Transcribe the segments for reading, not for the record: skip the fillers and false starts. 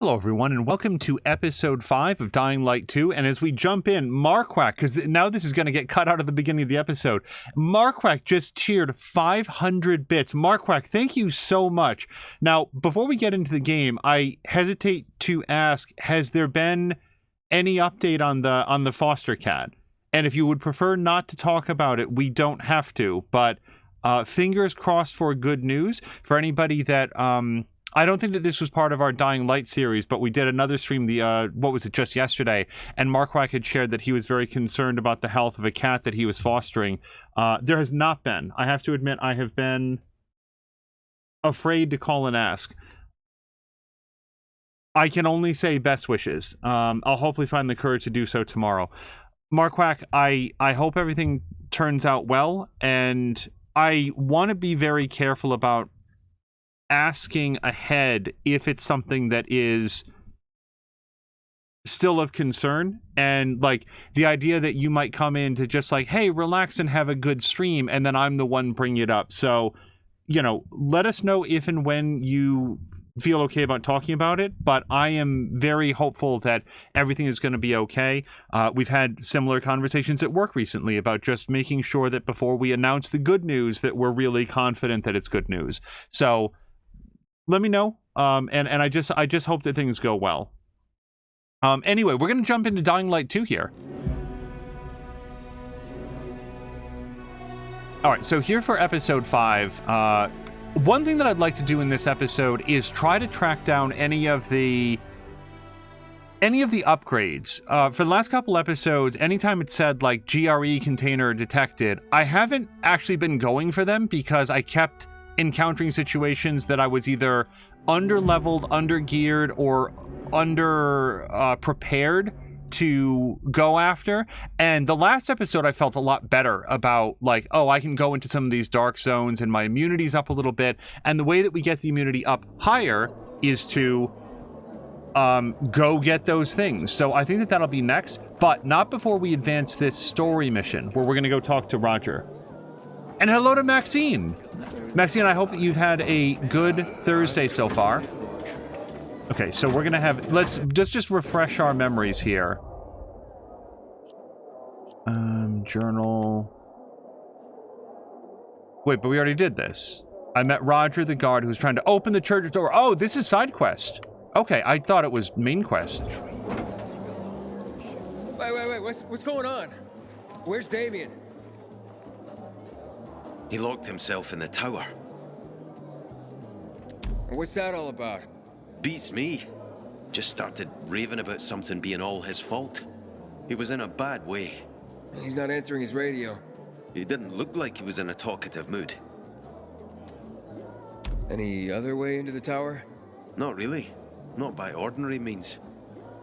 Hello, everyone, and welcome to episode 5 of Dying Light 2. And as we jump in, Marquack, because now this is going to get cut out of the beginning of the episode, Marquack just cheered 500 bits. Marquack, thank you so much. Now, before we get into the game, I hesitate to ask, has there been any update on the foster cat? And if you would prefer not to talk about it, we don't have to. But fingers crossed for good news for anybody that... I don't think that this was part of our Dying Light series, but we did another stream, just yesterday, and Marquack had shared that he was very concerned about the health of a cat that he was fostering. There has not been. I have to admit, I have been afraid to call and ask. I can only say best wishes. I'll hopefully find the courage to do so tomorrow. Marquack, I hope everything turns out well, and I want to be very careful about asking ahead if it's something that is still of concern, and like the idea that you might come in to just like, hey, relax and have a good stream, and then I'm the one bringing it up. So, you know, let us know if and when you feel okay about talking about it, but I am very hopeful that everything is going to be okay. We've had similar conversations at work recently about just making sure that before we announce the good news that we're really confident that it's good news. So let me know, and I just hope that things go well. Anyway, we're going to jump into Dying Light 2 here. All right, so here for episode 5, one thing that I'd like to do in this episode is try to track down any of the upgrades. For the last couple episodes, anytime it said like GRE container detected, I haven't actually been going for them because I kept encountering situations that I was either under-leveled, under-geared, or under-prepared to go after. And the last episode, I felt a lot better about, like, oh, I can go into some of these dark zones and my immunity's up a little bit. And the way that we get the immunity up higher is to go get those things. So I think that that'll be next, but not before we advance this story mission, where we're going to go talk to Roger. And hello to Maxine. Maxine, I hope that you've had a good Thursday so far. Okay, so we're gonna have, let's just refresh our memories here. Journal. Wait, but we already did this. I met Roger, the guard, who was trying to open the church door. Oh, this is side quest. Okay, I thought it was main quest. Wait, what's going on? Where's Damien? He locked himself in the tower. What's that all about? Beats me. Just started raving about something being all his fault. He was in a bad way. He's not answering his radio. He didn't look like he was in a talkative mood. Any other way into the tower? Not really. Not by ordinary means.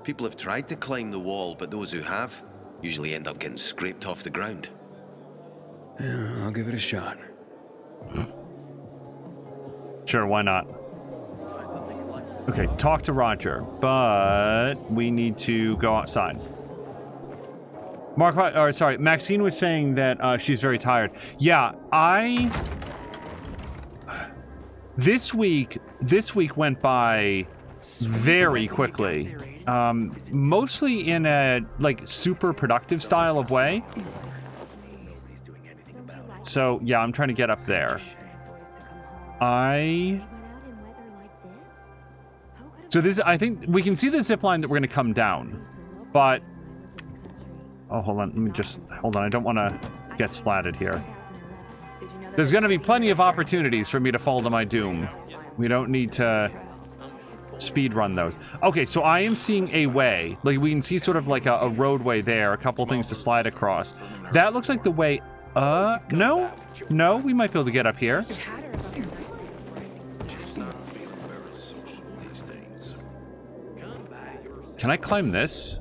People have tried to climb the wall, but those who have usually end up getting scraped off the ground. Yeah, I'll give it a shot. Sure, why not? Okay, talk to Roger, but we need to go outside. Maxine was saying that she's very tired. Yeah, This week went by very quickly. Mostly in a, like, super productive style of way. So, yeah, I'm trying to get up there. So this, I think, we can see the zip line that we're going to come down. But... oh, hold on. Hold on. I don't want to get splatted here. There's going to be plenty of opportunities for me to fall to my doom. We don't need to speed run those. Okay, so I am seeing a way. Like, we can see sort of like a roadway there. A couple things to slide across. That looks like the way... no, we might be able to get up here. Can I climb this?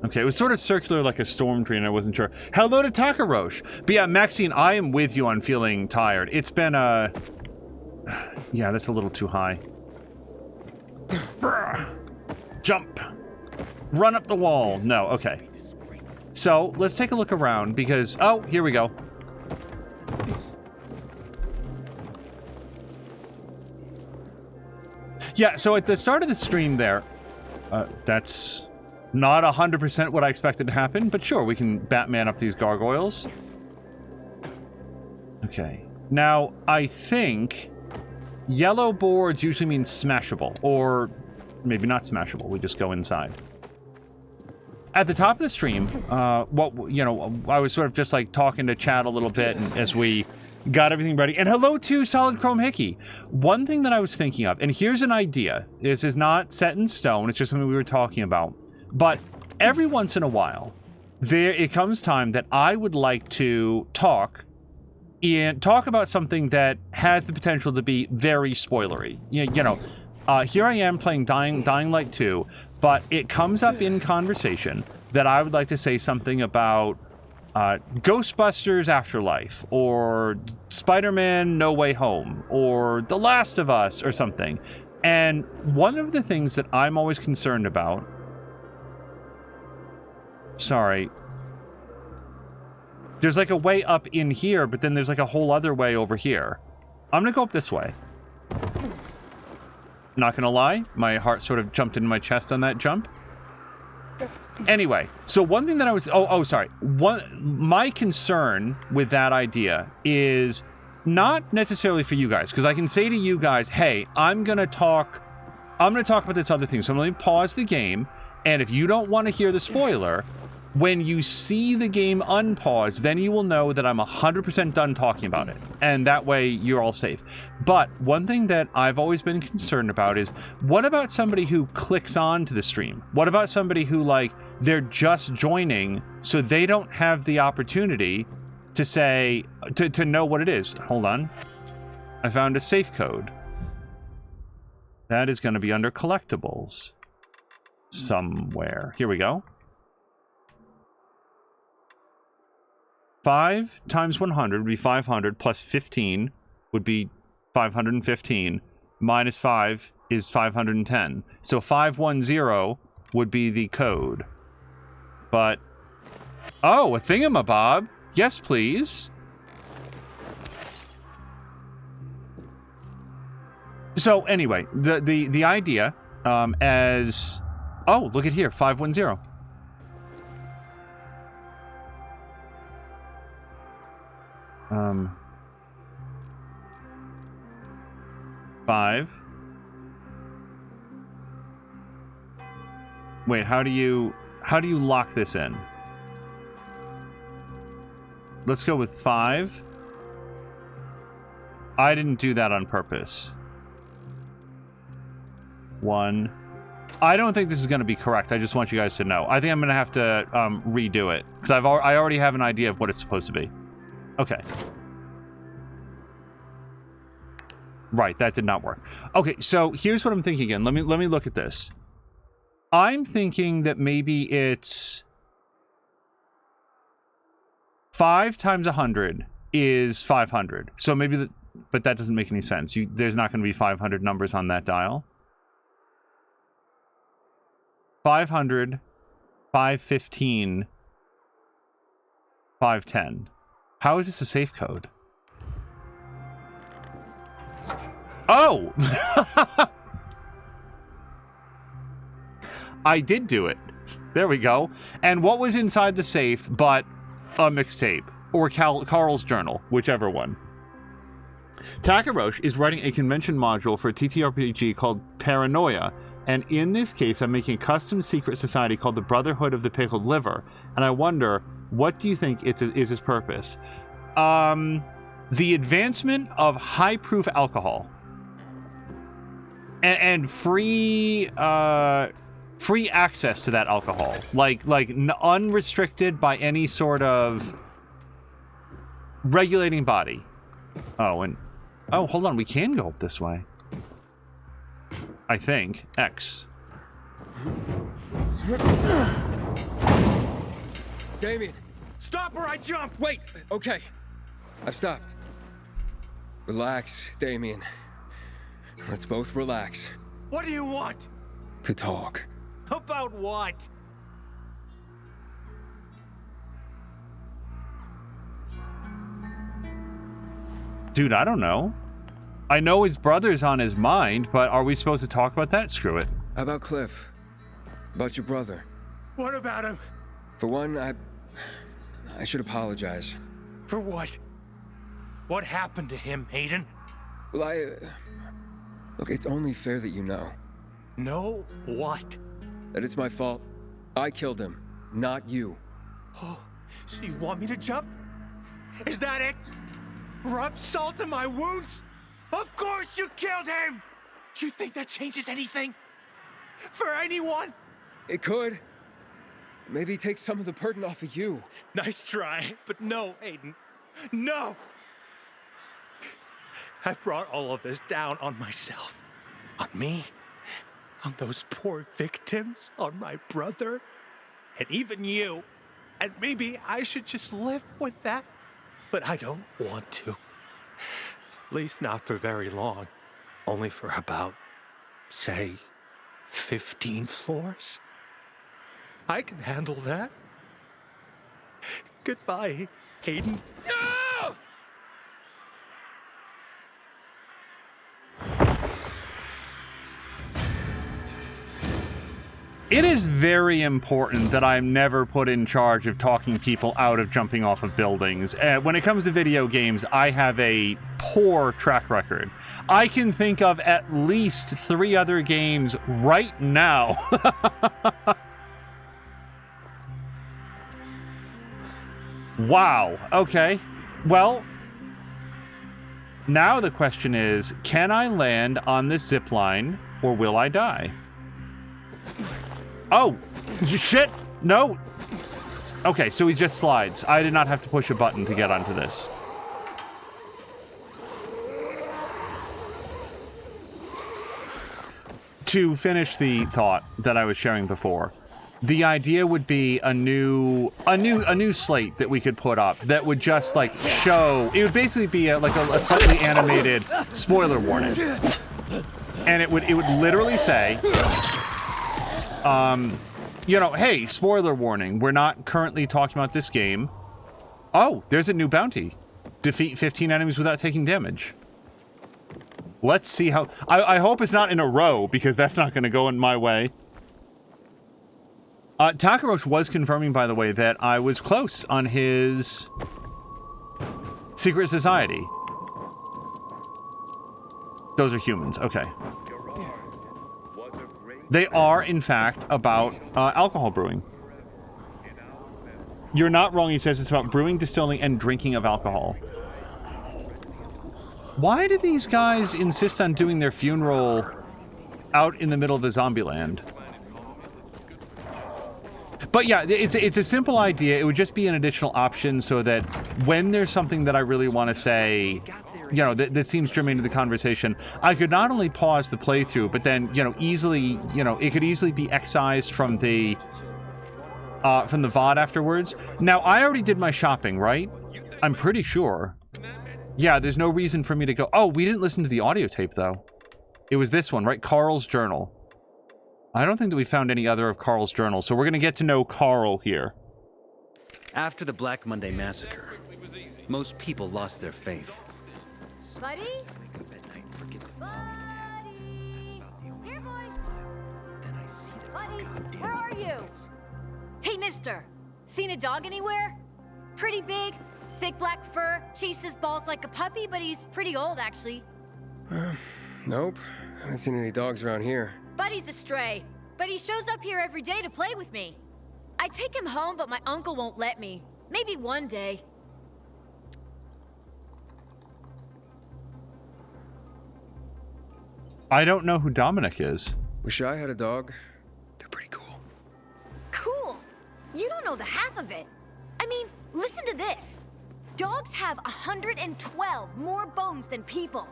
Okay, it was sort of circular like a storm tree, and I wasn't sure. Hello to Takarosh. But yeah, Maxine, I am with you on feeling tired. It's been yeah, that's a little too high. Jump. Run up the wall. No, okay. So, let's take a look around, because... oh, here we go. Yeah, so at the start of the stream there, that's not 100% what I expected to happen, but sure, we can Batman up these gargoyles. Okay. Now, I think yellow boards usually means smashable, or maybe not smashable. We just go inside. At the top of the stream, I was sort of just like talking to chat a little bit and as we got everything ready. And hello to Solid Chrome Hickey. One thing that I was thinking of, and here's an idea. This is not set in stone. It's just something we were talking about. But every once in a while, it comes time that I would like to talk about something that has the potential to be very spoilery. Here I am playing Dying Light 2, but it comes up in conversation that I would like to say something about Ghostbusters Afterlife, or Spider-Man No Way Home, or The Last of Us, or something. And one of the things that I'm always concerned about... Sorry. There's like a way up in here, but then there's like a whole other way over here. I'm gonna go up this way. Not gonna lie, my heart sort of jumped into my chest on that jump. Anyway, so one thing that I was... sorry. My concern with that idea is not necessarily for you guys, because I can say to you guys, hey, I'm gonna talk about this other thing, so I'm gonna pause the game, and if you don't want to hear the spoiler, when you see the game unpause, then you will know that I'm 100% done talking about it. And that way, you're all safe. But one thing that I've always been concerned about is, what about somebody who clicks on to the stream? What about somebody who, they're just joining, so they don't have the opportunity to say, to know what it is? Hold on. I found a safe code. That is going to be under collectibles. Somewhere. Here we go. 5 times 100 would be 500, plus 15 would be 515, minus 5 is 510. So 510 would be the code. But, oh, a thingamabob. Yes, please. So anyway, the idea, as... Oh, look at here, 510. Five. Wait, how do you lock this in? Let's go with 5. I didn't do that on purpose. 1. I don't think this is going to be correct. I just want you guys to know. I think I'm going to have to redo it, because I already have an idea of what it's supposed to be. Okay. Right, that did not work. Okay, so here's what I'm thinking again. Let me look at this. I'm thinking that maybe it's 5 times 100 is 500. So maybe but that doesn't make any sense. There's not going to be 500 numbers on that dial. 500, 515, 510. How is this a safe code? Oh! I did do it. There we go. And what was inside the safe but a mixtape? Or Carl's journal, whichever one. Takarosh is writing a convention module for a TTRPG called Paranoia, and in this case I'm making a custom secret society called the Brotherhood of the Pickled Liver, and I wonder, what do you think is its purpose? The advancement of high-proof alcohol. And free access to that alcohol, like unrestricted by any sort of regulating body. Oh, hold on, we can go up this way. I think. X. Damien, stop or I jump! Wait, okay. I've stopped. Relax, Damien. Let's both relax. What do you want? To talk. About what? Dude, I don't know. I know his brother's on his mind, but are we supposed to talk about that? Screw it. How about Cliff? About your brother? What about him? For one, I should apologize. For what? What happened to him, Hayden? Well, look, it's only fair that you know. No, what? That it's my fault. I killed him, not you. Oh, so you want me to jump? Is that it? Rub salt in my wounds? Of course you killed him! Do you think that changes anything? For anyone? It could. Maybe take some of the burden off of you. Nice try, but no, Hayden. No! I brought all of this down on myself. On me. On those poor victims. On my brother. And even you. And maybe I should just live with that. But I don't want to. At least not for very long. Only for about, say, 15 floors. I can handle that. Goodbye, Hayden. No! It is very important that I'm never put in charge of talking people out of jumping off of buildings. When it comes to video games, I have a poor track record. I can think of at least 3 other games right now. Wow. Okay. Well, now the question is, can I land on this zip line or will I die? Oh, shit. No. Okay, so he just slides. I did not have to push a button to get onto this. To finish the thought that I was sharing before, the idea would be a new slate that we could put up that would just like show. It would basically be a slightly animated spoiler warning, and it would literally say, hey, spoiler warning. We're not currently talking about this game. Oh, there's a new bounty. Defeat 15 enemies without taking damage. Let's see how. I hope it's not in a row because that's not going to go in my way. Takarosh was confirming, by the way, that I was close on his secret society. Those are humans. Okay. They are, in fact, about alcohol brewing. You're not wrong, he says. It's about brewing, distilling, and drinking of alcohol. Why do these guys insist on doing their funeral out in the middle of the zombie land? But yeah, it's a simple idea. It would just be an additional option so that when there's something that I really want to say, that seems germane to the conversation, I could not only pause the playthrough, but then, easily, it could easily be excised from the VOD afterwards. Now, I already did my shopping, right? I'm pretty sure. Yeah, there's no reason for me to go. Oh, we didn't listen to the audio tape, though. It was this one, right? Carl's journal. I don't think that we found any other of Carl's journal, so we're going to get to know Carl here. After the Black Monday massacre, most people lost their faith. Buddy? Buddy! Here, boy! Buddy, where are you? Hey, mister! Seen a dog anywhere? Pretty big, thick black fur, chases balls like a puppy, but he's pretty old, actually. Nope. I haven't seen any dogs around here. Buddy's a stray, but he shows up here every day to play with me. I take him home, but my uncle won't let me. Maybe one day. I don't know who Dominic is. Wish I had a dog. They're pretty cool. Cool! You don't know the half of it. I mean, listen to this. Dogs have 112 more bones than people,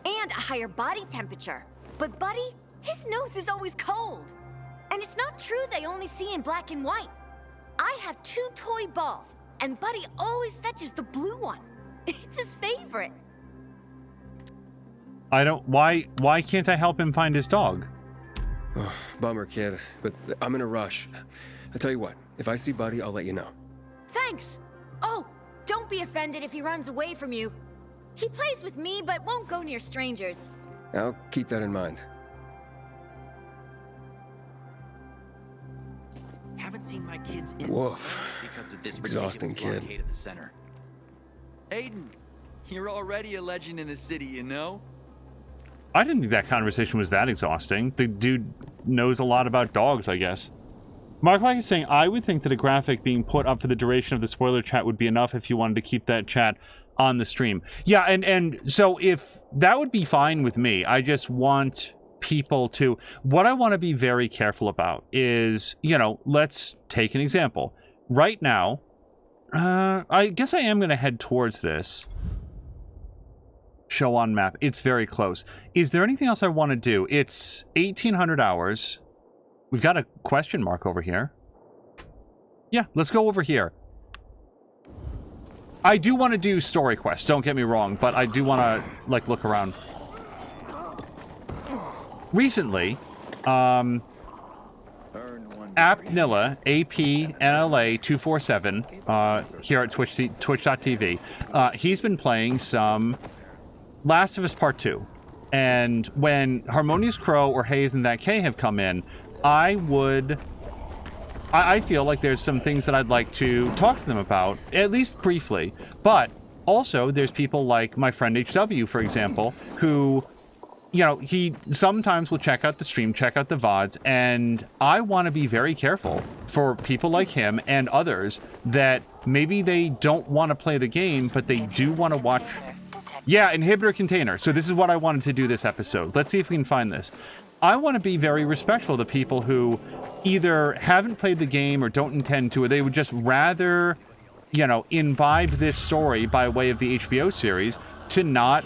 and a higher body temperature. But Buddy, his nose is always cold. And it's not true they only see in black and white. I have 2 toy balls, and Buddy always fetches the blue one. It's his favorite. Why can't I help him find his dog? Oh, bummer, kid, but I'm in a rush. I'll tell you what, if I see Buddy, I'll let you know. Thanks. Oh, don't be offended if he runs away from you. He plays with me, but won't go near strangers. I'll keep that in mind. Haven't seen my kids in Woof. months because of this Exhausting ridiculous kid. blockade at the center. Aiden, you're already a legend in the city, you know? I didn't think that conversation was that exhausting. The dude knows a lot about dogs, I guess. Mark Mike is saying, I would think that a graphic being put up for the duration of the spoiler chat would be enough if you wanted to keep that chat on the stream. Yeah, and so if that would be fine with me. I just want people to... What I want to be very careful about is, you know, let's take an example. Right now, I guess I am going to head towards this. Show on map. It's very close. Is there anything else I want to do? It's 1,800 hours. We've got a question mark over here. Yeah, let's go over here. I do want to do story quests, don't get me wrong, but I do want to, like, look around. Recently, AppNilla, APNLA247, here at Twitch.tv, he's been playing some Last of Us Part 2. And when Harmonious Crow or Hayes and That K have come in, I feel like there's some things that I'd like to talk to them about, at least briefly. But also, there's people like my friend HW, for example, who, you know, he sometimes will check out the stream, check out the VODs, and I want to be very careful for people like him and others that maybe they don't want to play the game, but they do want to watch... Yeah, inhibitor container. So this is what I wanted to do this episode. Let's see if we can find this. I want to be very respectful of the people who either haven't played the game or don't intend to, or they would just rather, you know, imbibe this story by way of the HBO series to not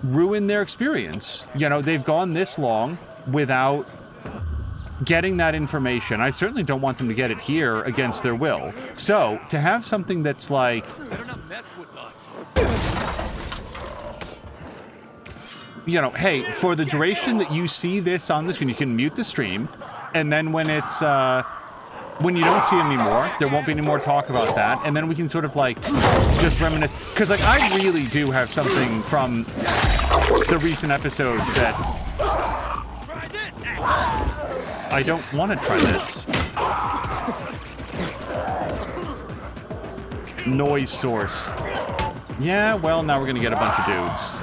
ruin their experience. You know, they've gone this long without getting that information. I certainly don't want them to get it here against their will. So, to have something that's like... Better not mess with us. You know, hey, for the duration that you see this on the screen, you can mute the stream, and then when it's, when you don't see it anymore, there won't be any more talk about that, and then we can sort of, like, just reminisce. Because, like, I really do have something from the recent episodes that... I don't want to try this. Noise source. Yeah, well, now we're gonna get a bunch of dudes.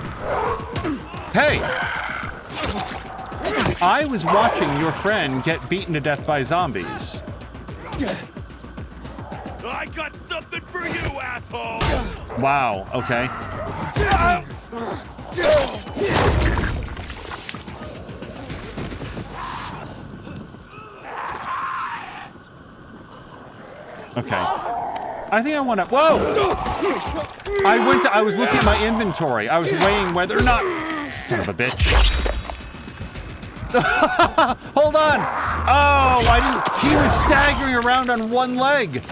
Hey! I was watching your friend get beaten to death by zombies. I got something for you, asshole! Wow, okay. Okay. I think I want to... Whoa! I was looking at my inventory. I was weighing whether or not... Son of a bitch. Hold on! Oh, I didn't... He was staggering around on one leg.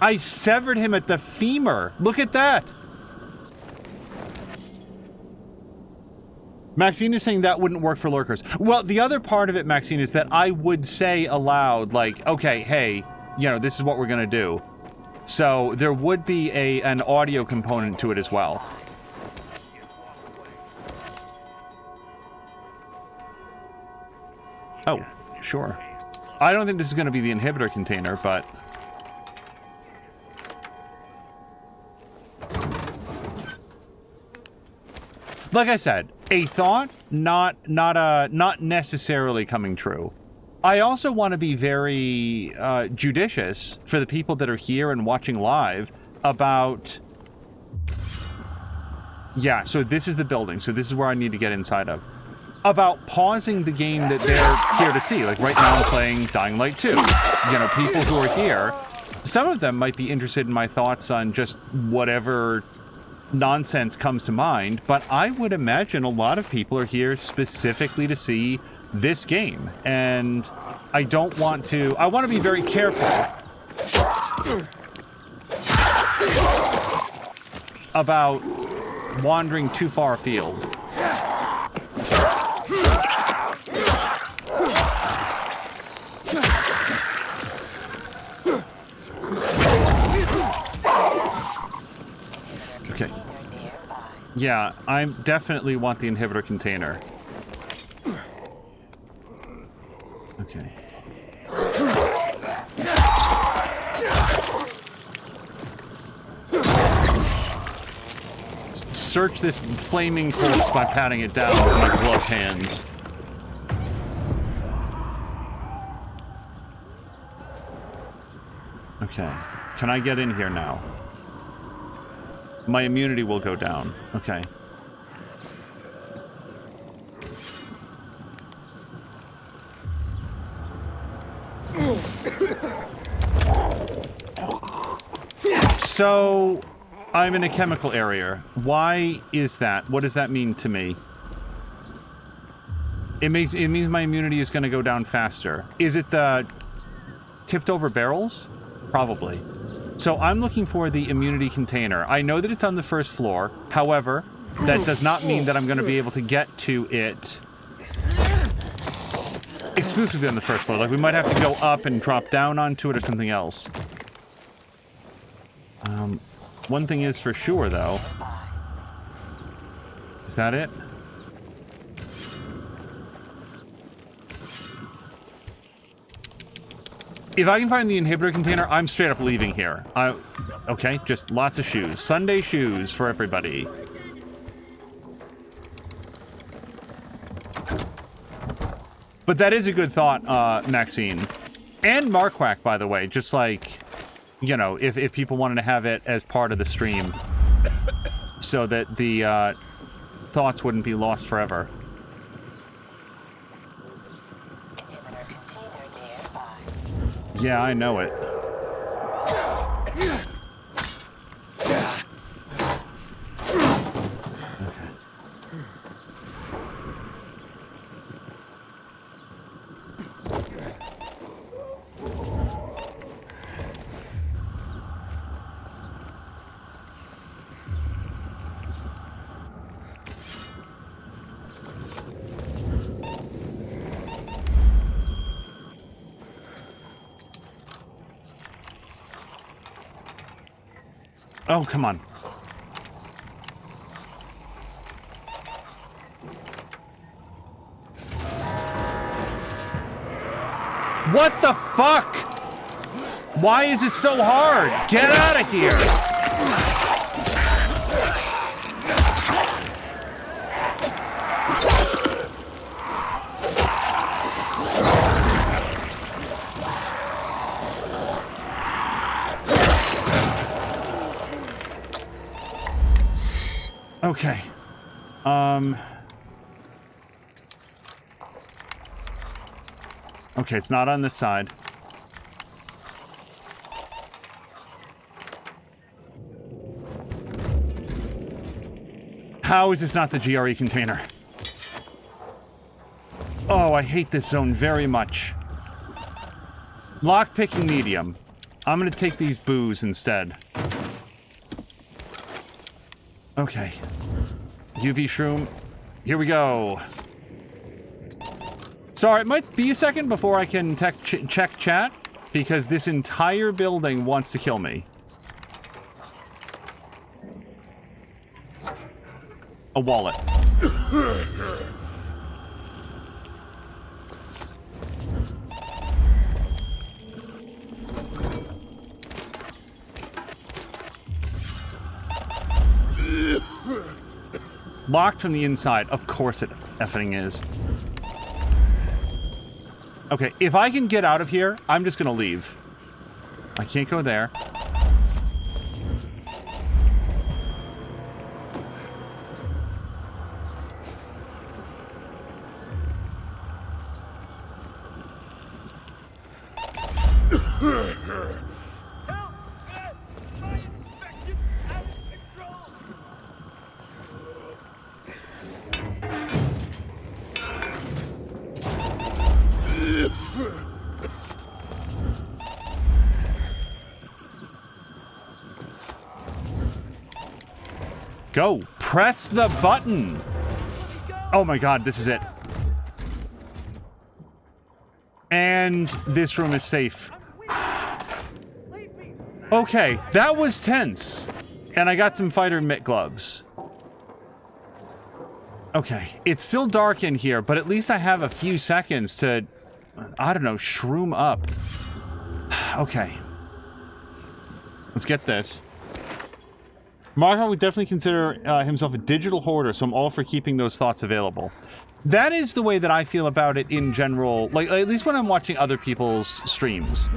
I severed him at the femur. Look at that. Maxine is saying that wouldn't work for lurkers. Well, the other part of it, Maxine, is that I would say aloud, like, okay, hey, you know, this is what we're gonna do. So there would be an audio component to it as well. Oh, sure. I don't think this is gonna be the inhibitor container, but... Like I said, a thought, not necessarily coming true. I also want to be very judicious for the people that are here and watching live about... Yeah, so this is the building, so this is where I need to get inside of. About pausing the game that they're here to see. Like right now I'm playing Dying Light 2. You know, people who are here, some of them might be interested in my thoughts on just whatever nonsense comes to mind, but I would imagine a lot of people are here specifically to see this game, and I don't want to... I want to be very careful about wandering too far afield. Yeah, I definitely want the inhibitor container. Okay. Search this flaming corpse by patting it down with my gloved hands. Okay. Can I get in here now? My immunity will go down. Okay. So, I'm in a chemical area. Why is that? What does that mean to me? It means my immunity is going to go down faster. Is it the tipped over barrels? Probably. So I'm looking for the immunity container. I know that it's on the first floor. However, that does not mean that I'm going to be able to get to it exclusively on the first floor. Like, we might have to go up and drop down onto it or something else. One thing is for sure, though. Is that it? If I can find the inhibitor container, I'm straight up leaving here. Okay, just lots of shoes. Sunday shoes for everybody. But that is a good thought, Maxine. And Marquack, by the way, just like, you know, if people wanted to have it as part of the stream so that the thoughts wouldn't be lost forever. Yeah, I know it. Oh, come on. What the fuck? Why is it so hard? Get out of here! Okay. Okay, it's not on this side. How is this not the GRE container? Oh, I hate this zone very much. Lockpicking medium. I'm gonna take these boos instead. Okay. UV shroom. Here we go. Sorry, it might be a second before I can check chat, because this entire building wants to kill me. A wallet. Locked from the inside. Of course it effing is. Okay, if I can get out of here, I'm just gonna leave. I can't go there. Go! Press the button! Oh my god, this is it. And this room is safe. Okay, that was tense. And I got some fighter mitt gloves. Okay, it's still dark in here, but at least I have a few seconds to, I don't know, shroom up. Okay. Let's get this. Marco would definitely consider himself a digital hoarder, so I'm all for keeping those thoughts available. That is the way that I feel about it in general, like, at least when I'm watching other people's streams.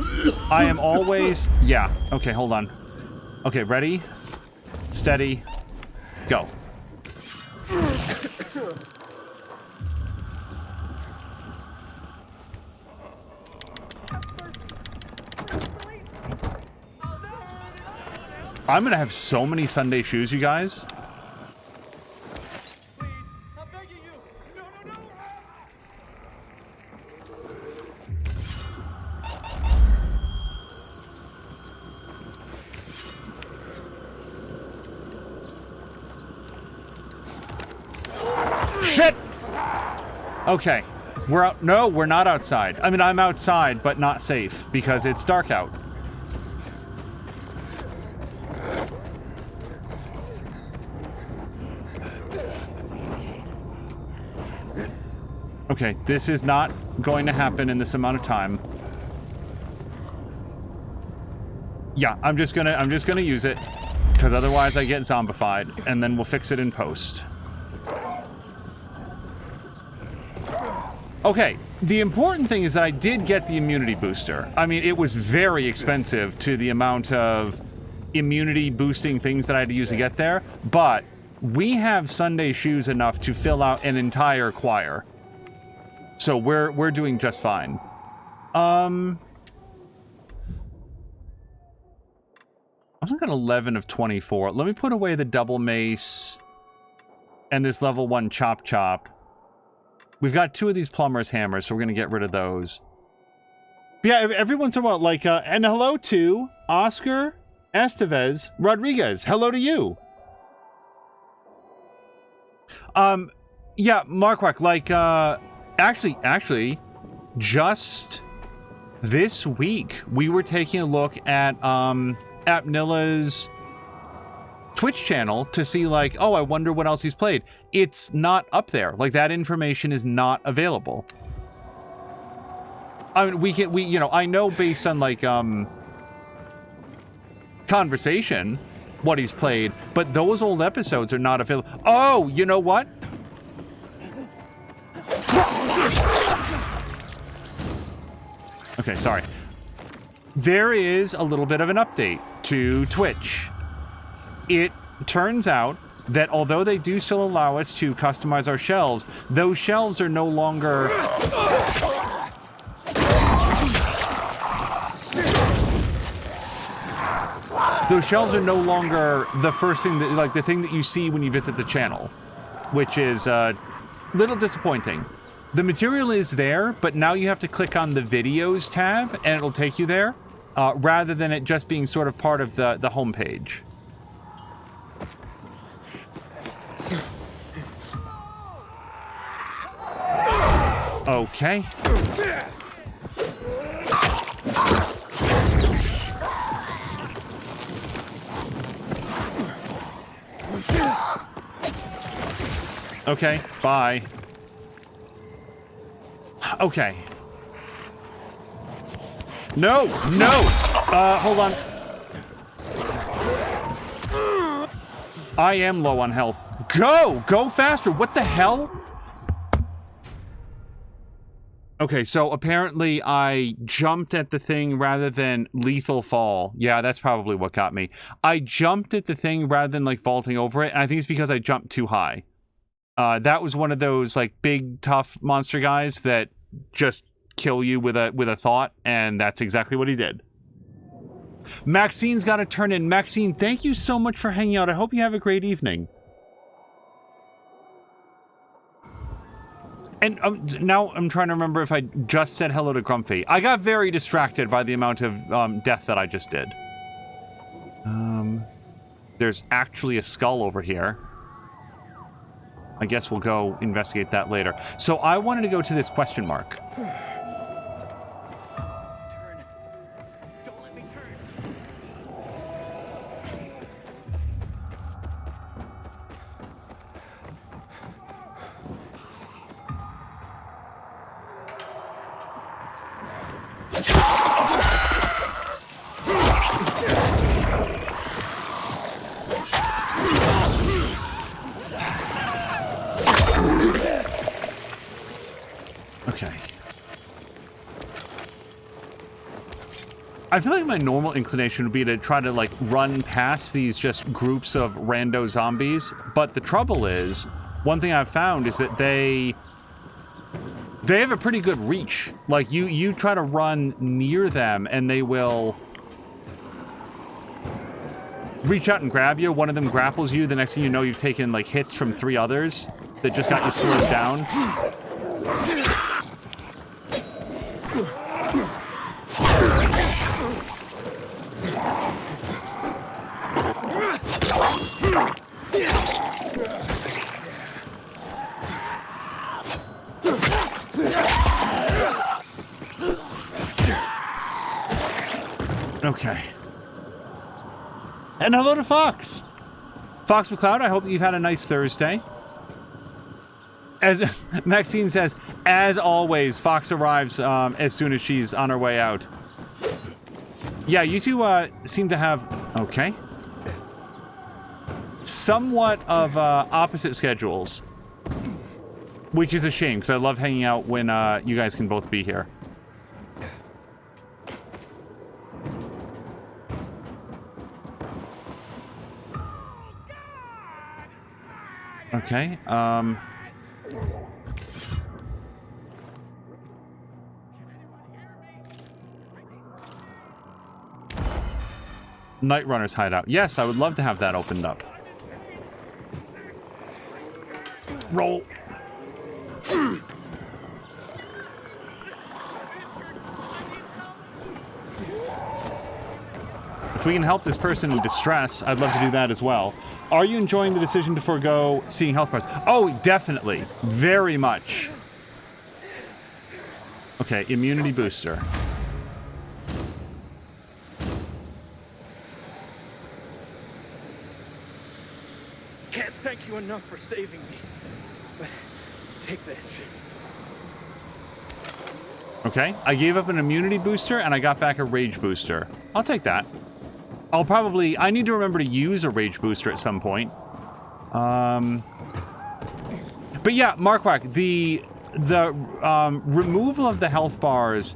I am always... Yeah, okay, hold on. Okay, ready? Steady. Go. I'm gonna have so many Sunday shoes, you guys. Shit! Okay. We're out. No, we're not outside. I mean, I'm outside, but not safe because it's dark out. Okay, this is not going to happen in this amount of time. Yeah, I'm just gonna use it because otherwise I get zombified, and then we'll fix it in post. Okay, the important thing is that I did get the immunity booster. I mean, it was very expensive to the amount of immunity boosting things that I had to use to get there, but we have Sunday shoes enough to fill out an entire choir. So we're doing just fine. I was like at 11 of 24. Let me put away the double mace and this level 1 chop chop. We've got 2 of these plumber's hammers, so we're going to get rid of those. But yeah, every once in a while, like, and hello to Oscar Estevez Rodriguez. Hello to you. Yeah, Marquardt, like, actually, just this week, we were taking a look at Apnilla's Twitch channel to see, like, oh, I wonder what else he's played. It's not up there. Like, that information is not available. I mean, you know, I know based on, like, conversation what he's played, but those old episodes are not available. Oh, you know what? Okay, sorry. There is a little bit of an update to Twitch. It turns out that although they do still allow us to customize our shelves, those shelves are no longer... Those shelves are no longer the first thing that, like, the thing that you see when you visit the channel, which is a little disappointing. The material is there, but now you have to click on the videos tab and it'll take you there, rather than it just being sort of part of the homepage. Okay. Okay, bye. Okay. No, no! Hold on. I am low on health. Go! Go faster! What the hell? Okay, so apparently I jumped at the thing rather than lethal fall. Yeah, that's probably what got me. I jumped at the thing rather than, like, vaulting over it, and I think it's because I jumped too high. That was one of those, like, big, tough monster guys that just kill you with a thought, and that's exactly what he did. Maxine's got to turn in. Maxine, thank you so much for hanging out. I hope you have a great evening. And now I'm trying to remember if I just said hello to Grumpy. I got very distracted by the amount of death that I just did. There's actually a skull over here. I guess we'll go investigate that later. So I wanted to go to this question mark. Turn. Don't let me turn. Okay. I feel like my normal inclination would be to try to, like, run past these just groups of rando zombies. But the trouble is, one thing I've found is that they have a pretty good reach. Like, you try to run near them, and they will reach out and grab you. One of them grapples you. The next thing you know, you've taken, like, hits from 3 others that just got you slowed down. Okay. And hello to Fox. Fox McCloud, I hope that you've had a nice Thursday. As Maxine says, as always, Fox arrives as soon as she's on her way out. Yeah, you two seem to have, okay, somewhat of opposite schedules, which is a shame because I love hanging out when you guys can both be here. Okay, Night Runner's hideout. Yes, I would love to have that opened up. Roll. If we can help this person in distress, I'd love to do that as well. Are you enjoying the decision to forego seeing health bars? Oh, definitely. Very much. Okay, immunity booster. Can't thank you enough for saving me. But take this. Okay, I gave up an immunity booster and I got back a rage booster. I'll take that. I need to remember to use a rage booster at some point. But yeah, Markwak, the removal of the health bars,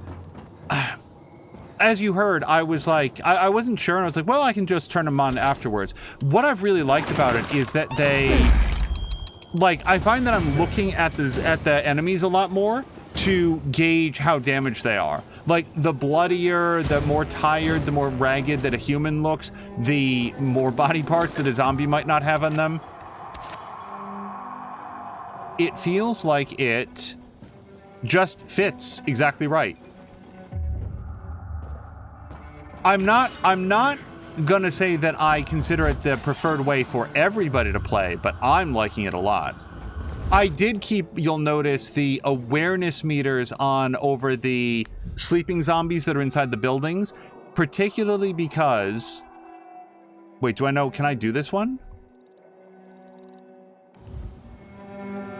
as you heard, I was like, I wasn't sure, and I was like, well, I can just turn them on afterwards. What I've really liked about it is that they, like, I find that I'm looking at the enemies a lot more to gauge how damaged they are. Like, the bloodier, the more tired, the more ragged that a human looks, the more body parts that a zombie might not have on them. It feels like it just fits exactly right. I'm not gonna say that I consider it the preferred way for everybody to play, but I'm liking it a lot. I did keep, you'll notice, the awareness meters on over the sleeping zombies that are inside the buildings, particularly because... Wait, can I do this one?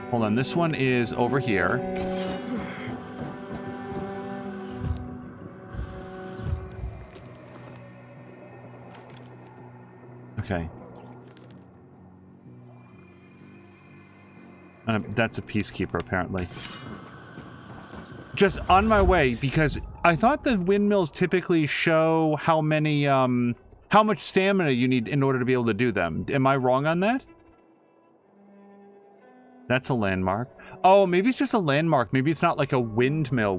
Hold on, this one is over here. Okay. That's a peacekeeper, apparently. Just on my way, because I thought the windmills typically show how many, how much stamina you need in order to be able to do them. Am I wrong on that? That's a landmark. Oh, maybe it's just a landmark. Maybe it's not like a windmill.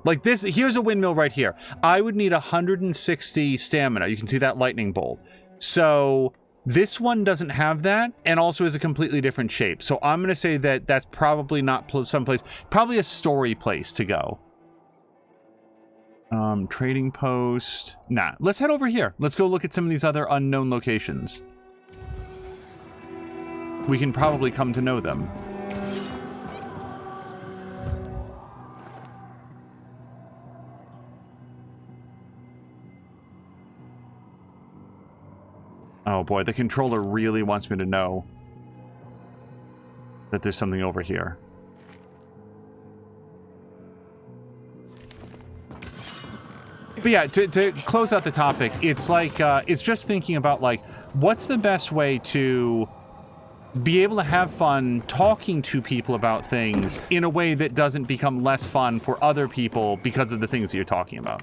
Like this, here's a windmill right here. I would need 160 stamina. You can see that lightning bolt. So... this one doesn't have that, and also is a completely different shape. So I'm going to say that that's probably not someplace, probably a story place to go. Trading post. Nah, let's head over here. Let's go look at some of these other unknown locations. We can probably come to know them. Oh boy, the controller really wants me to know that there's something over here. But yeah, to close out the topic, it's like, it's just thinking about, like, what's the best way to be able to have fun talking to people about things in a way that doesn't become less fun for other people because of the things that you're talking about.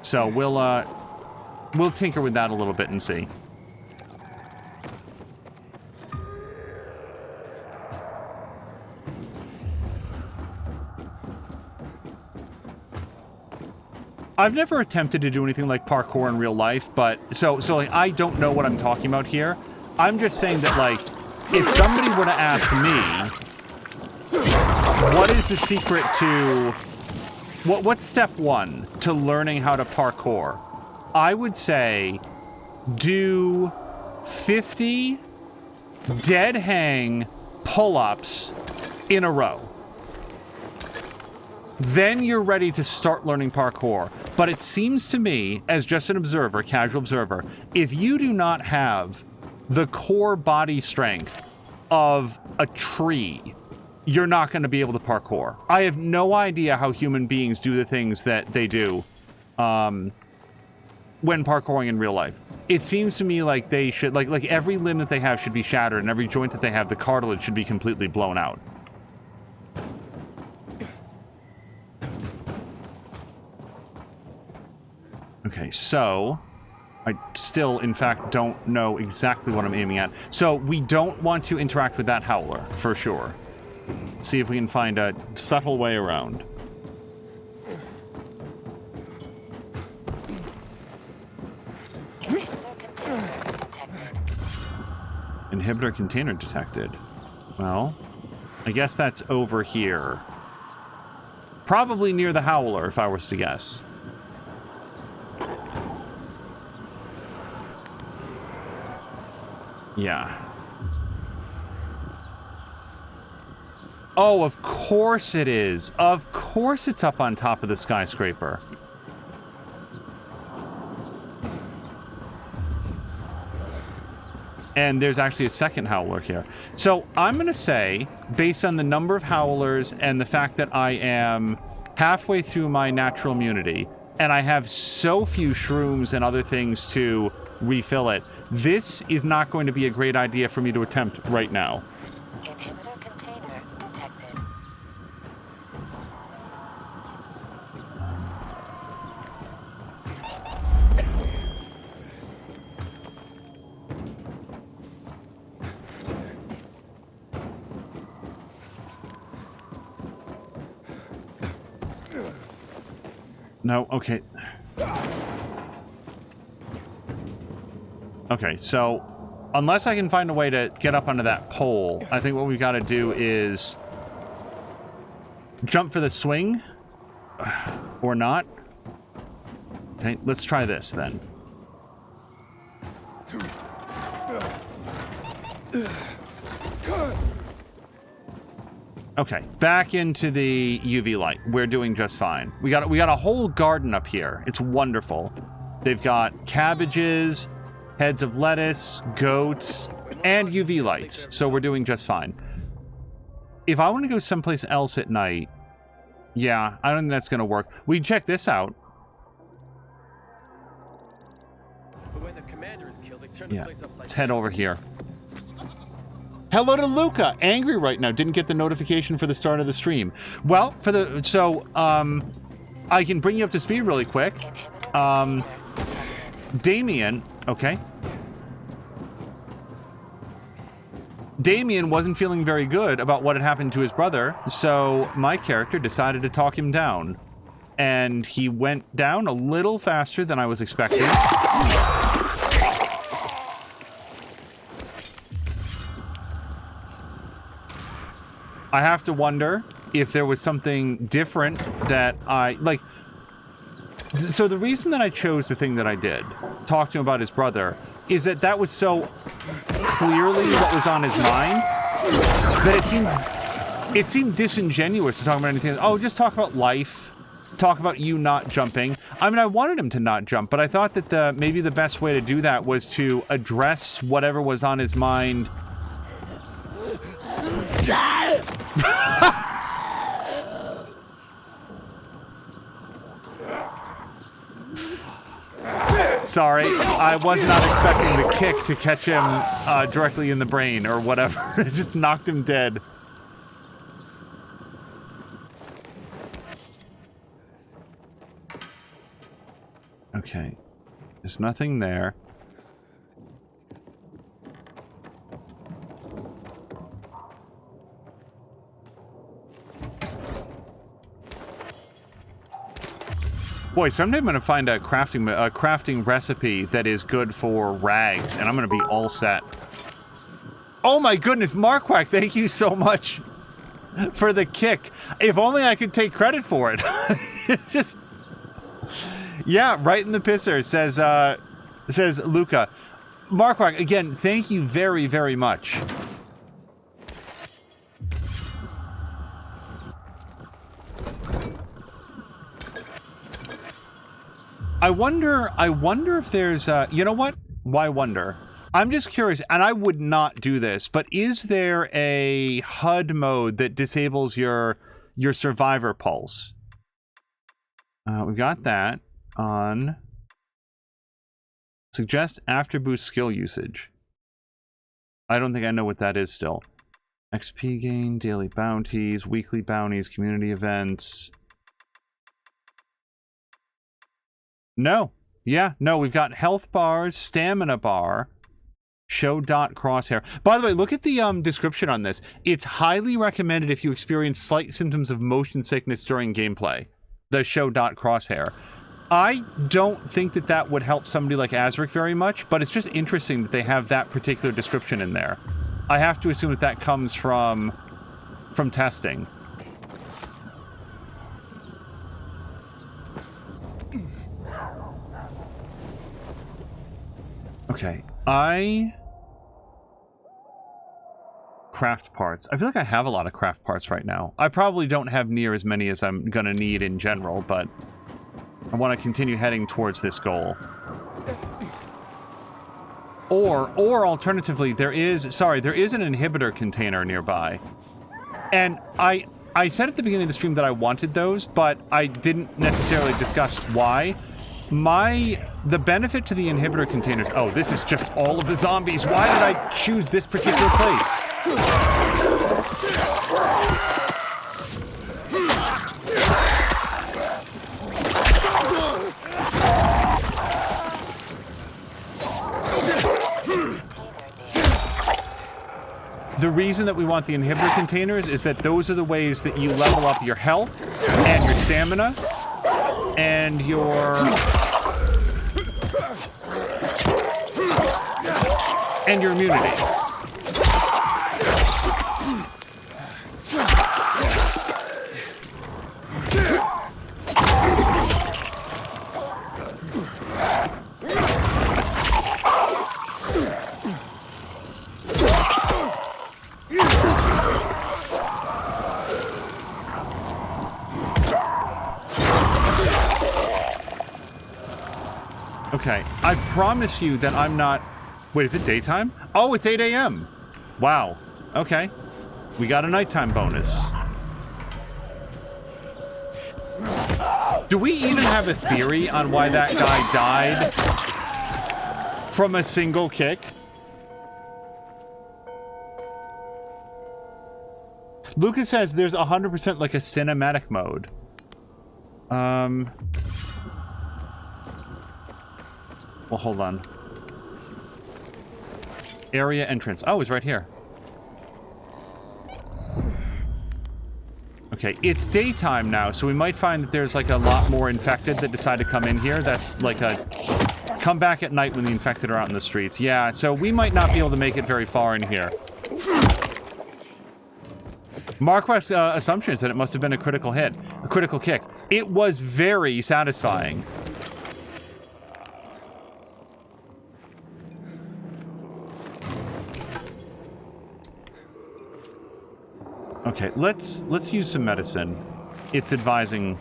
So we'll tinker with that a little bit and see. I've never attempted to do anything like parkour in real life, but so like I don't know what I'm talking about here. I'm just saying that, like, if somebody were to ask me, what is the secret to what's step one to learning how to parkour? I would say do 50 dead hang pull-ups in a row. Then you're ready to start learning parkour. But it seems to me, as just an observer, casual observer, if you do not have the core body strength of a tree, you're not going to be able to parkour. I have no idea how human beings do the things that they do when parkouring in real life. It seems to me like they should, like every limb that they have should be shattered, and every joint that they have, the cartilage should be completely blown out. Okay, so I still, in fact, don't know exactly what I'm aiming at. So we don't want to interact with that howler, for sure. Let's see if we can find a subtle way around. Inhibitor container detected. Well, I guess that's over here. Probably near the howler, if I was to guess. Yeah. Oh, of course it is. Of course it's up on top of the skyscraper. And there's actually a second howler here. So I'm going to say, based on the number of howlers and the fact that I am halfway through my natural immunity, and I have so few shrooms and other things to refill it, this is not going to be a great idea for me to attempt right now. Inhibitor container detected. No, okay. Okay, so unless I can find a way to get up onto that pole, I think what we've got to do is jump for the swing or not. Okay, let's try this then. Okay, back into the UV light. We're doing just fine. We got a whole garden up here. It's wonderful. They've got cabbages, heads of lettuce, goats, and UV lights. So we're doing just fine. If I want to go someplace else at night, yeah, I don't think that's going to work. We can check this out. But when the commander is killed, they turn the place upside Let's head over here. Hello to Luca. Angry right now. Didn't get the notification for the start of the stream. Well, I can bring you up to speed really quick. Damien, okay. Damien wasn't feeling very good about what had happened to his brother, so my character decided to talk him down. And he went down a little faster than I was expecting. I have to wonder if there was something different that I, like... So the reason that I chose the thing that I did, talk to him about his brother, is that that was so clearly what was on his mind that it seemed disingenuous to talk about anything. Oh, just talk about life. Talk about you not jumping. I mean, I wanted him to not jump, but I thought that maybe the best way to do that was to address whatever was on his mind. Sorry, I was not expecting the kick to catch him directly in the brain or whatever. It just knocked him dead. Okay. There's nothing there. Boy, someday I'm going to find a crafting recipe that is good for rags, and I'm going to be all set. Oh my goodness, Marquack, thank you so much for the kick. If only I could take credit for it. Just... Yeah, right in the pisser, says Luca. Marquack, again, thank you very, very much. I wonder if there's you know what? Why wonder? I'm just curious, and I would not do this, but is there a HUD mode that disables your survivor pulse? We got that on suggest after boost skill usage. I don't think I know what that is still. XP gain, daily bounties, weekly bounties, community events. No. Yeah, no, we've got health bars, stamina bar, show dot crosshair. By the way, look at the description on this. It's highly recommended if you experience slight symptoms of motion sickness during gameplay. The show dot crosshair. I don't think that would help somebody like Azric very much, but it's just interesting that they have that particular description in there. I have to assume that comes from testing. Okay, craft parts. I feel like I have a lot of craft parts right now. I probably don't have near as many as I'm gonna need in general, but I want to continue heading towards this goal. Or alternatively, there is an inhibitor container nearby. And I said at the beginning of the stream that I wanted those, but I didn't necessarily discuss why. The benefit to the inhibitor containers... Oh, this is just all of the zombies. Why did I choose this particular place? The reason that we want the inhibitor containers is that those are the ways that you level up your health and your stamina and your immunity. Okay, I promise you that I'm not... Wait, is it daytime? Oh, it's 8 a.m. Wow. Okay. We got a nighttime bonus. Do we even have a theory on why that guy died from a single kick? Lucas says there's 100% like a cinematic mode. Well, hold on. Area entrance. Oh, it's right here. Okay, it's daytime now, so we might find that there's like a lot more infected that decide to come in here. That's like a... Come back at night when the infected are out in the streets. Yeah, so we might not be able to make it very far in here. Marquest's assumption is that it must have been a critical hit. A critical kick. It was very satisfying. Okay, let's use some medicine. It's advising.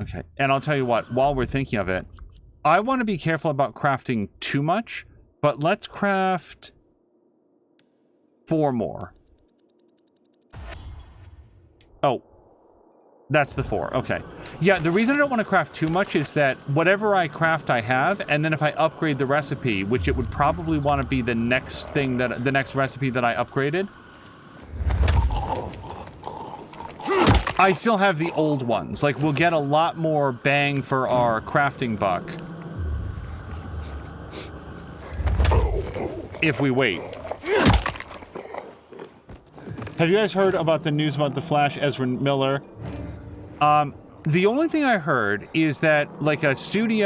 Okay, and I'll tell you what, while we're thinking of it, I want to be careful about crafting too much, but let's craft 4 more. Oh. That's the 4. Okay. Yeah, the reason I don't want to craft too much is that whatever I craft, I have, and then if I upgrade the recipe, which it would probably want to be the next thing that the next recipe that I upgraded, I still have the old ones. Like, we'll get a lot more bang for our crafting buck if we wait. Have you guys heard about the news about the Flash, Ezra Miller? The only thing I heard is that, like, somebody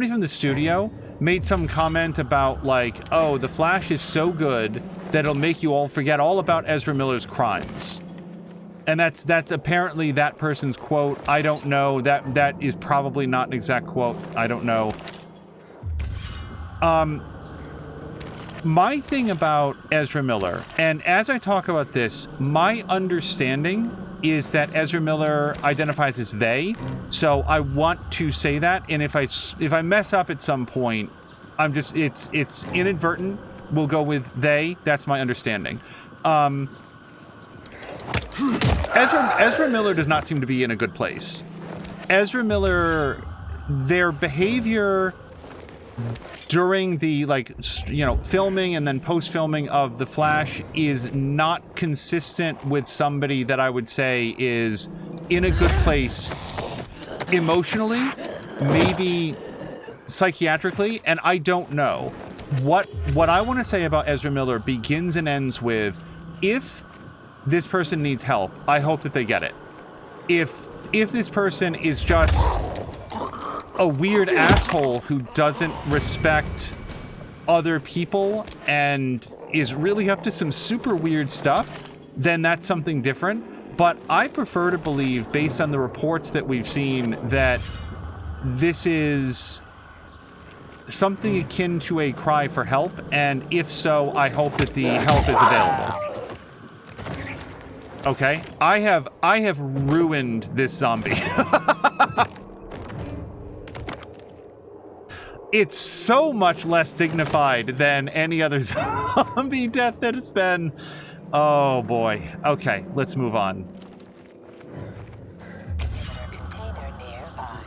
from the studio made some comment about, like, oh, the Flash is so good that it'll make you all forget all about Ezra Miller's crimes. And that's apparently that person's quote. I don't know. That is probably not an exact quote. I don't know. My thing about Ezra Miller, and as I talk about this, my understanding is that Ezra Miller identifies as they, so I want to say that, and if I mess up at some point, it's inadvertent. We'll go with they. That's my understanding. Ezra Miller does not seem to be in a good place. Ezra Miller, their behavior during the, like, you know, filming and then post-filming of The Flash is not consistent with somebody that I would say is in a good place emotionally, maybe psychiatrically, and I don't know. What I want to say about Ezra Miller begins and ends with, if this person needs help, I hope that they get it. If this person is just a weird asshole who doesn't respect other people and is really up to some super weird stuff, then that's something different. But I prefer to believe, based on the reports that we've seen, that this is something akin to a cry for help, and if so, I hope that the help is available. Okay, I have ruined this zombie. It's so much less dignified than any other zombie death that it's been. Oh boy. Okay, let's move on. Container nearby.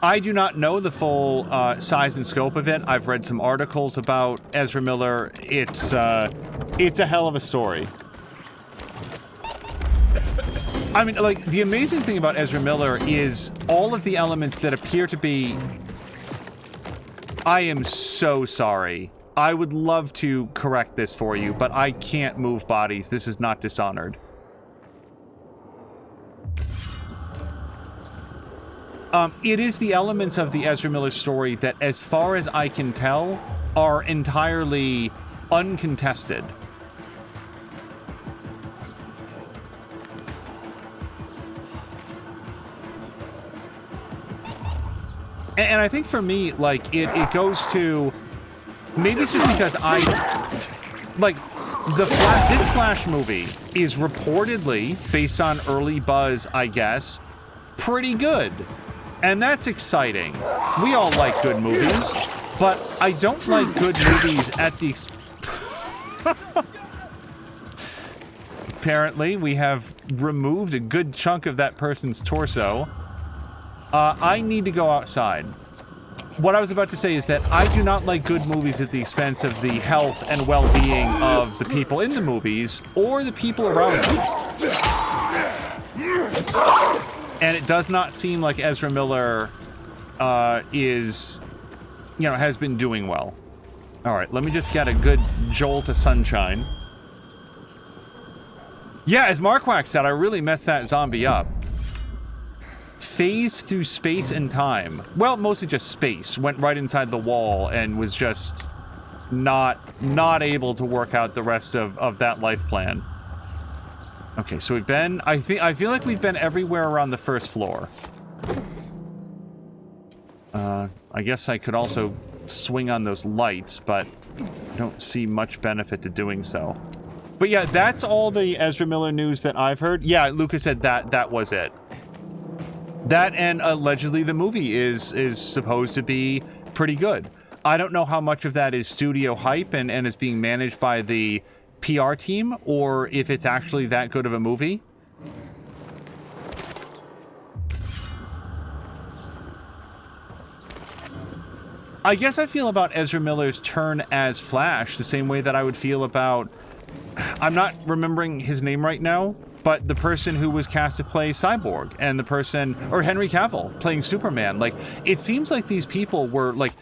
I do not know the full size and scope of it. I've read some articles about Ezra Miller. It's a hell of a story. I mean, like, the amazing thing about Ezra Miller is all of the elements that appear to be... I am so sorry. I would love to correct this for you, but I can't move bodies. This is not Dishonored. It is the elements of the Ezra Miller story that, as far as I can tell, are entirely uncontested. And I think for me, like, it goes to... Maybe it's just because like, this Flash movie is reportedly, based on early buzz, I guess, pretty good. And that's exciting. We all like good movies, but I don't like good movies at the... Apparently, we have removed a good chunk of that person's torso. I need to go outside. What I was about to say is that I do not like good movies at the expense of the health and well-being of the people in the movies or the people around them. And it does not seem like Ezra Miller has been doing well. All right, let me just get a good jolt of sunshine. Yeah, as Marquack said, I really messed that zombie up. Phased through space and time. Well, mostly just space. Went right inside the wall and was just not able to work out the rest of that life plan. Okay, so we've been... I feel like we've been everywhere around the first floor. I guess I could also swing on those lights, but I don't see much benefit to doing so. But yeah, that's all the Ezra Miller news that I've heard. Yeah, Lucas said that was it. That, and allegedly the movie is supposed to be pretty good. I don't know how much of that is studio hype and is being managed by the PR team, or if it's actually that good of a movie. I guess I feel about Ezra Miller's turn as Flash the same way that I would feel about, I'm not remembering his name right now, but the person who was cast to play Cyborg and the person, or Henry Cavill playing Superman. Like, it seems like these people were like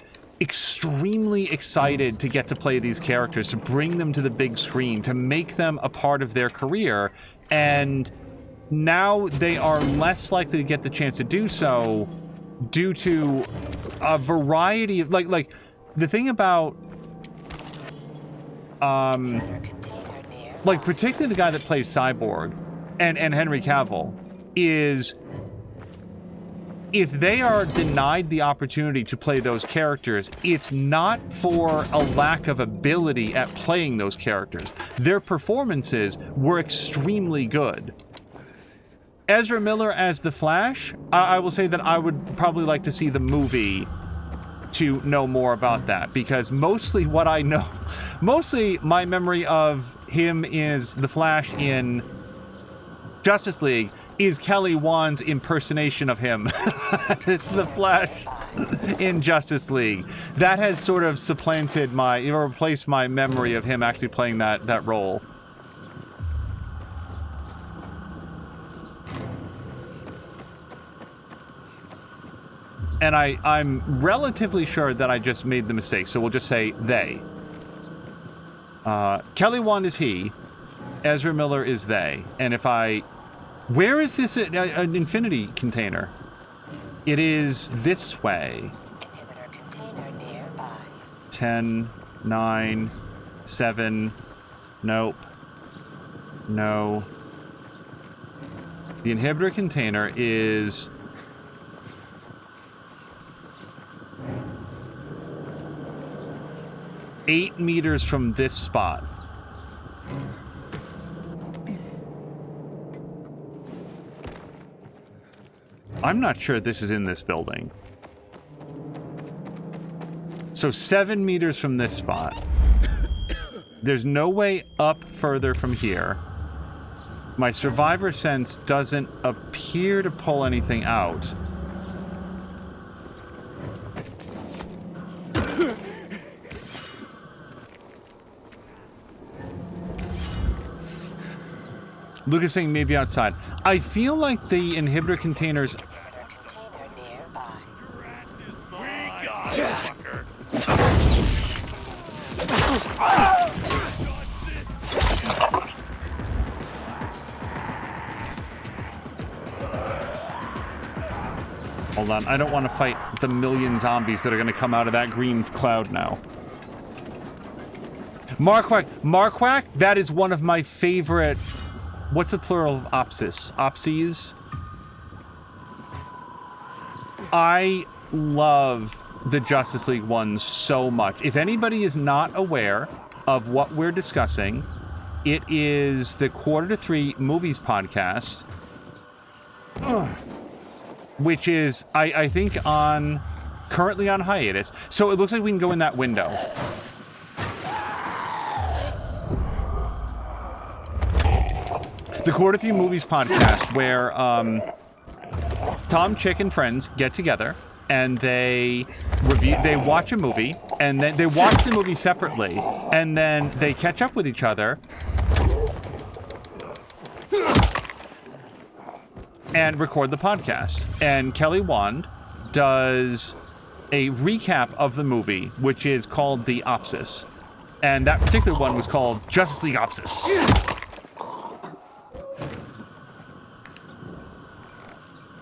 extremely excited to get to play these characters, to bring them to the big screen, to make them a part of their career. And now they are less likely to get the chance to do so due to a variety of like the thing about like particularly the guy that plays Cyborg and Henry Cavill is, if they are denied the opportunity to play those characters, it's not for a lack of ability at playing those characters. Their performances were extremely good. Ezra Miller as the Flash, I will say that I would probably like to see the movie to know more about that, because mostly what I know, mostly my memory of him is the Flash in Justice League is Kelly Wand's impersonation of him. It's the Flash in Justice League. That has sort of supplanted or replaced my memory of him actually playing that role. And I'm relatively sure that I just made the mistake, so we'll just say they. Kelly Wand is he, Ezra Miller is they. And if where is this an infinity container? It is this way. Inhibitor container nearby. 10, 9, 7, nope, no. The inhibitor container is 8 meters from this spot. I'm not sure this is in this building. So 7 meters from this spot. There's no way up further from here. My survivor sense doesn't appear to pull anything out. Lucas saying maybe outside. I feel like the inhibitor containers... Hold on, I don't want to fight the million zombies that are going to come out of that green cloud now. Marquack, that is one of my favorite... What's the plural of Opsis? Opsies? I love the Justice League ones so much. If anybody is not aware of what we're discussing, it is the Quarter to Three Movies podcast, which is, I think, currently on hiatus. So it looks like we can go in that window. The Quarter Three Movies podcast, where Tom, Chick, and friends get together and they watch a movie, and then they watch the movie separately, and then they catch up with each other and record the podcast. And Kelly Wand does a recap of the movie, which is called the Opsis. And that particular one was called Justice League Opsis.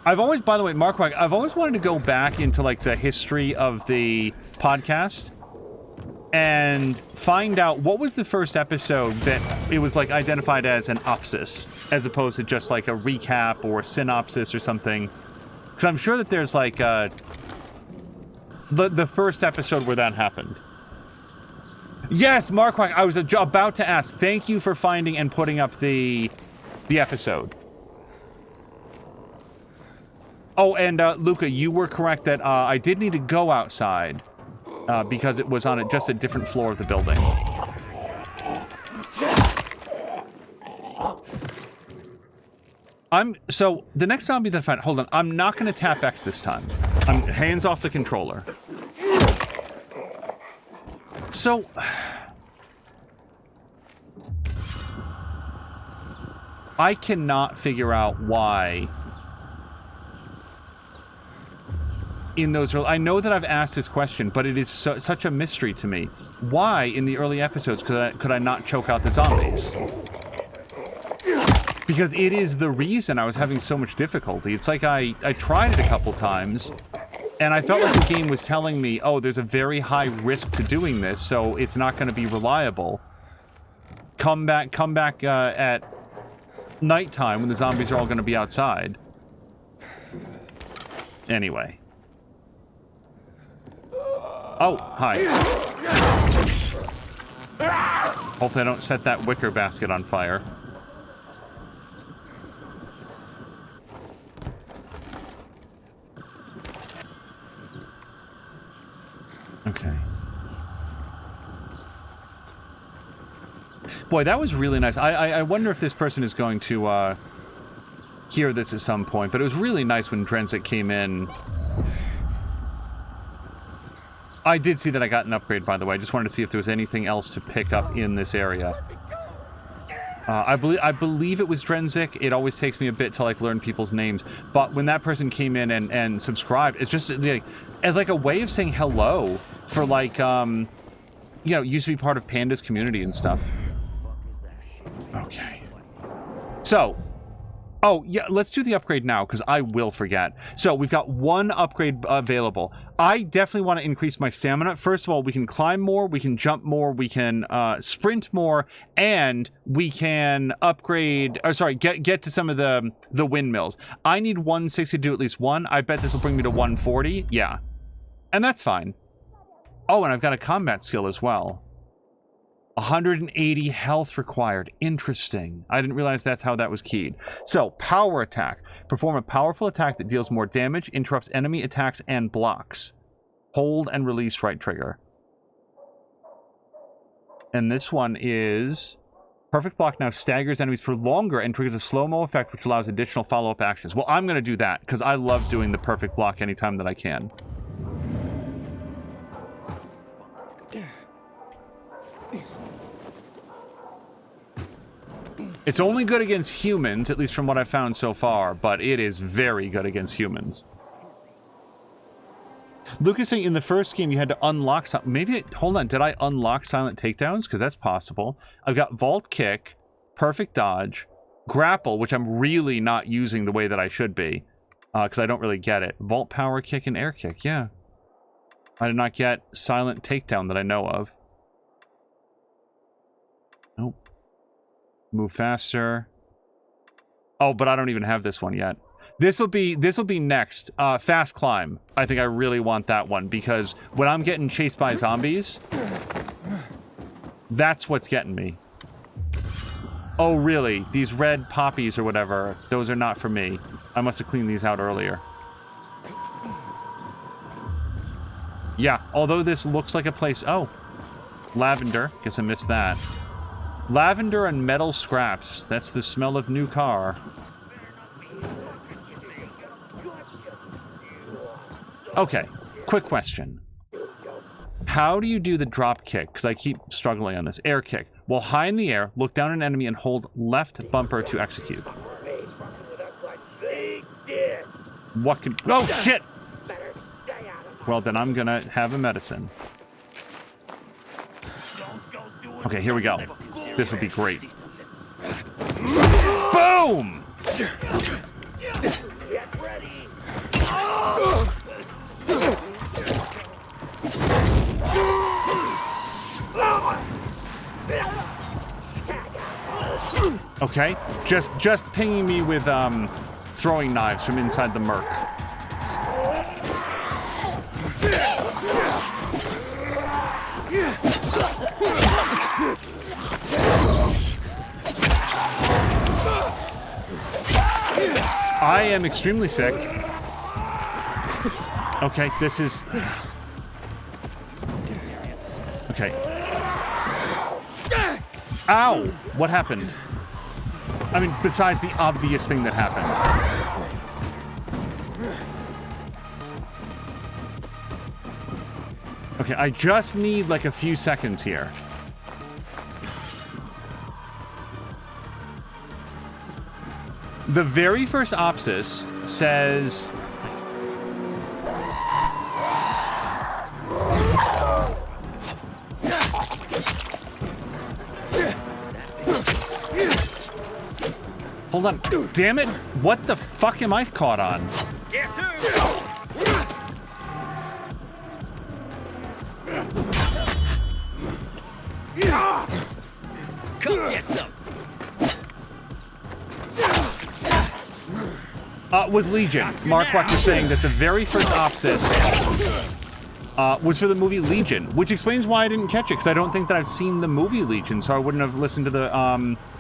I've always, by the way, Marquack, I've always wanted to go back into like the history of the podcast and find out what was the first episode that it was like identified as an opsis, as opposed to just like a recap or a synopsis or something. Because I'm sure that there's like the first episode where that happened. Yes, Marquack, I was about to ask. Thank you for finding and putting up the episode. Oh, and Luca, you were correct that I did need to go outside because it was on just a different floor of the building. So the next zombie that I find, hold on, I'm not going to tap X this time. I'm hands off the controller. So... I cannot figure out why in those early... I know that I've asked this question, but it is such a mystery to me. Why, in the early episodes, could I not choke out the zombies? Because it is the reason I was having so much difficulty. It's like I tried it a couple times, and I felt like the game was telling me, oh, there's a very high risk to doing this, so it's not going to be reliable. Come back at nighttime when the zombies are all going to be outside. Anyway. Oh, hi. Hopefully I don't set that wicker basket on fire. Okay. Boy, that was really nice. I wonder if this person is going to hear this at some point, but it was really nice when Drenzik came in. I did see that I got an upgrade, by the way. I just wanted to see if there was anything else to pick up in this area. I believe it was Drenzik. It always takes me a bit to, like, learn people's names. But when that person came in and subscribed, it's just, like, as, like, a way of saying hello for, like, you know, used to be part of Panda's community and stuff. Okay. So, oh, yeah, let's do the upgrade now, because I will forget. So, we've got one upgrade available. I definitely want to increase my stamina. First of all, we can climb more, we can jump more, we can sprint more, and we can upgrade, or sorry, get to some of the windmills. I need 160 to do at least one. I bet this will bring me to 140. Yeah. And that's fine. Oh, and I've got a combat skill as well. 180 health required. Interesting. I didn't realize that's how that was keyed. So, power attack. Perform a powerful attack that deals more damage, interrupts enemy attacks, and blocks. Hold and release right trigger. And this one is... Perfect block now staggers enemies for longer and triggers a slow-mo effect which allows additional follow-up actions. Well, I'm going to do that, because I love doing the perfect block anytime that I can. It's only good against humans, at least from what I've found so far, but it is very good against humans. Luke is saying in the first game you had to unlock something. Maybe, hold on, did I unlock silent takedowns? Because that's possible. I've got vault kick, perfect dodge, grapple, which I'm really not using the way that I should be, because I don't really get it. Vault power kick and air kick, yeah. I did not get silent takedown that I know of. Nope. Move faster. Oh, but I don't even have this one yet. This will be next. Fast climb. I think I really want that one because when I'm getting chased by zombies, that's what's getting me. Oh, really? These red poppies or whatever, those are not for me. I must have cleaned these out earlier. Yeah, although this looks like a place... Oh, lavender. Guess I missed that. Lavender and metal scraps. That's the smell of new car. Okay, quick question. How do you do the drop kick? Because I keep struggling on this. Air kick. While high in the air, look down at an enemy and hold left bumper to execute. What can... Oh, shit! Well, then I'm gonna have a medicine. Okay, here we go. This will be great. Boom! Okay, just pinging me with throwing knives from inside the Merc. I am extremely sick. Okay, this is... Okay. Ow! What happened? I mean, besides the obvious thing that happened. Okay, I just need like a few seconds here. The very first Opsis says... Hold on. Damn it. What the fuck am I caught on? Guess who? Come get some. Was Legion. Mark Wack is saying that the very first Opsis was for the movie Legion, which explains why I didn't catch it, because I don't think that I've seen the movie Legion, so I wouldn't have listened to the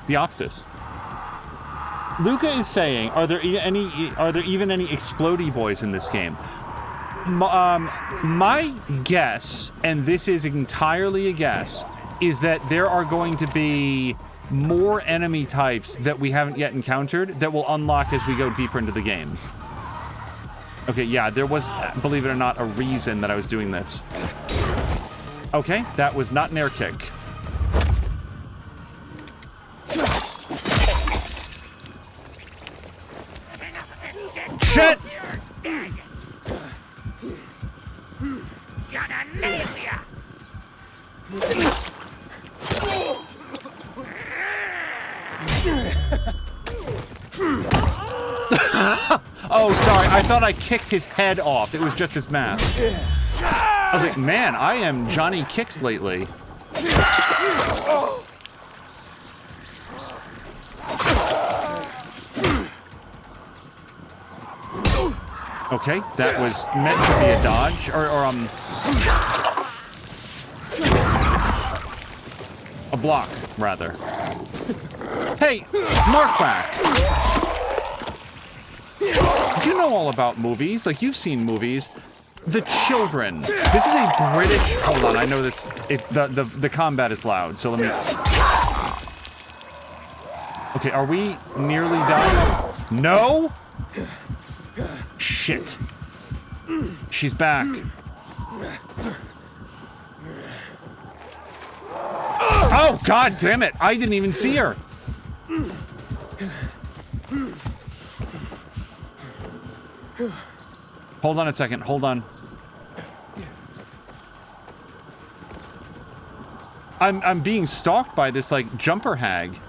Opsis. Luca is saying, are there even any explodey boys in this game? My guess, and this is entirely a guess, is that there are going to be more enemy types that we haven't yet encountered that will unlock as we go deeper into the game. Okay, yeah, there was, believe it or not, a reason that I was doing this. Okay, that was not an air kick. Shit! Oh, sorry. I thought I kicked his head off. It was just his mask. I was like, man, I am Johnny Kicks lately. Okay, that was meant to be a dodge, or a block, rather. Hey, Markwack! You know all about movies, like you've seen movies. The Children. This is a British. Hold on, I know this. The combat is loud, so let me. Okay, are we nearly done? No. Shit. She's back. Oh, god damn it! I didn't even see her. Hold on a second. Hold on. I'm being stalked by this like jumper hag.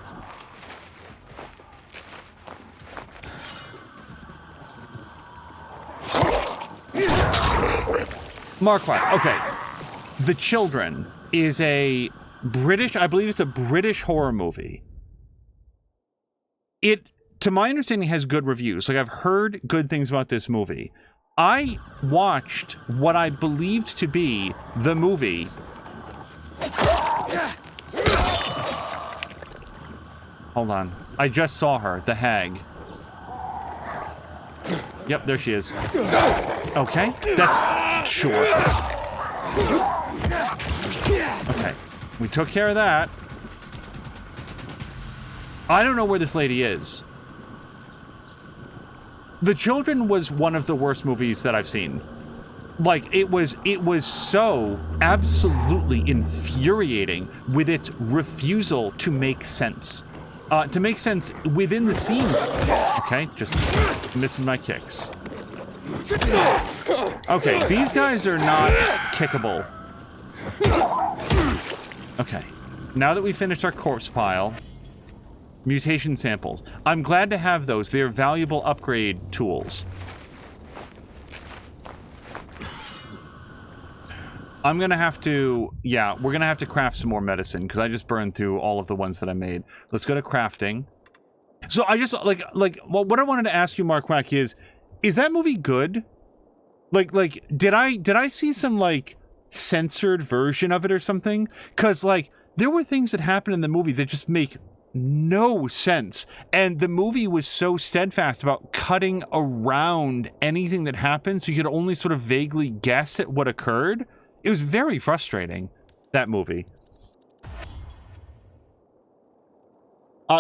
Markwack. Okay. The Children is a British, I believe it's a British horror movie. It, to my understanding, has good reviews. Like, I've heard good things about this movie. I watched what I believed to be the movie. Hold on. I just saw her, the hag. Yep, there she is. Okay, that's short. Okay, we took care of that. I don't know where this lady is. The Children was one of the worst movies that I've seen. Like, it was so absolutely infuriating with its refusal to make sense. To make sense within the scenes. Okay, just missing my kicks. Okay, these guys are not kickable. Okay, now that we finished our corpse pile, mutation samples. I'm glad to have those. They're valuable upgrade tools. I'm gonna have to, yeah, we're gonna have to craft some more medicine because I just burned through all of the ones that I made. Let's go to crafting. So I just well, what I wanted to ask you, Markwack, is that movie good? Like, did I see some like censored version of it or something? Because like there were things that happened in the movie that just make no sense, and the movie was so steadfast about cutting around anything that happened, so you could only sort of vaguely guess at what occurred. It was very frustrating, that movie.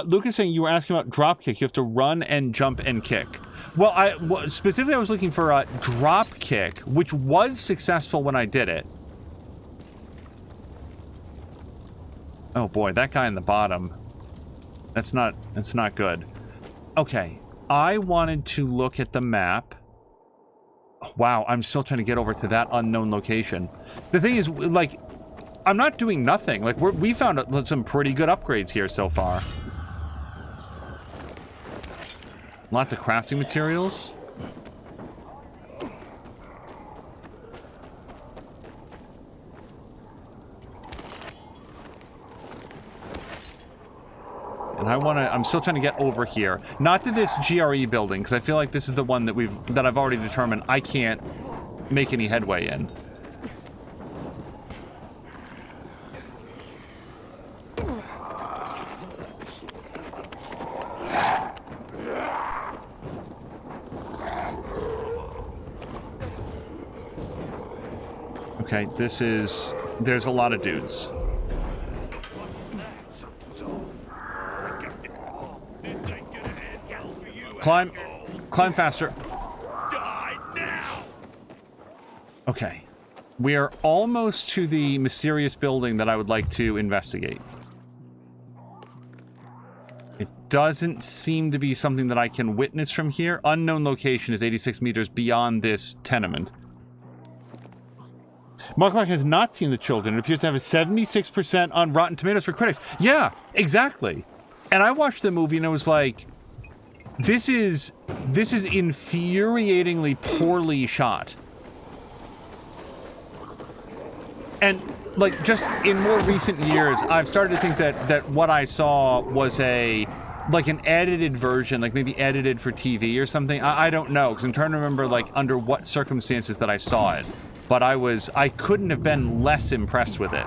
Lucas saying you were asking about drop kick. You have to run and jump and kick. Well, specifically I was looking for a drop kick, which was successful when I did it. Oh boy, that guy in the bottom. That's not good. Okay, I wanted to look at the map. Wow, I'm still trying to get over to that unknown location. The thing is, like, I'm not doing nothing. Like, we found some pretty good upgrades here so far. Lots of crafting materials. And I'm still trying to get over here. Not to this GRE building, because I feel like this is the one that I've already determined I can't make any headway in. Okay, there's a lot of dudes. Climb faster. Okay. We are almost to the mysterious building that I would like to investigate. It doesn't seem to be something that I can witness from here. Unknown location is 86 meters beyond this tenement. Mark has not seen the children. It appears to have a 76% on Rotten Tomatoes for critics. Yeah, exactly. And I watched the movie and it was like, this is infuriatingly poorly shot. And like just in more recent years, I've started to think that what I saw was like an edited version, like maybe edited for TV or something. I don't know, because I'm trying to remember like under what circumstances that I saw it. But I couldn't have been less impressed with it.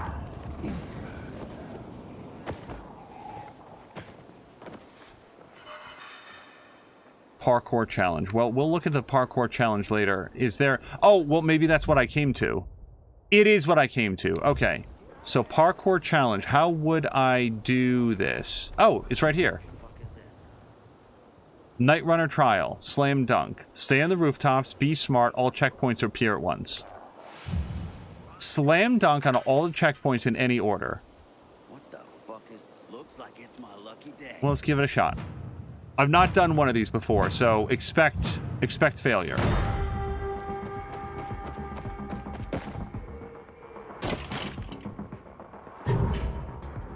Parkour challenge. Well, we'll look at the parkour challenge later. Is there... Oh, well, maybe that's what I came to. It is what I came to. Okay. So, parkour challenge. How would I do this? Oh, it's right here. Night Runner trial. Slam dunk. Stay on the rooftops. Be smart. All checkpoints appear at once. Slam dunk on all the checkpoints in any order. What the fuck is... Looks like it's my lucky day. Well, let's give it a shot. I've not done one of these before, so expect failure.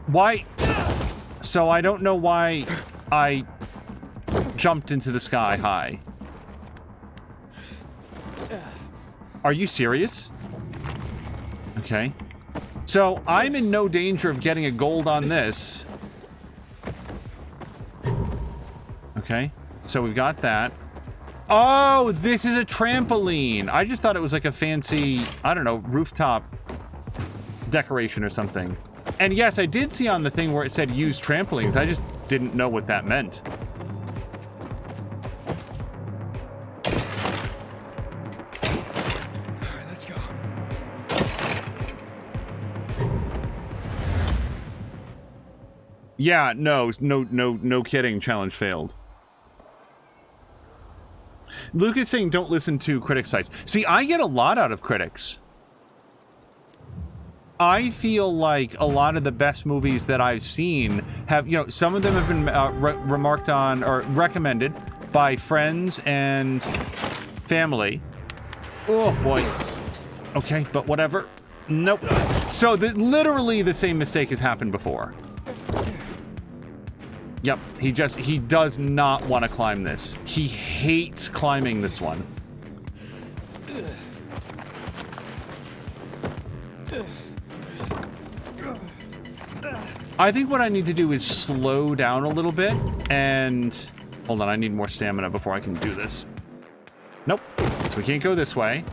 Why? So I don't know why I jumped into the sky high. Are you serious? Okay. So I'm in no danger of getting a gold on this. Okay. So we've got that. Oh, this is a trampoline. I just thought it was like a fancy, I don't know, rooftop decoration or something. And yes, I did see on the thing where it said use trampolines. I just didn't know what that meant. Let's go. Yeah, no kidding. Challenge failed. Luke is saying don't listen to critic sites. See, I get a lot out of critics. I feel like a lot of the best movies that I've seen have, you know, some of them have been remarked on or recommended by friends and family. Oh, boy. Okay, but whatever. Nope. So literally the same mistake has happened before. Yep, he does not want to climb this. He hates climbing this one. I think what I need to do is slow down a little bit and... Hold on, I need more stamina before I can do this. Nope. So we can't go this way.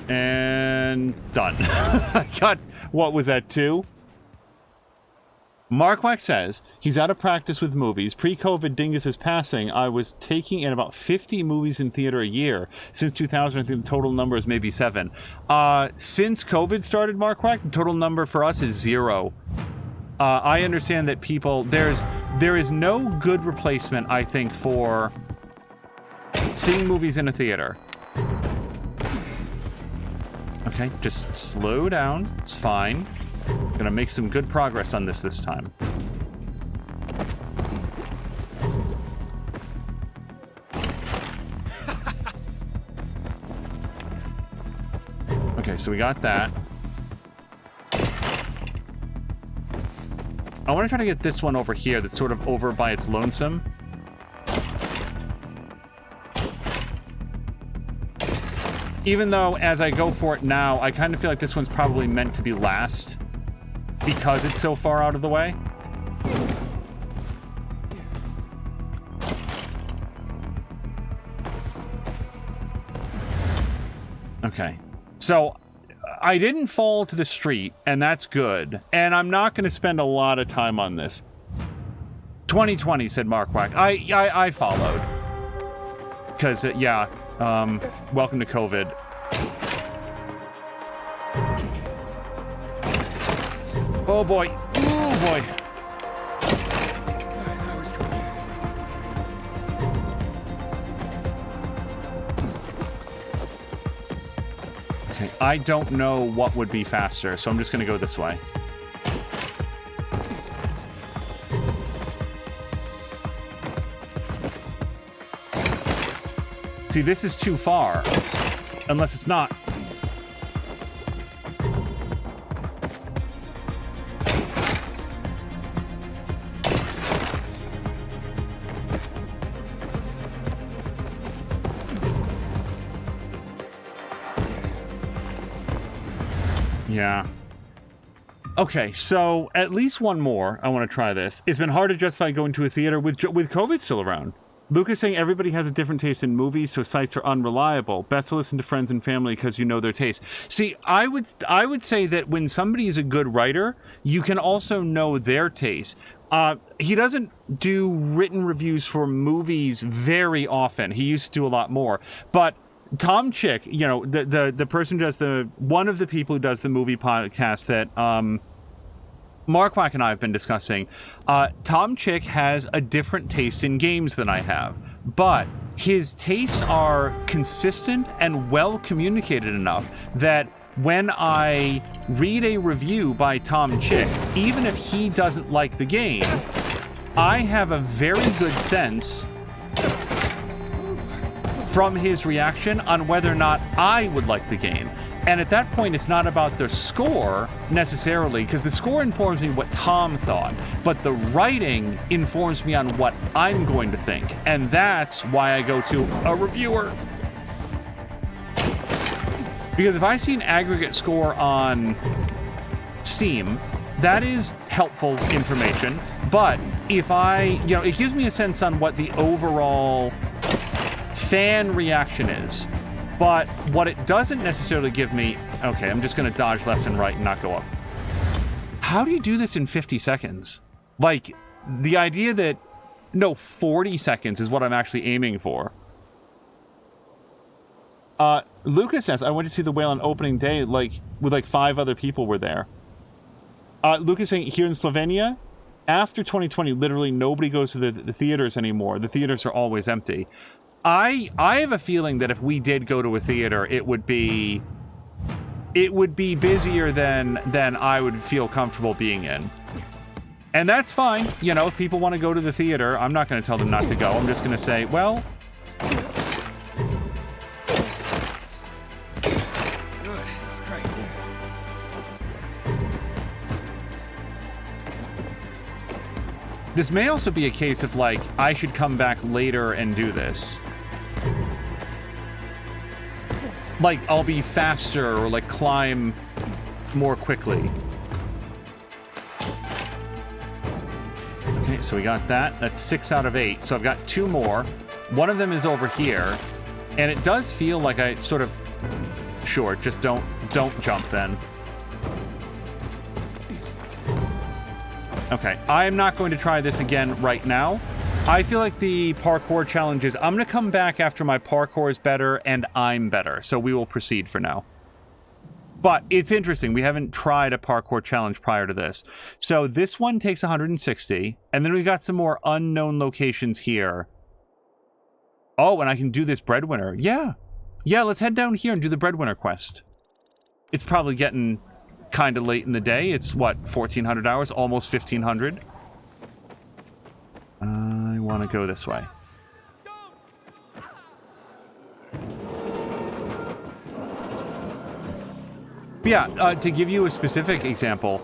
And done. I got, what was that, 2? Mark Wack says he's out of practice with movies. Pre-COVID, Dingus is passing. I was taking in about 50 movies in theater a year. Since 2000, I think the total number is maybe 7. Since COVID started, Mark Wack, the total number for us is 0. I understand that people, there is no good replacement, I think, for seeing movies in a theater. Okay, just slow down. It's fine. Gonna make some good progress on this time. Okay, so we got that. I want to try to get this one over here that's sort of over by its lonesome. Even though, as I go for it now, I kind of feel like this one's probably meant to be last because it's so far out of the way. Okay. So I didn't fall to the street, and that's good. And I'm not going to spend a lot of time on this. 2020, said Markwack. I followed. Because, yeah, welcome to COVID. Oh, boy. Oh, boy. Okay, I don't know what would be faster, so I'm just going to go this way. See, this is too far. Unless it's not. Yeah. Okay, so at least one more. I want to try this. It's been hard to justify going to a theater with COVID still around. Lucas saying everybody has a different taste in movies, so sites are unreliable. Best to listen to friends and family because you know their taste. See, I would say that when somebody is a good writer, you can also know their taste. He doesn't do written reviews for movies very often. He used to do a lot more, but Tom Chick, you know, the person who does one of the people who does the movie podcast that Mark Wack and I have been discussing, Tom Chick has a different taste in games than I have, but his tastes are consistent and well communicated enough that when I read a review by Tom Chick, even if he doesn't like the game, I have a very good sense from his reaction on whether or not I would like the game. And at that point, it's not about the score necessarily, because the score informs me what Tom thought, but the writing informs me on what I'm going to think. And that's why I go to a reviewer. Because if I see an aggregate score on Steam, that is helpful information. But if it gives me a sense on what the overall fan reaction is. But what it doesn't necessarily give me... Okay, I'm just going to dodge left and right and not go up. How do you do this in 50 seconds? Like, the idea that... No, 40 seconds is what I'm actually aiming for. Lucas says, I went to see The Whale on opening day, with 5 other people were there. Lucas saying, here in Slovenia, after 2020, literally nobody goes to the theaters anymore. The theaters are always empty. I have a feeling that if we did go to a theater, it would be busier than I would feel comfortable being in. And that's fine. You know, if people want to go to the theater, I'm not going to tell them not to go. I'm just going to say, well... This may also be a case of, I should come back later and do this. I'll be faster or, climb more quickly. Okay, so we got that. That's 6 out of 8. So I've got 2 more. One of them is over here. And it does feel like I sort of... Sure, just don't jump then. Okay, I'm not going to try this again right now. I feel like the parkour challenges, I'm going to come back after my parkour is better and I'm better. So we will proceed for now. But it's interesting. We haven't tried a parkour challenge prior to this. So this one takes 160. And then we've got some more unknown locations here. Oh, and I can do this breadwinner. Yeah. Yeah, let's head down here and do the breadwinner quest. It's probably getting kind of late in the day. It's, what, 1,400 hours? Almost 1,500. I want to go this way. Yeah, to give you a specific example,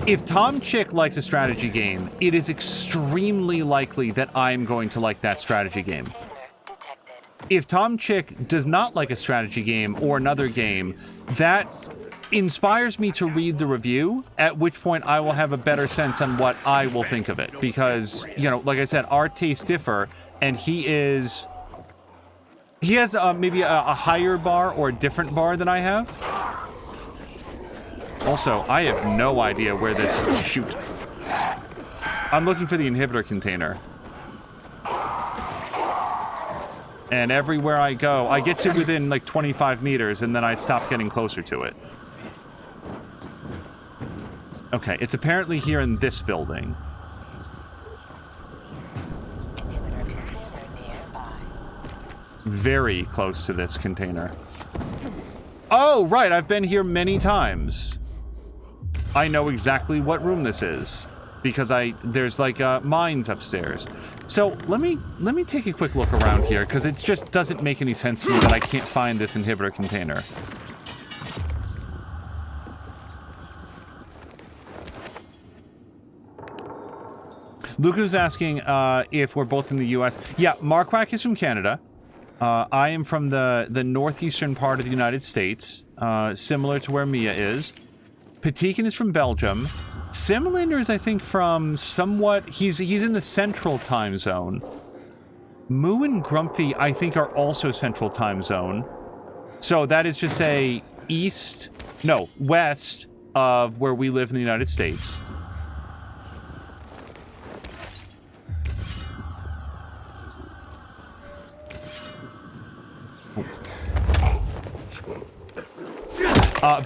if Tom Chick likes a strategy game, it is extremely likely that I'm going to like that strategy game. If Tom Chick does not like a strategy game or another game, that inspires me to read the review, at which point I will have a better sense on what I will think of it. Because, you know, like I said, our tastes differ, and he has maybe a higher bar or a different bar than I have. Also, I have no idea where this... Shoot. I'm looking for the inhibitor container. And everywhere I go, I get to within like 25 meters, and then I stop getting closer to it. Okay, it's apparently here in this building. Very close to this container. Oh, right, I've been here many times. I know exactly what room this is. Because there's like mines upstairs. So let me take a quick look around here, because it just doesn't make any sense to me that I can't find this inhibitor container. Luke was asking if we're both in the U.S. Yeah, Marquardt is from Canada. I am from the northeastern part of the United States, similar to where Mia is. Patikin is from Belgium. Simulander is, I think, from somewhat... He's in the central time zone. Moo and Grumpy, I think, are also central time zone. So that is just say west of where we live in the United States.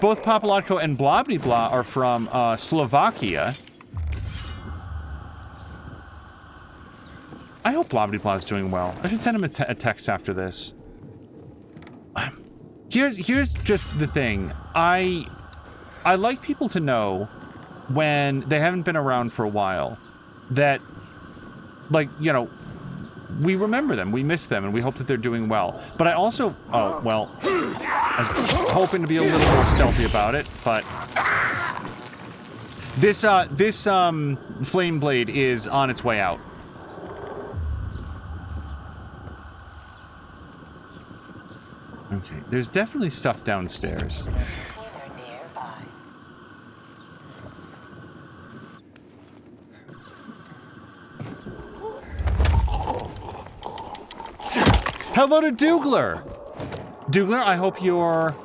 Both Papalotko and Blobbity-Blah are from Slovakia. I hope Blobbity-Blah is doing well. I should send him a text after this. Here's just the thing. I like people to know when they haven't been around for a while that, like, you know, we remember them, we miss them, and we hope that they're doing well. But I also... Oh, well... I was hoping to be a little more stealthy about it, but... This flame blade is on its way out. Okay, there's definitely stuff downstairs. Hello to Dougler! Dougler, I hope your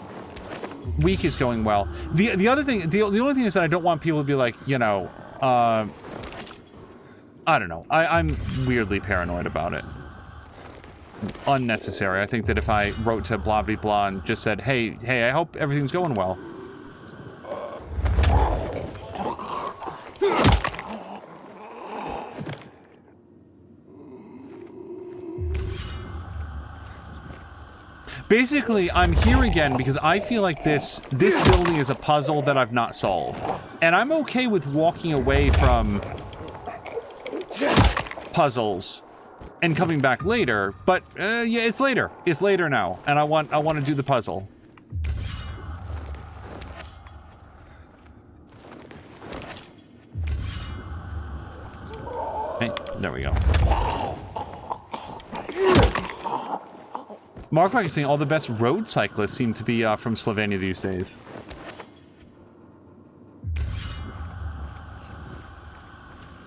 week is going well. The other thing, the only thing is that I don't want people to be like, you know, I don't know. I'm weirdly paranoid about it. Unnecessary. I think that if I wrote to Blobbity-Blah and just said, hey, I hope everything's going well. Basically, I'm here again because I feel like this building is a puzzle that I've not solved. And I'm okay with walking away from puzzles and coming back later, but yeah, it's later. It's later now, and I want to do the puzzle. Okay, there we go. Mark is saying all the best road cyclists seem to be from Slovenia these days.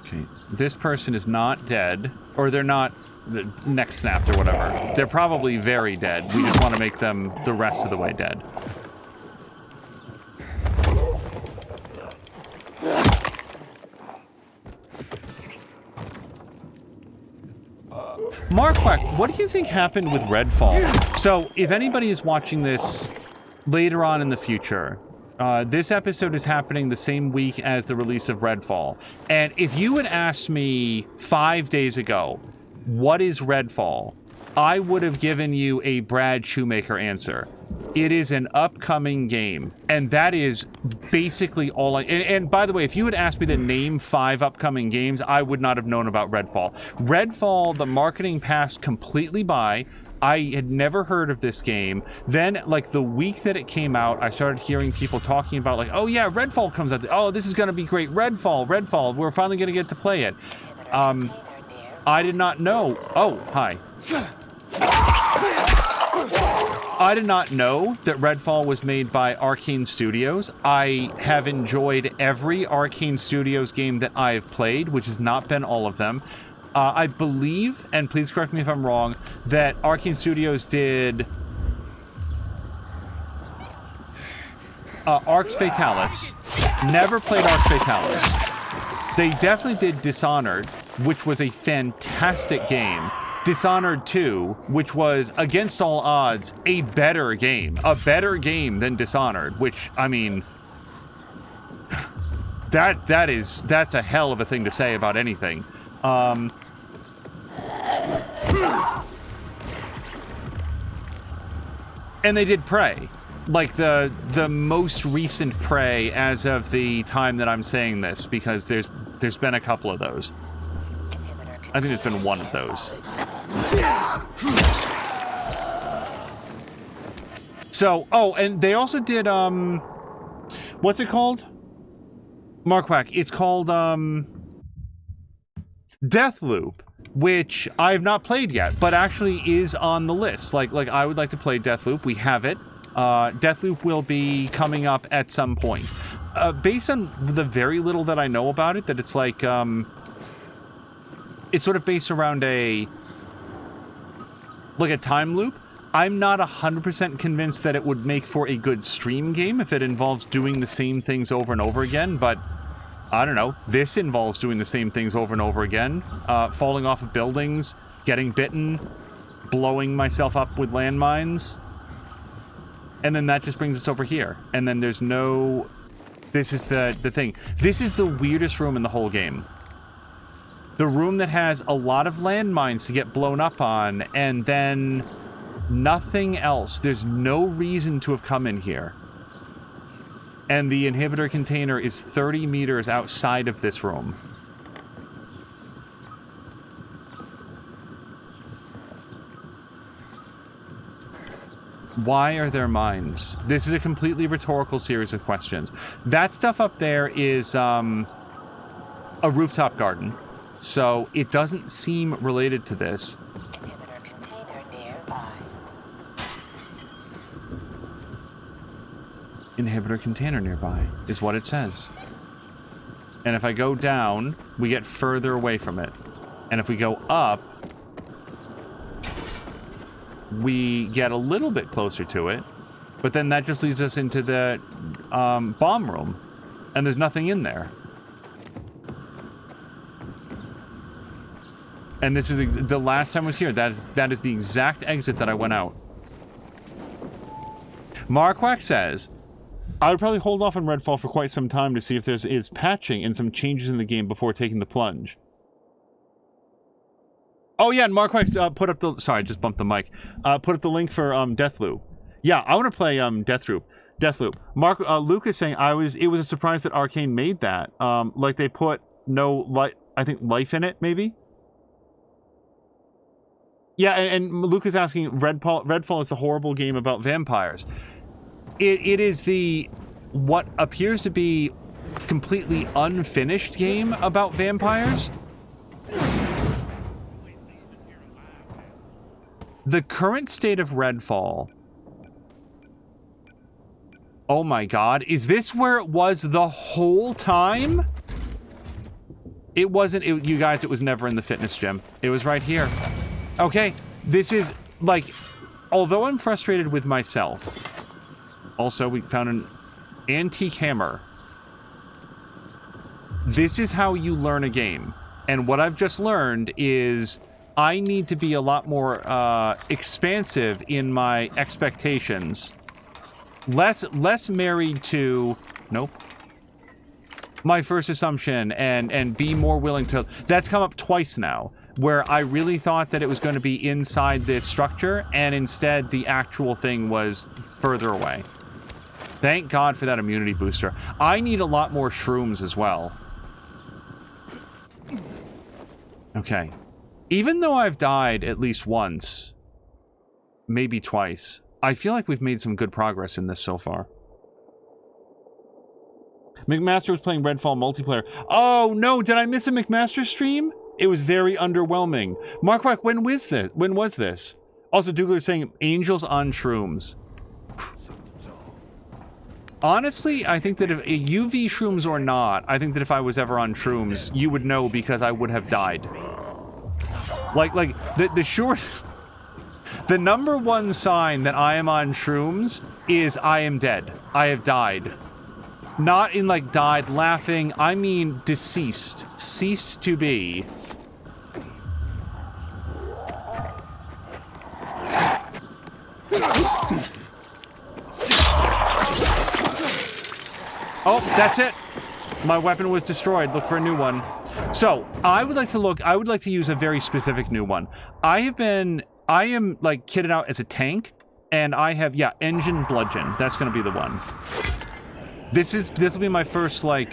Okay, this person is not dead, or they're not neck snapped or whatever. They're probably very dead. We just want to make them the rest of the way dead. Marquak, what do you think happened with Redfall? So, if anybody is watching this later on in the future, this episode is happening the same week as the release of Redfall. And if you had asked me 5 days ago, what is Redfall? I would have given you a Brad Shoemaker answer. It is an upcoming game. And that is basically all and by the way, if you had asked me to name 5 upcoming games, I would not have known about Redfall. Redfall, the marketing passed completely by. I had never heard of this game. Then, like, the week that it came out, I started hearing people talking about, like, oh yeah, Redfall comes out. Oh, this is going to be great. Redfall. We're finally going to get to play it. I did not know. Oh, hi. I did not know that Redfall was made by Arcane Studios. I have enjoyed every Arcane Studios game that I have played, which has not been all of them. I believe, and please correct me if I'm wrong, that Arcane Studios did Arx Fatalis. Never played Arx Fatalis. They definitely did Dishonored, which was a fantastic game. Dishonored 2, which was, against all odds, a better game. A better game than Dishonored, which, I mean, that's a hell of a thing to say about anything. And they did Prey, like the most recent Prey as of the time that I'm saying this, because there's been a couple of those. I think there's been one of those. So, oh, and they also did what's it called? Marquak. It's called Deathloop, which I have not played yet, but actually is on the list. Like I would like to play Deathloop. We have it. Deathloop will be coming up at some point. Based on the very little that I know about it, that it's like it's sort of based around a time loop. I'm not 100% convinced that it would make for a good stream game if it involves doing the same things over and over again, but I don't know. This involves doing the same things over and over again. Falling off of buildings, getting bitten, blowing myself up with landmines. And then that just brings us over here. And then there's no... This is the thing. This is the weirdest room in the whole game. The room that has a lot of landmines to get blown up on, and then nothing else. There's no reason to have come in here. And the inhibitor container is 30 meters outside of this room. Why are there mines? This is a completely rhetorical series of questions. That stuff up there is a rooftop garden. So it doesn't seem related to this. Inhibitor container nearby. Inhibitor container nearby is what it says. And if I go down, we get further away from it. And if we go up, we get a little bit closer to it. But then that just leads us into the bomb room. And there's nothing in there. And this is the last time I was here. That is the exact exit that I went out. Marquak says, I would probably hold off on Redfall for quite some time to see if there is patching and some changes in the game before taking the plunge. Oh yeah, and Marquak put up the... Sorry, I just bumped the mic. Put up the link for Deathloop. Yeah, I want to play Deathloop. Luke is saying it was a surprise that Arcane made that. Like they put life in it, maybe? Yeah, and Luke is asking, Redfall is the horrible game about vampires. It is what appears to be completely unfinished game about vampires. The current state of Redfall... Oh my god, is this where it was the whole time? It wasn't, you guys, it was never in the fitness gym. It was right here. Okay, this is, like, although I'm frustrated with myself... Also, we found an antique hammer. This is how you learn a game. And what I've just learned is I need to be a lot more expansive in my expectations. Less married to... Nope. My first assumption and be more willing to... That's come up twice now, where I really thought that it was going to be inside this structure, and instead the actual thing was further away. Thank God for that immunity booster. I need a lot more shrooms as well. Okay. Even though I've died at least once, maybe twice, I feel like we've made some good progress in this so far. McMaster was playing Redfall multiplayer. Oh no, did I miss a McMaster stream? It was very underwhelming. Mark, when was this? When was this? Also, Douglas saying angels on shrooms. Honestly, I think that if UV shrooms or not, I think that if I was ever on shrooms, you would know because I would have died. Like the short... The number one sign that I am on shrooms is I am dead. I have died. Not in like died laughing, I mean deceased. Ceased to be. Oh, that's it. My weapon was destroyed. Look for a new one. So, I would like to use a very specific new one. I am like kitted out as a tank, and I have, yeah, engine bludgeon. That's going to be the one. This will be my first, like,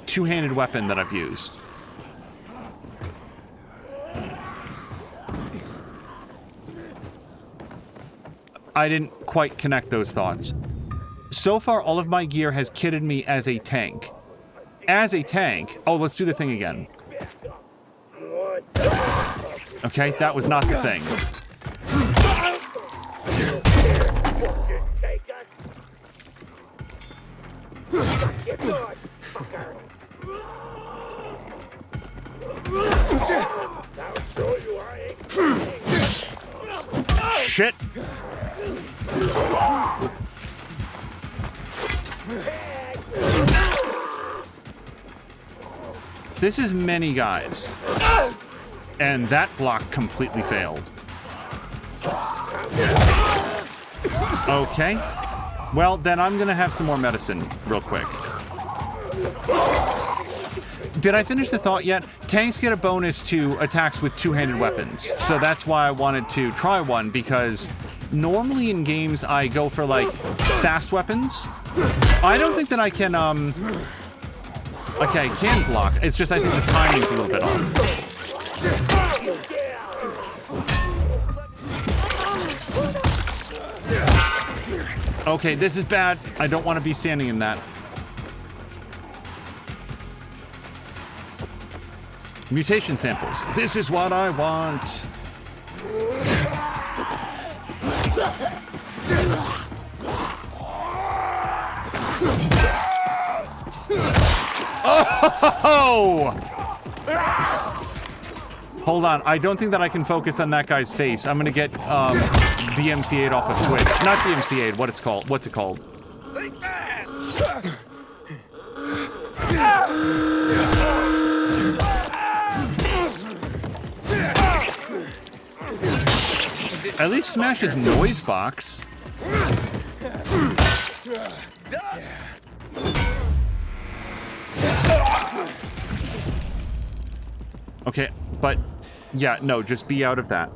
two-handed weapon that I've used. I didn't quite connect those thoughts. So far, all of my gear has kitted me as a tank. As a tank. Oh, let's do the thing again. Okay, that was not the thing. Shit. This is many guys. And that block completely failed. Okay. Well, then I'm gonna have some more medicine real quick. Did I finish the thought yet? Tanks get a bonus to attacks with two-handed weapons. So that's why I wanted to try one, because normally in games I go for, like, fast weapons. I don't think that I can, okay, I can block. It's just I think the timing's a little bit off. Okay, this is bad. I don't want to be standing in that. Mutation samples. This is what I want. Oh! Hold on. I don't think that I can focus on that guy's face. I'm gonna get DMCA'd off of Twitch. Not DMCA'd. What's it called? At least smash his noise box. Okay, but yeah, no, just be out of that.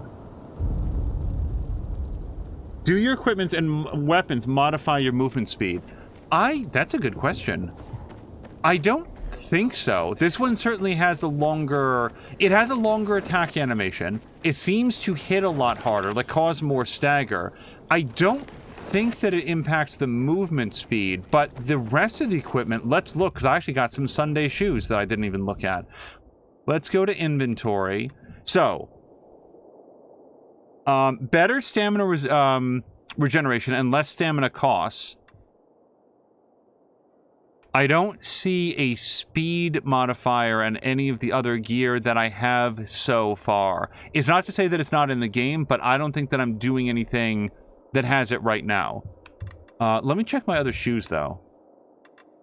Do your equipment and weapons modify your movement speed? That's a good question. I don't think so. This one certainly has a longer attack animation. It seems to hit a lot harder, like cause more stagger. I don't think that it impacts the movement speed, but the rest of the equipment, let's look, because I actually got some Sunday shoes that I didn't even look at. Let's go to inventory. So, better stamina regeneration and less stamina costs. I don't see a speed modifier on any of the other gear that I have so far. It's not to say that it's not in the game, but I don't think that I'm doing anything that has it right now. Let me check my other shoes, though.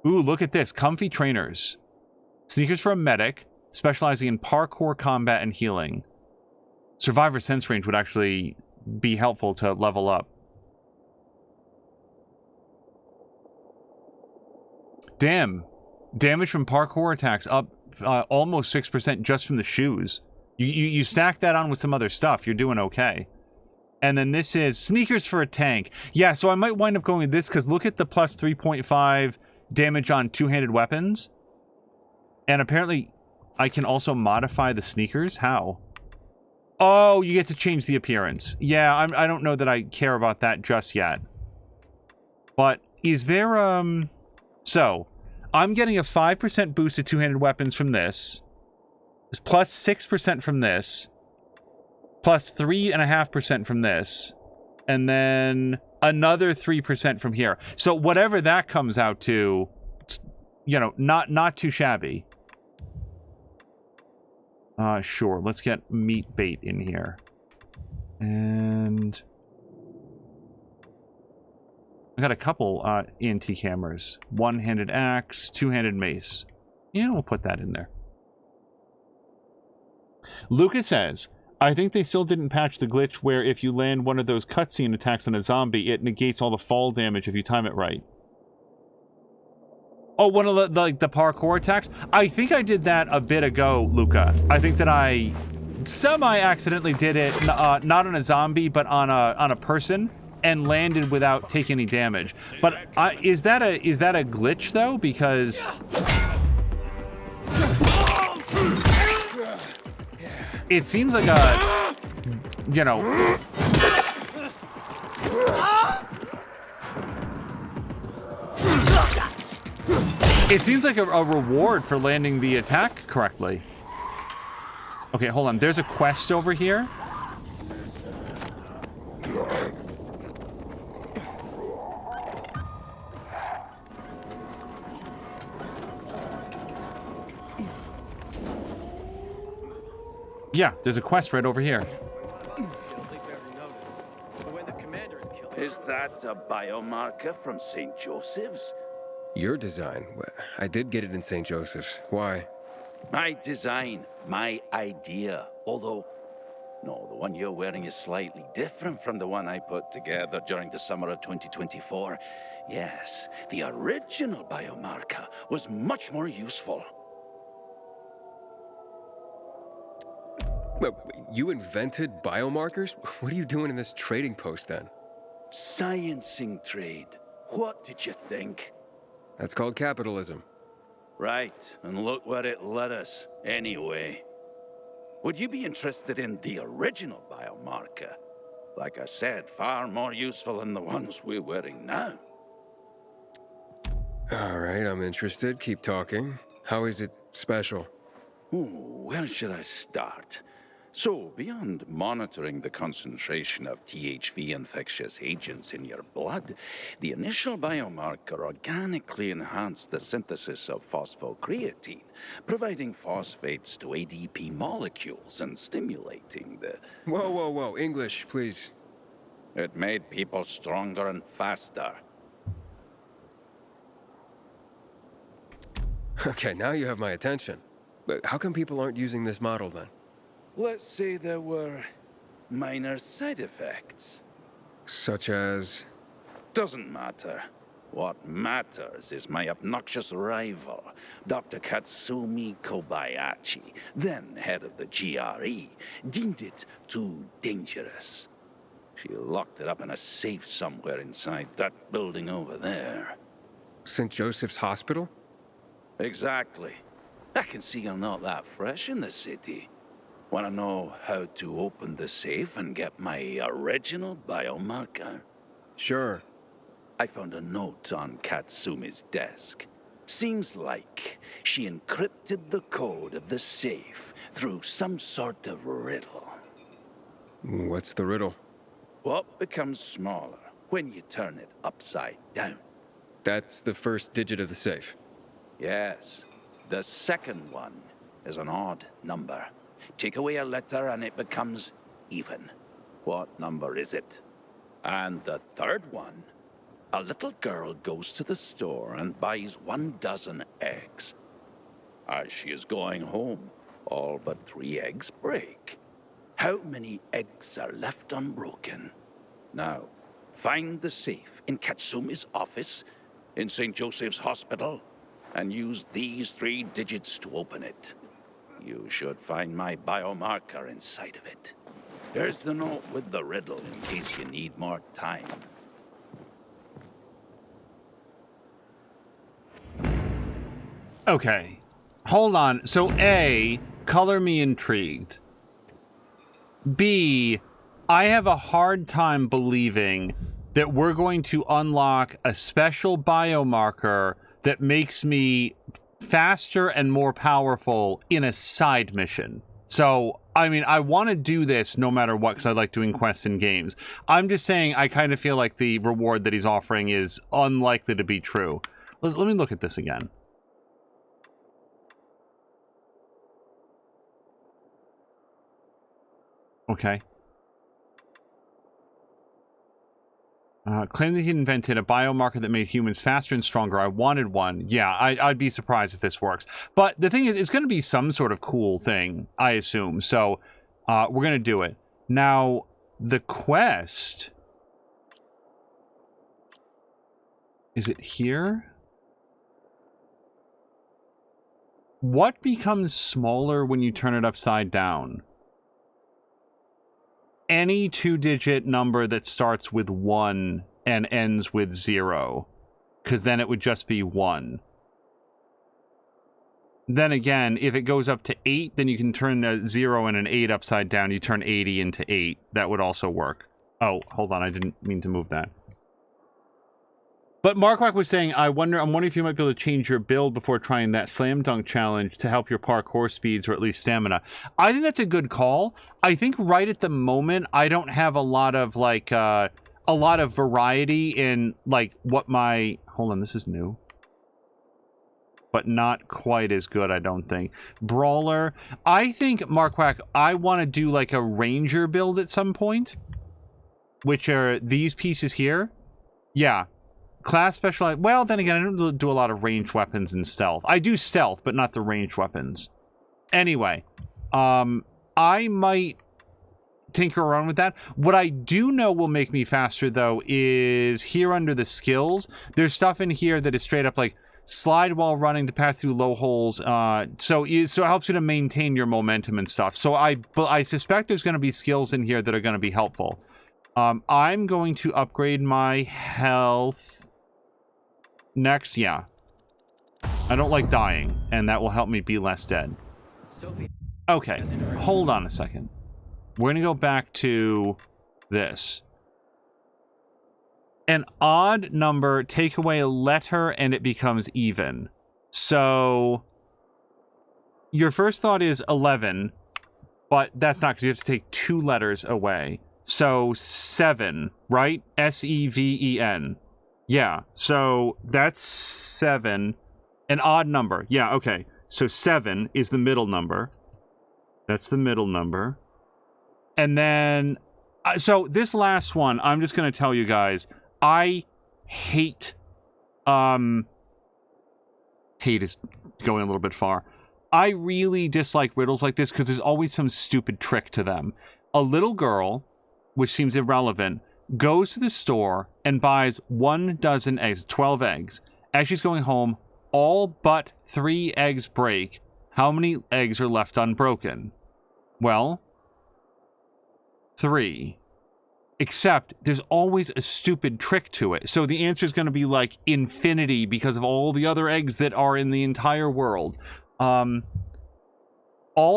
Ooh, look at this. Comfy trainers. Sneakers for a medic, specializing in parkour, combat, and healing. Survivor sense range would actually be helpful to level up. Damn. Damage from parkour attacks up almost 6% just from the shoes. You stack that on with some other stuff, you're doing okay. And then this is sneakers for a tank. Yeah, so I might wind up going with this because look at the plus 3.5 damage on two-handed weapons. And apparently I can also modify the sneakers. How? Oh, you get to change the appearance. Yeah, I don't know that I care about that just yet. But is there, So, I'm getting a 5% boost to two-handed weapons from this. Plus 6% from this. Plus 3.5% from this. And then another 3% from here. So whatever that comes out to, you know, not too shabby. Sure, let's get meat bait in here. And I got a couple ENT cameras. One-handed axe, two-handed mace. Yeah, we'll put that in there. Lucas says, I think they still didn't patch the glitch where if you land one of those cutscene attacks on a zombie, it negates all the fall damage if you time it right. Oh, one of the parkour attacks? I think I did that a bit ago, Luca. I think that I semi-accidentally did it, not on a zombie, but on a person, and landed without taking any damage. But is that a glitch though? Because it seems like a, you know. It seems like a reward for landing the attack correctly. Okay, hold on. There's a quest over here. Yeah, there's a quest right over here. Is that a biomarker from St. Joseph's? Your design? I did get it in St. Joseph's. Why? My design, my idea. Although, no, the one you're wearing is slightly different from the one I put together during the summer of 2024. Yes, the original biomarker was much more useful. Well, you invented biomarkers? What are you doing in this trading post then? Sciencing trade. What did you think? That's called capitalism. Right, and look where it led us, anyway. Would you be interested in the original biomarker? Like I said, far more useful than the ones we're wearing now. All right, I'm interested. Keep talking. How is it special? Ooh, where should I start? So, beyond monitoring the concentration of THV infectious agents in your blood, the initial biomarker organically enhanced the synthesis of phosphocreatine, providing phosphates to ADP molecules and stimulating the... Whoa, English, please. It made people stronger and faster. Okay, now you have my attention. But how come people aren't using this model then? Let's say there were minor side effects. Such as? Doesn't matter. What matters is my obnoxious rival, Dr. Katsumi Kobayashi, then head of the GRE, deemed it too dangerous. She locked it up in a safe somewhere inside that building over there. St. Joseph's Hospital? Exactly. I can see you're not that fresh in the city. Want to know how to open the safe and get my original biomarker? Sure. I found a note on Katsumi's desk. Seems like she encrypted the code of the safe through some sort of riddle. What's the riddle? What becomes smaller when you turn it upside down? That's the first digit of the safe. Yes. The second one is an odd number. Take away a letter and it becomes even. What number is it? And the third one? A little girl goes to the store and buys 12 eggs. As she is going home, all but 3 eggs break. How many eggs are left unbroken? Now, find the safe in Katsumi's office, in St. Joseph's Hospital, and use these 3 digits to open it. You should find my biomarker inside of it. There's the note with the riddle in case you need more time. Okay. Hold on. So A, color me intrigued. B, I have a hard time believing that we're going to unlock a special biomarker that makes me faster and more powerful in a side mission. So, I mean, I want to do this no matter what, because I like doing quests in games. I'm just saying I kind of feel like the reward that he's offering is unlikely to be true. Let me look at this again. Okay. Claimed that he invented a biomarker that made humans faster and stronger. I wanted one. Yeah, I'd be surprised if this works. But the thing is, it's going to be some sort of cool thing, I assume. So we're going to do it. Now, the quest... Is it here? What becomes smaller when you turn it upside down? Any 2-digit number that starts with 1 and ends with 0, because then it would just be 1. Then again, if it goes up to 8, then you can turn a 0 and an 8 upside down. You turn 80 into 8. That would also work. Oh, hold on. I didn't mean to move that. But Markwak was saying, I'm wondering if you might be able to change your build before trying that slam dunk challenge to help your parkour speeds or at least stamina. I think that's a good call. I think right at the moment, I don't have a lot of variety in like what my, hold on, this is new, but not quite as good, I don't think. Brawler. I think, Markwak, I want to do like a ranger build at some point, which are these pieces here. Yeah. Class specialized. Well, then again, I don't do a lot of ranged weapons and stealth. I do stealth, but not the ranged weapons. Anyway, I might tinker around with that. What I do know will make me faster, though, is here under the skills. There's stuff in here that is straight up like slide while running to pass through low holes. So it helps you to maintain your momentum and stuff. So I suspect there's going to be skills in here that are going to be helpful. I'm going to upgrade my health. Next, yeah. I don't like dying, and that will help me be less dead. Okay, hold on a second. We're going to go back to this. An odd number, take away a letter, and it becomes even. So, your first thought is 11, but that's not, because you have to take 2 letters away. So, 7, right? S-E-V-E-N. Yeah, so that's 7. An odd number. Yeah, okay. So 7 is the middle number. That's the middle number. And then... so this last one, I'm just going to tell you guys, I hate... hate is going a little bit far. I really dislike riddles like this because there's always some stupid trick to them. A little girl, which seems irrelevant, goes to the store and buys 1 dozen eggs, 12 eggs. As she's going home, all but 3 eggs break. How many eggs are left unbroken? Well, 3. Except there's always a stupid trick to it. So the answer is going to be like infinity because of all the other eggs that are in the entire world. All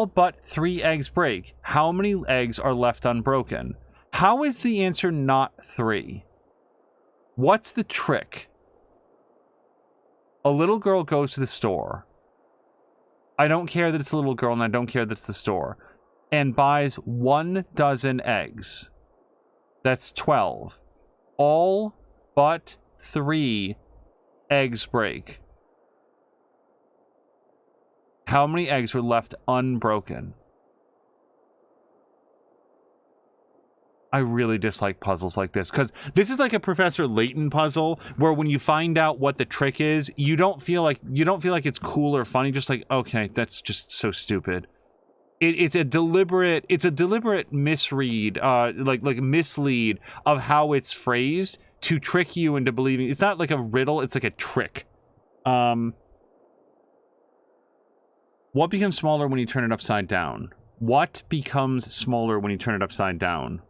but 3 eggs break. How many eggs are left unbroken? How is the answer not 3? What's the trick? A little girl goes to the store. I don't care that it's a little girl and I don't care that it's the store. And buys 1 dozen eggs. That's 12. All but 3 eggs break. How many eggs are left unbroken? I really dislike puzzles like this because this is like a Professor Layton puzzle where when you find out what the trick is, you don't feel like it's cool or funny. Just like, okay, that's just so stupid. It's a deliberate misread, like mislead of how it's phrased to trick you into believing. It's not like a riddle, it's like a trick. What becomes smaller when you turn it upside down? What becomes smaller when you turn it upside down?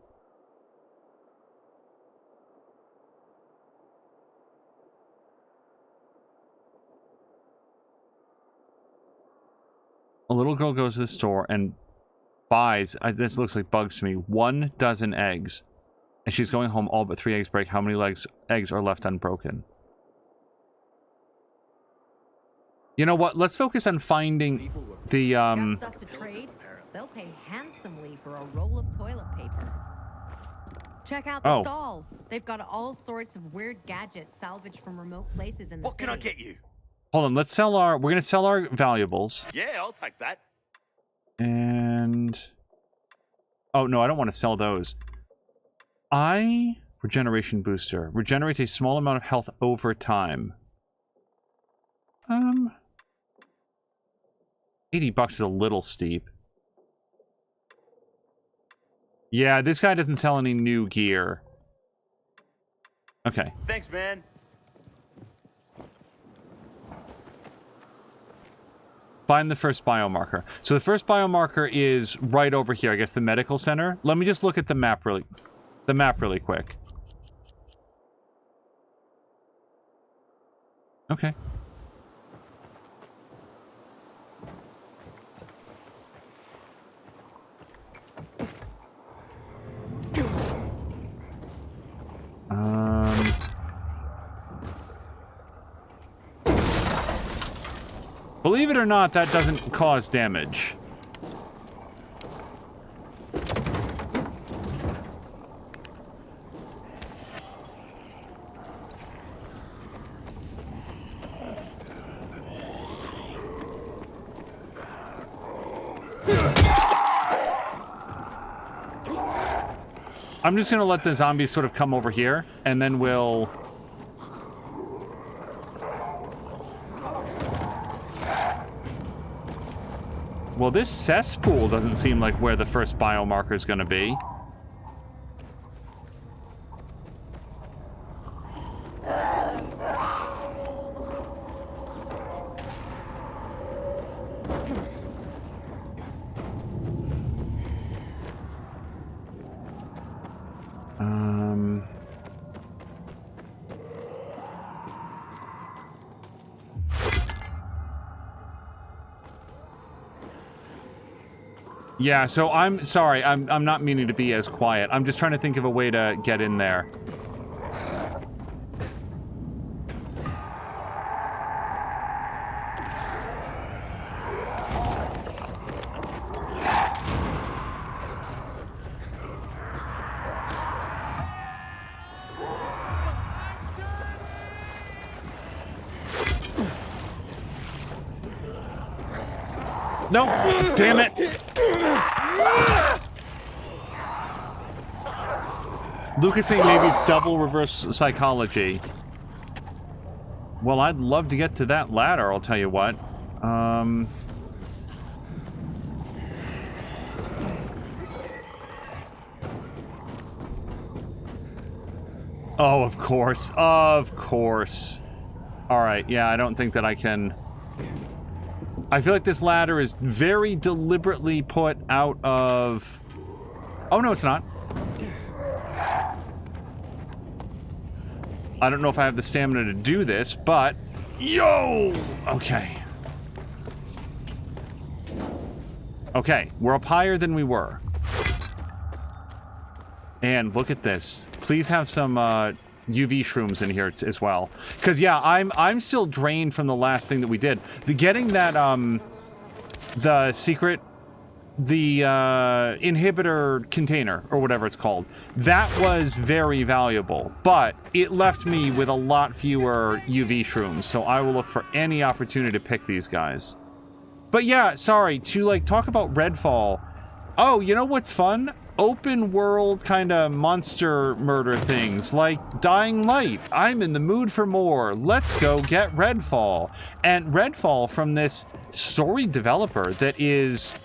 A little girl goes to the store and buys, this looks like bugs to me, 1 dozen eggs. And she's going home, all but 3 eggs break. How many eggs are left unbroken? You know what? Let's focus on finding the, Got stuff to trade? They'll pay handsomely for a roll of toilet paper. Check out the stalls. They've got all sorts of weird gadgets salvaged from remote places in the city. What can I get you? Hold on, let's sell our, we're going to sell our valuables. Yeah, I'll take that. And, oh no, I don't want to sell those. Regeneration booster. Regenerates a small amount of health over time. $80 is a little steep. Yeah, this guy doesn't sell any new gear. Okay. Thanks, man. Find the first biomarker. So the first biomarker is right over here, I guess the medical center. Let me just look at the map really quick. Okay. Believe it or not, that doesn't cause damage. I'm just gonna let the zombies sort of come over here, and then we'll... Well, this cesspool doesn't seem like where the first biomarker is gonna be. Yeah, so I'm sorry, I'm not meaning to be as quiet. I'm just trying to think of a way to get in there. No, damn it. Lucas saying maybe it's double reverse psychology. Well, I'd love to get to that ladder, I'll tell you what. Oh, of course. Of course. Alright, yeah, I don't think that I can... I feel like this ladder is very deliberately put out of... Oh, no, it's not. I don't know if I have the stamina to do this, but... Yo! Okay. Okay, we're up higher than we were. And look at this. Please have some UV shrooms in here as well. Because, yeah, I'm still drained from the last thing that we did. Getting that, the secret... the inhibitor container, or whatever it's called, that was very valuable, but it left me with a lot fewer UV shrooms, so I will look for any opportunity to pick these guys. But yeah, sorry, to like talk about Redfall. Oh, you know what's fun? Open world kind of monster murder things like Dying Light. I'm in the mood for more. Let's go get Redfall. And Redfall from this story developer that is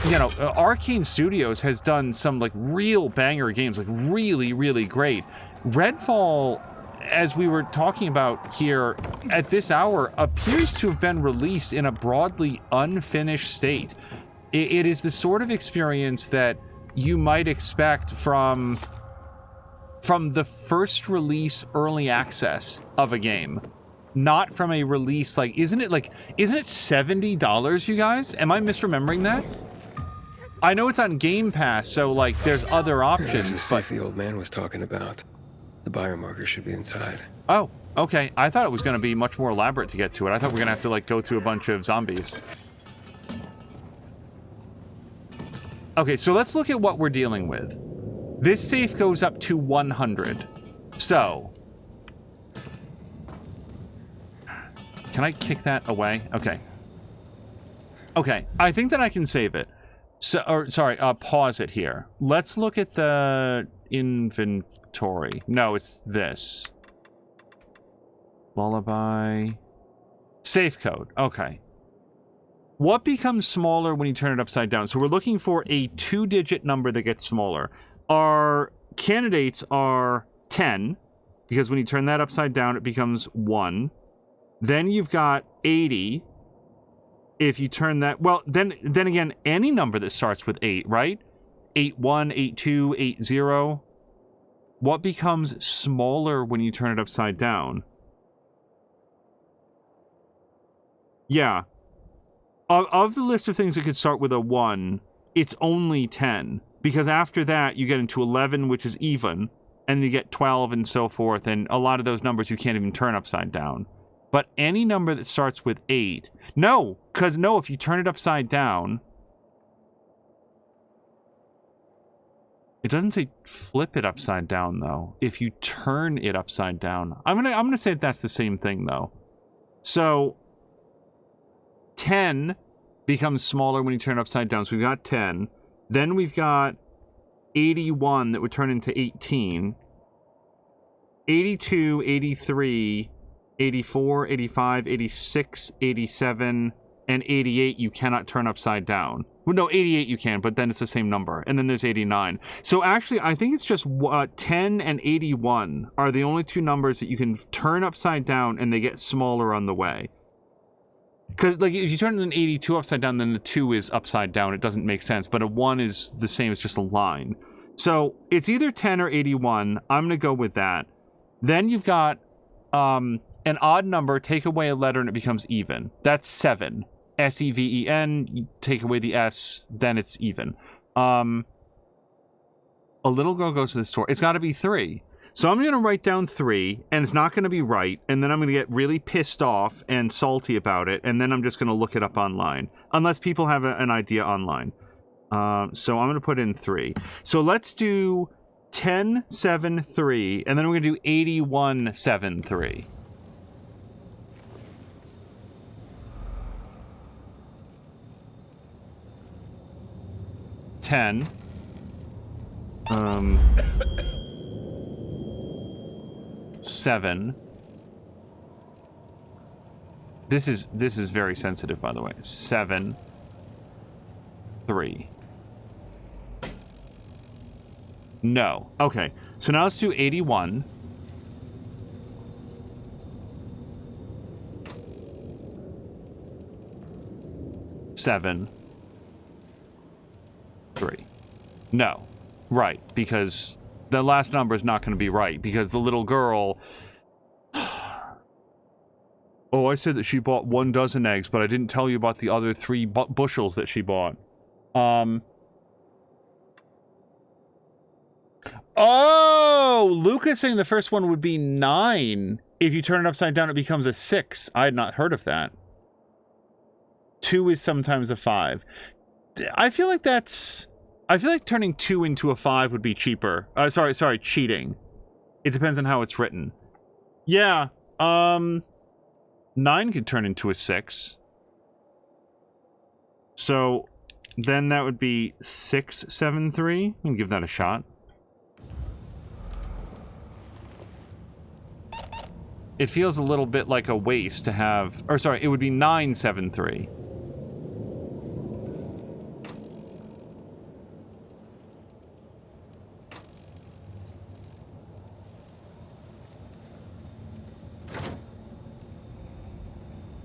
you know, Arcane Studios has done some like real banger games, like really, really great. Redfall, as we were talking about here at this hour, appears to have been released in a broadly unfinished state. It is the sort of experience that you might expect from the first release early access of a game, not from a release like, isn't it $70, you guys? Am I misremembering that? I know it's on Game Pass, so like there's other options. There's the but safe the old man was talking about. The biomarker should be inside. Oh, okay. I thought it was going to be much more elaborate to get to it. I thought we were going to have to like go through a bunch of zombies. Okay, so let's look at what we're dealing with. This safe goes up to 100. So, can I kick that away? Okay. Okay, I think that I can save it. So, or sorry, pause it here. Let's look at the inventory. No, it's this. Lullaby. Safe code. Okay. What becomes smaller when you turn it upside down? So we're looking for a 2-digit number that gets smaller. Our candidates are 10, because when you turn that upside down, it becomes 1. Then you've got 80. If you turn that, well, then again, any number that starts with 8, right? 81, 82, 80. What becomes smaller when you turn it upside down? Yeah. Of the list of things that could start with a 1, it's only 10. Because after that, you get into 11, which is even, and you get 12 and so forth, and a lot of those numbers you can't even turn upside down. But any number that starts with 8... No! Because no, if you turn it upside down... It doesn't say flip it upside down, though. If you turn it upside down... I'm gonna say that's the same thing, though. So... 10 becomes smaller when you turn it upside down. So we've got 10. Then we've got 81 that would turn into 18. 82, 83, 84, 85, 86, 87, and 88 you cannot turn upside down. Well, no, 88 you can, but then it's the same number. And then there's 89. So actually, I think it's just 10 and 81 are the only two numbers that you can turn upside down and they get smaller on the way. Because like if you turn an 82 upside down, then the 2 is upside down. It doesn't make sense. But a 1 is the same as just a line. So it's either 10 or 81. I'm going to go with that. Then you've got an odd number, take away a letter, and it becomes even. That's 7. S-E-V-E-N, you take away the S, then it's even. A little girl goes to the store. It's got to be 3. So I'm going to write down 3, and it's not going to be right, and then I'm going to get really pissed off and salty about it, and then I'm just going to look it up online. Unless people have an idea online. So I'm going to put in 3. So let's do 10, 7, 3, and then we're going to do 81, 7, 3. $10. 7. This is very sensitive, by the way. 7. 3. No. Okay. So now let's do 81. Seven. 3. No. Right, because the last number is not going to be right, because the little girl... Oh, I said that she bought 1 dozen eggs, but I didn't tell you about the other 3 bushels that she bought. Oh! Lucas saying the first one would be 9. If you turn it upside down, it becomes a 6. I had not heard of that. 2 is sometimes a 5. I feel like turning 2 into a 5 would be cheaper. Sorry, cheating. It depends on how it's written. Yeah, 9 could turn into a 6. So then that would be 6, 7, 3. We can give that a shot. It feels a little bit like a waste to have... Or sorry, it would be 9, 7, 3.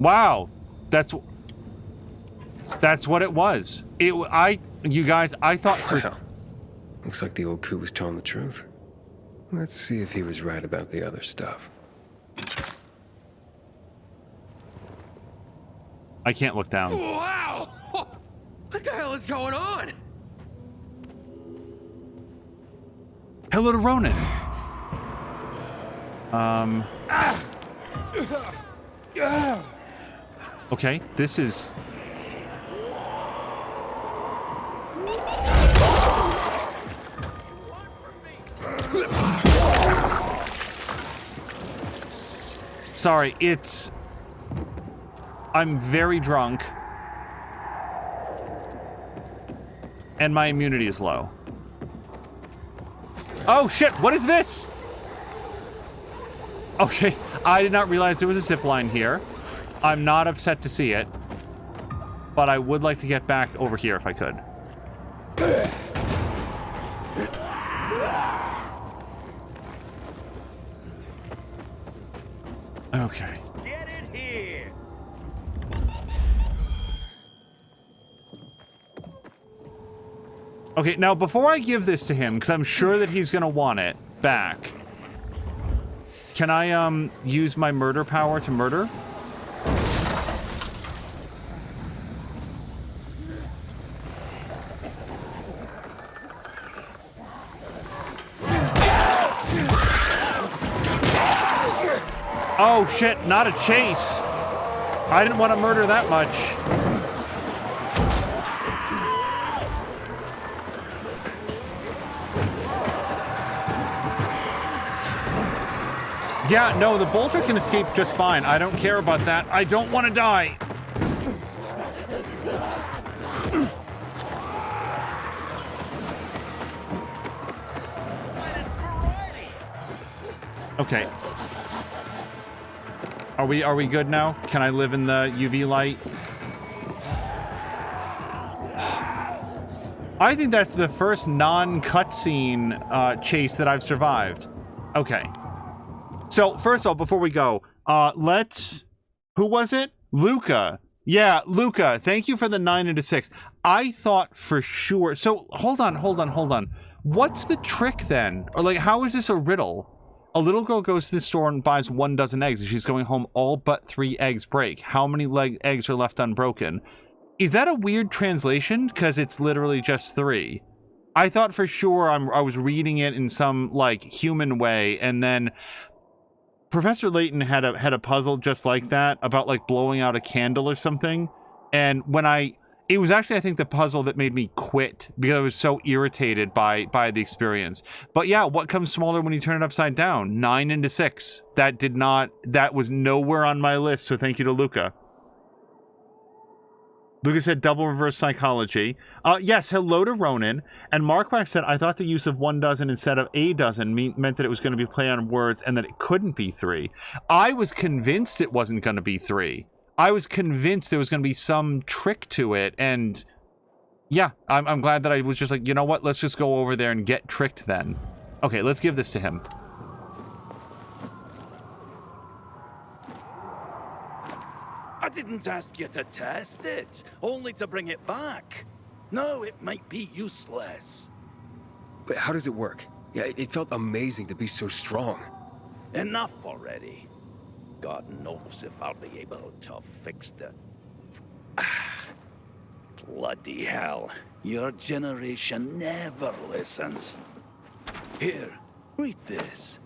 Wow. That's what it was. You guys, I thought for... Well, looks like the old coot was telling the truth. Let's see if he was right about the other stuff. I can't look down. Wow! What the hell is going on? Hello to Ronan. Okay, this is... Sorry, I'm very drunk. And my immunity is low. Oh shit, what is this? Okay, I did not realize there was a zip line here. I'm not upset to see it. But I would like to get back over here if I could. Okay. Get it here. Okay, now before I give this to him, because I'm sure that he's gonna want it back, can I use my murder power to murder? Oh shit, not a chase. I didn't want to murder that much. Yeah, no, the bolter can escape just fine. I don't care about that. I don't want to die. Okay. Are we good now? Can I live in the UV light? I think that's the first non-cutscene chase that I've survived. Okay. So, first of all, before we go, who was it? Luca. Yeah, Luca, thank you for the 9 into 6. I thought for sure... So, hold on. What's the trick then? Or, like, how is this a riddle? A little girl goes to the store and buys 1 dozen eggs, and she's going home all but 3 eggs break. How many eggs are left unbroken? Is that a weird translation? Because it's literally just 3. I thought for sure I was reading it in some, like, human way, and then... Professor Layton had a puzzle just like that about like blowing out a candle or something, and it was actually I think the puzzle that made me quit because I was so irritated by the experience. But yeah, what comes smaller when you turn it upside down? 9 into 6. That was nowhere on my list. So thank you to Luca. Luca said double reverse psychology. Yes, hello to Ronan. And Markwack said, I thought the use of 1 dozen instead of a dozen meant that it was going to be play on words and that it couldn't be 3. I was convinced it wasn't going to be 3. I was convinced there was going to be some trick to it. And yeah, I'm glad that I was just like, you know what? Let's just go over there and get tricked then. Okay, let's give this to him. I didn't ask you to test it, only to bring it back. No, it might be useless. But how does it work? Yeah, it felt amazing to be so strong. Enough already. God knows if I'll be able to fix the... Bloody hell. Your generation never listens. Here, read this.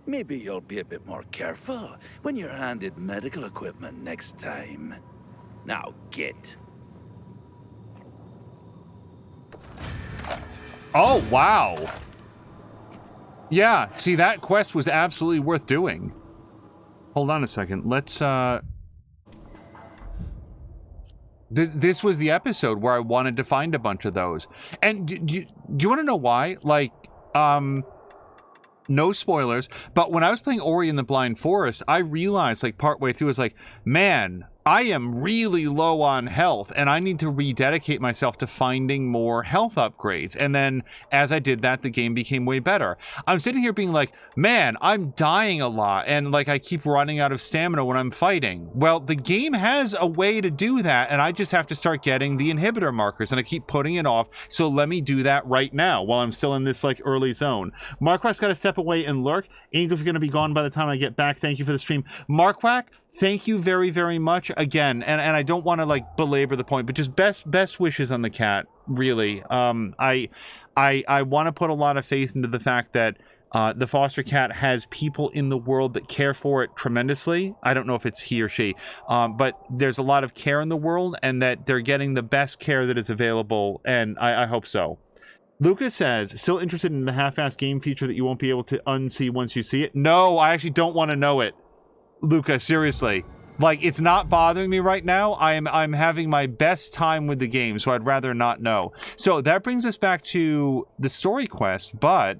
Maybe you'll be a bit more careful when you're handed medical equipment next time. Now get. Oh, wow. Yeah, see, that quest was absolutely worth doing. Hold on a second. Let's, This was the episode where I wanted to find a bunch of those. And do you want to know why? Like, no spoilers, but when I was playing Ori and the Blind Forest, I realized, like, partway through, I was like, man, I am really low on health, and I need to rededicate myself to finding more health upgrades. And then as I did that, the game became way better. I'm sitting here being like, man, I'm dying a lot, and like I keep running out of stamina when I'm fighting. Well, the game has a way to do that, and I just have to start getting the inhibitor markers, and I keep putting it off. So let me do that right now while I'm still in this like early zone. Marquack's got to step away and lurk. Angel's going to be gone by the time I get back. Thank you for the stream. Marquack, thank you very, very much again. And I don't want to like belabor the point, but just best wishes on the cat. Really. I want to put a lot of faith into the fact that the foster cat has people in the world that care for it tremendously. I don't know if it's he or she, but there's a lot of care in the world, and that they're getting the best care that is available. And I hope so. Lucas says, still interested in the half-assed game feature that you won't be able to unsee once you see it? No, I actually don't want to know it. Luca, seriously, like, it's not bothering me right now. I'm having my best time with the game, so I'd rather not know. So that brings us back to the story quest, but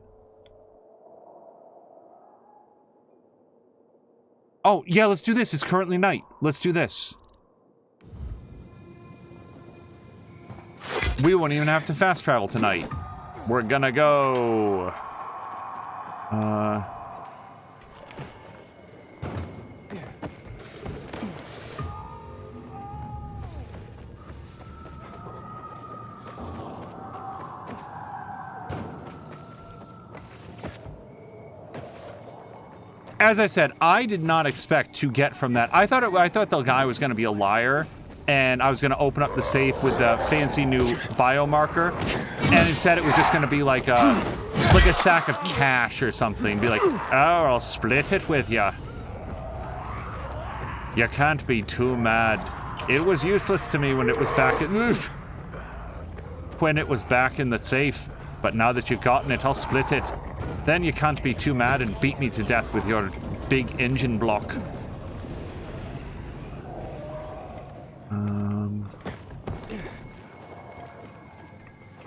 oh yeah, let's do this. It's currently night. Let's do this. We won't even have to fast travel tonight. We're gonna go as I said, I did not expect to get from that. I thought the guy was going to be a liar, and I was going to open up the safe with the fancy new biomarker, and instead it was just going to be like a sack of cash or something. Be like, oh, I'll split it with ya. You can't be too mad. It was useless to me when it was back in the safe, but now that you've gotten it, I'll split it. Then you can't be too mad and beat me to death with your big engine block.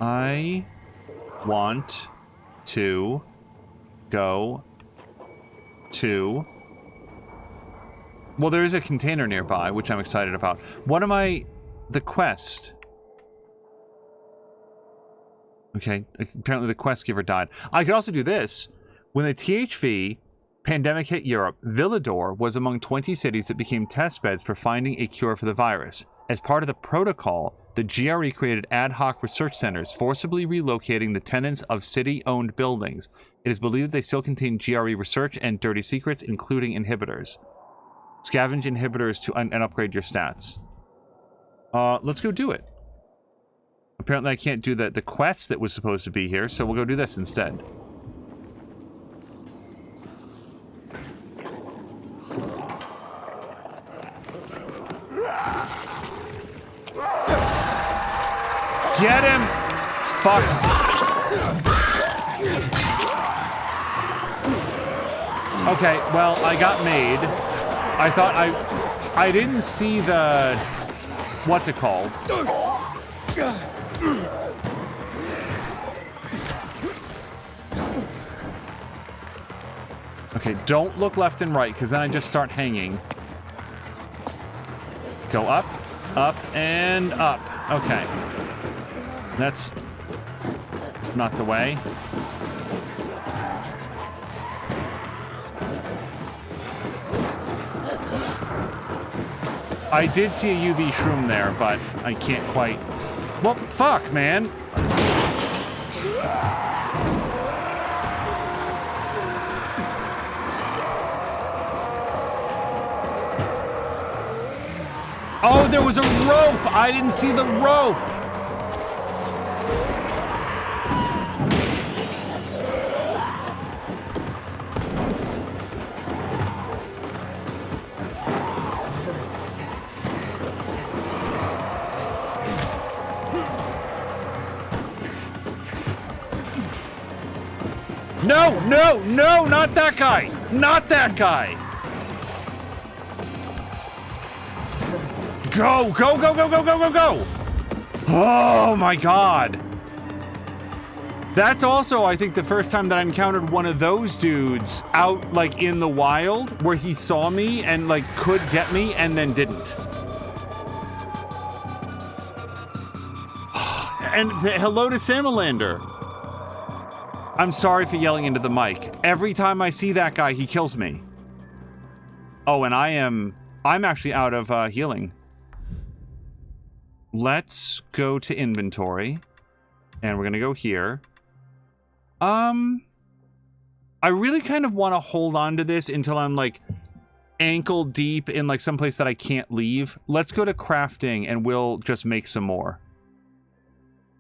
I want to go to... Well, there is a container nearby, which I'm excited about. What am I... The quest... Okay, apparently the quest giver died. I could also do this. When the THV pandemic hit Europe, Villador was among 20 cities that became testbeds for finding a cure for the virus. As part of the protocol, the GRE created ad hoc research centers, forcibly relocating the tenants of city-owned buildings. It is believed they still contain GRE research and dirty secrets, including inhibitors. Scavenge inhibitors to and upgrade your stats. Let's go do it. Apparently I can't do the quest that was supposed to be here, so we'll go do this instead. Get him! Fuck. Okay, well, I got made. I thought I didn't see the... What's it called? Okay, don't look left and right, because then I just start hanging. Go up, up, and up. Okay. That's not the way. I did see a UV shroom there, but I can't quite... Well, fuck, man. Oh, there was a rope! I didn't see the rope! No, no, no, not that guy! Not that guy! Go, go, go, go, go, go, go, go! Oh my god. That's also, I think, the first time that I encountered one of those dudes out, like, in the wild, where he saw me and, like, could get me and then didn't. And hello to Salamander. I'm sorry for yelling into the mic. Every time I see that guy, he kills me. Oh, and I'm actually out of healing. Let's go to inventory. And we're gonna go here. I really kind of want to hold on to this until I'm like ankle deep in like someplace that I can't leave. Let's go to crafting and we'll just make some more.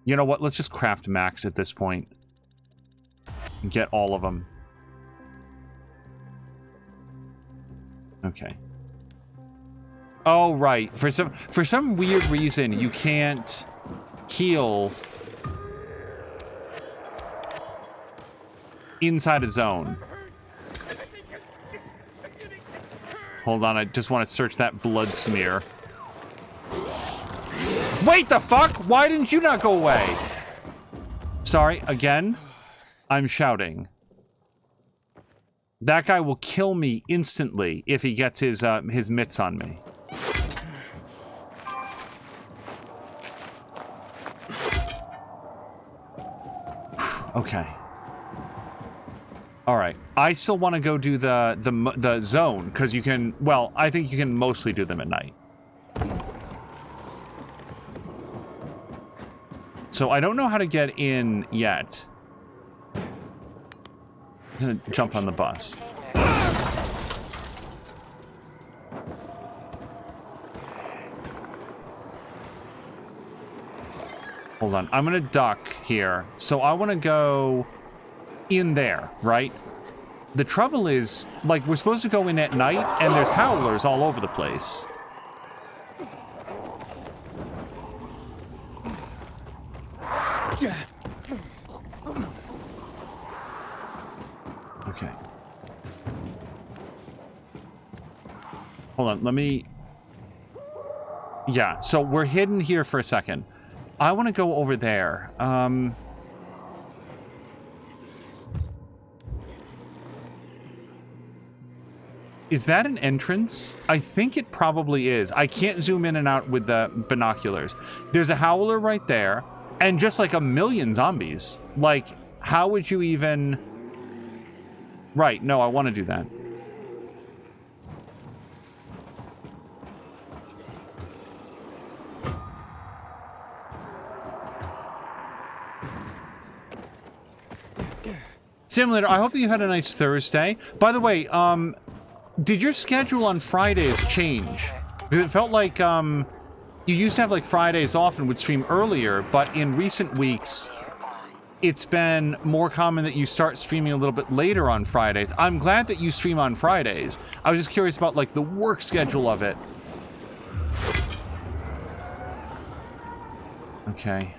You know what? Let's just craft max at this point. And get all of them. Okay. Oh, right. For some weird reason, you can't heal inside a zone. Hold on, I just want to search that blood smear. Wait, the fuck? Why didn't you not go away? Sorry, again, I'm shouting. That guy will kill me instantly if he gets his mitts on me. Okay. All right. I still want to go do the zone because you can. Well, I think you can mostly do them at night. So I don't know how to get in yet. I'm gonna jump on the bus. Hold on. I'm gonna duck here. So I want to go in there, right? The trouble is, like, we're supposed to go in at night, and there's howlers all over the place. Okay. Hold on, let me... Yeah, so we're hidden here for a second. I want to go over there. Is that an entrance? I think it probably is. I can't zoom in and out with the binoculars. There's a howler right there, and just like a million zombies. Like, how would you even... Right, no, I want to do that. Simulator, I hope that you had a nice Thursday. By the way, did your schedule on Fridays change? Because it felt like you used to have like Fridays off and would stream earlier, but in recent weeks, it's been more common that you start streaming a little bit later on Fridays. I'm glad that you stream on Fridays. I was just curious about like the work schedule of it. Okay.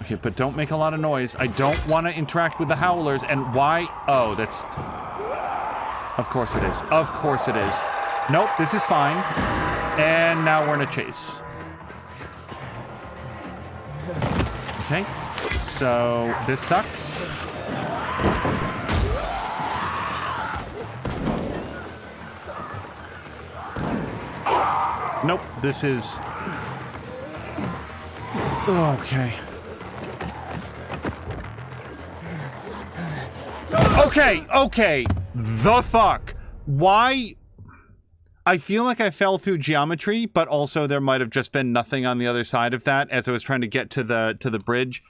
Okay, but don't make a lot of noise. I don't want to interact with the howlers. And why? Oh, that's... Of course it is. Of course it is. Nope, this is fine. And now we're in a chase. Okay, so this sucks. Nope, this is... Okay. Okay, the fuck? Why? I feel like I fell through geometry, but also there might have just been nothing on the other side of that as I was trying to get to the bridge.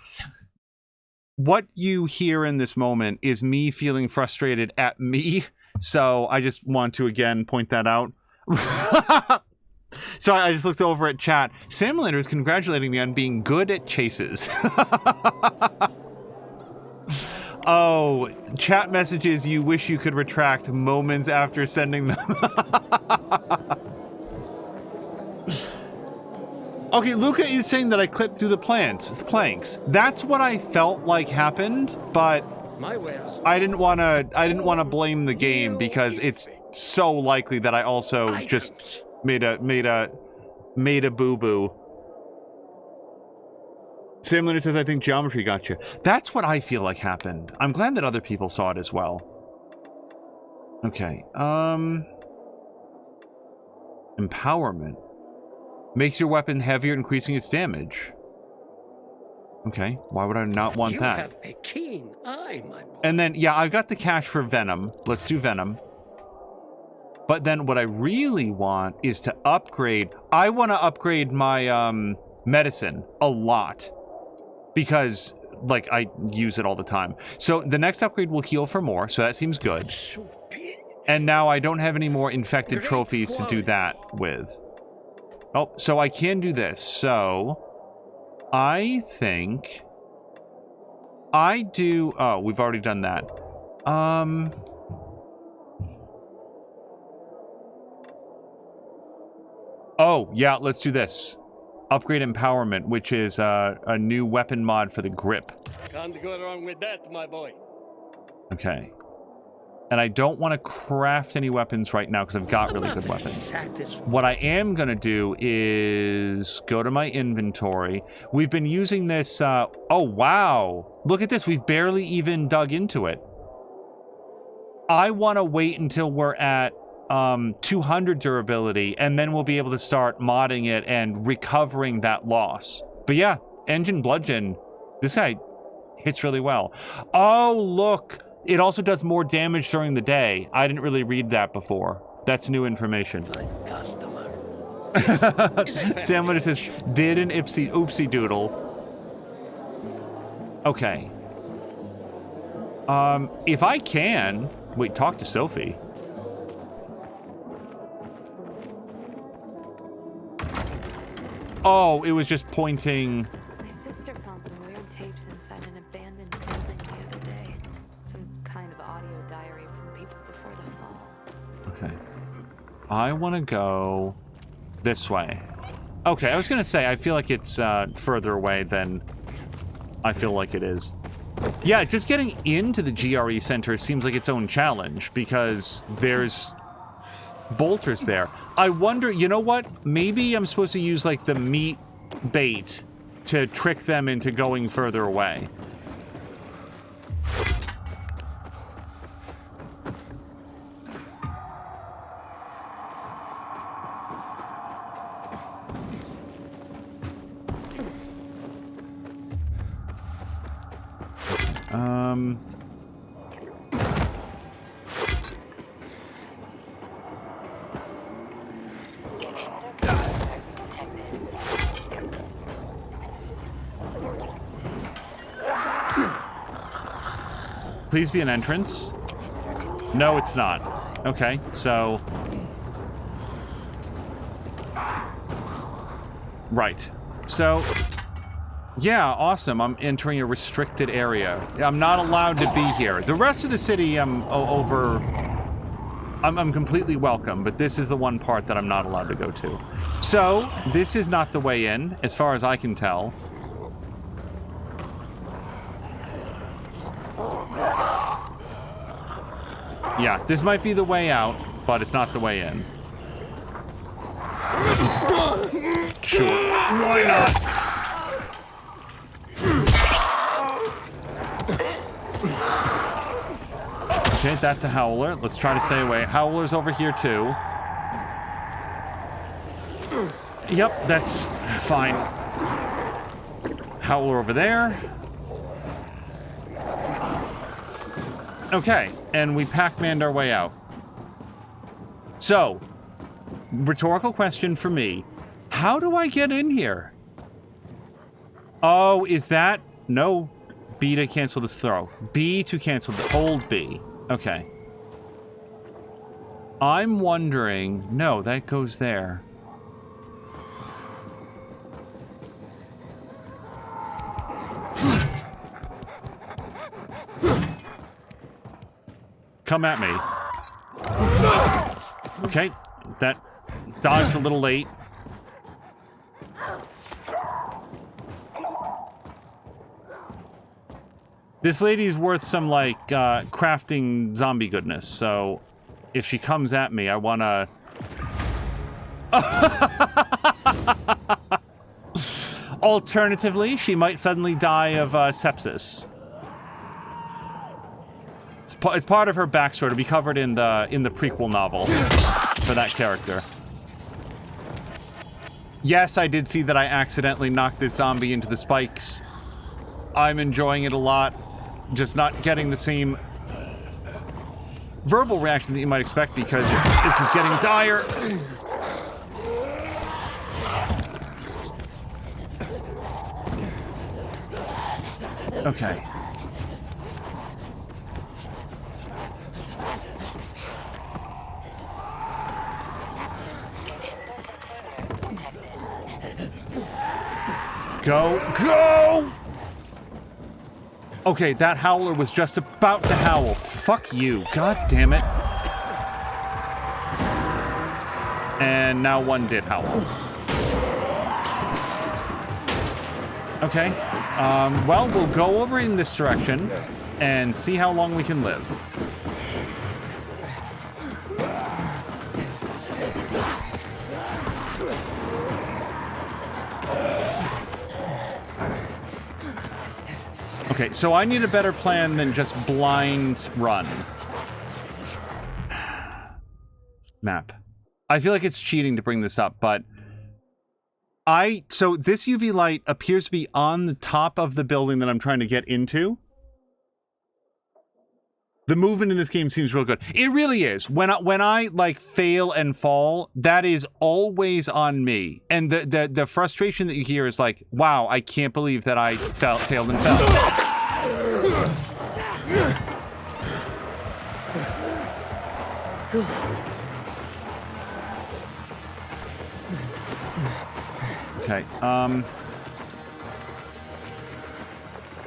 What you hear in this moment is me feeling frustrated at me, so I just want to again point that out. So I just looked over at chat. Samlander is congratulating me on being good at chases. Oh, chat messages you wish you could retract moments after sending them. Okay, Luca is saying that I clipped through the planks. That's what I felt like happened, but I didn't want to blame the game because it's so likely that I also just made a boo-boo. Sam Leonard says, I think geometry got you. That's what I feel like happened. I'm glad that other people saw it as well. Okay. Empowerment. Makes your weapon heavier, increasing its damage. Okay. Why would I not want You that? have a keen eye, my boy. And then, yeah, I've got the cash for Venom. Let's do Venom. But then what I really want is to upgrade. I want to upgrade my medicine a lot. Because, like, I use it all the time. So the next upgrade will heal for more, so that seems good. And now I don't have any more infected trophies to do that with. Oh, so I can do this. So I think I do... Oh, we've already done that. Oh, yeah, let's do this. Upgrade Empowerment, which is a new weapon mod for the grip. Can't go wrong with that, my boy. Okay. And I don't want to craft any weapons right now because I've got really good weapons. What I am going to do is go to my inventory. We've been using this... oh, wow. Look at this. We've barely even dug into it. I want to wait until we're at 200 durability, and then we'll be able to start modding it and recovering that loss. But yeah, Engine Bludgeon, this guy hits really well. Oh, look. It also does more damage during the day. I didn't really read that before. That's new information. Customer. Sam Leonard says, did an oopsie doodle. Okay. If I can... Wait, talk to Sophie. Oh, it was just pointing... My sister found some weird tapes inside an abandoned building the other day. Some kind of audio diary from people before the fall. Okay. I want to go this way. Okay, I was going to say, I feel like it's further away than I feel like it is. Yeah, just getting into the GRE Center seems like its own challenge, because there's bolters there. I wonder, you know what? Maybe I'm supposed to use, like, the meat bait to trick them into going further away. Please be an entrance. No, it's not. Okay, so... Right. So... Yeah, awesome. I'm entering a restricted area. I'm not allowed to be here. The rest of the city, I'm completely welcome, but this is the one part that I'm not allowed to go to. So, this is not the way in, as far as I can tell. Yeah, this might be the way out, but it's not the way in. Sure. Why not? Okay, that's a howler. Let's try to stay away. Howler's over here, too. Yep, that's fine. Howler over there. Okay, and we Pac-Man'd our way out. So, rhetorical question for me. How do I get in here? Oh, is that... No. B to cancel this throw. B to cancel the... Hold B. Okay. I'm wondering... No, that goes there. Come at me. Okay, that dodged a little late. This lady's worth some, like, crafting zombie goodness, so if she comes at me, I wanna... Alternatively, she might suddenly die of sepsis. It's part of her backstory to be covered in the prequel novel for that character. Yes, I did see that I accidentally knocked this zombie into the spikes. I'm enjoying it a lot. Just not getting the same verbal reaction that you might expect because this is getting dire. Okay. Go! Go! Okay, that howler was just about to howl. Fuck you. God damn it. And now one did howl. Okay. Well, we'll go over in this direction and see how long we can live. Okay, so I need a better plan than just blind run. Map. I feel like it's cheating to bring this up, but so this UV light appears to be on the top of the building that I'm trying to get into. The movement in this game seems real good. It really is. When I like fail and fall, that is always on me. And the frustration that you hear is like, wow, I can't believe that I failed and fell. Okay,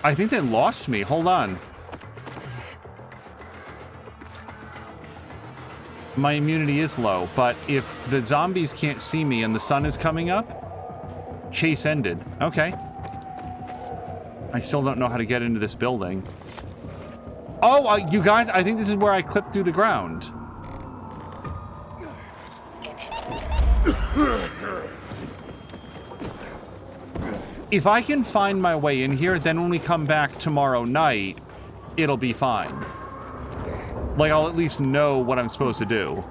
I think they lost me. Hold on. My immunity is low, but if the zombies can't see me and the sun is coming up, chase ended. Okay. I still don't know how to get into this building. Oh, you guys, I think this is where I clipped through the ground. If I can find my way in here, then when we come back tomorrow night, it'll be fine. Like, I'll at least know what I'm supposed to do.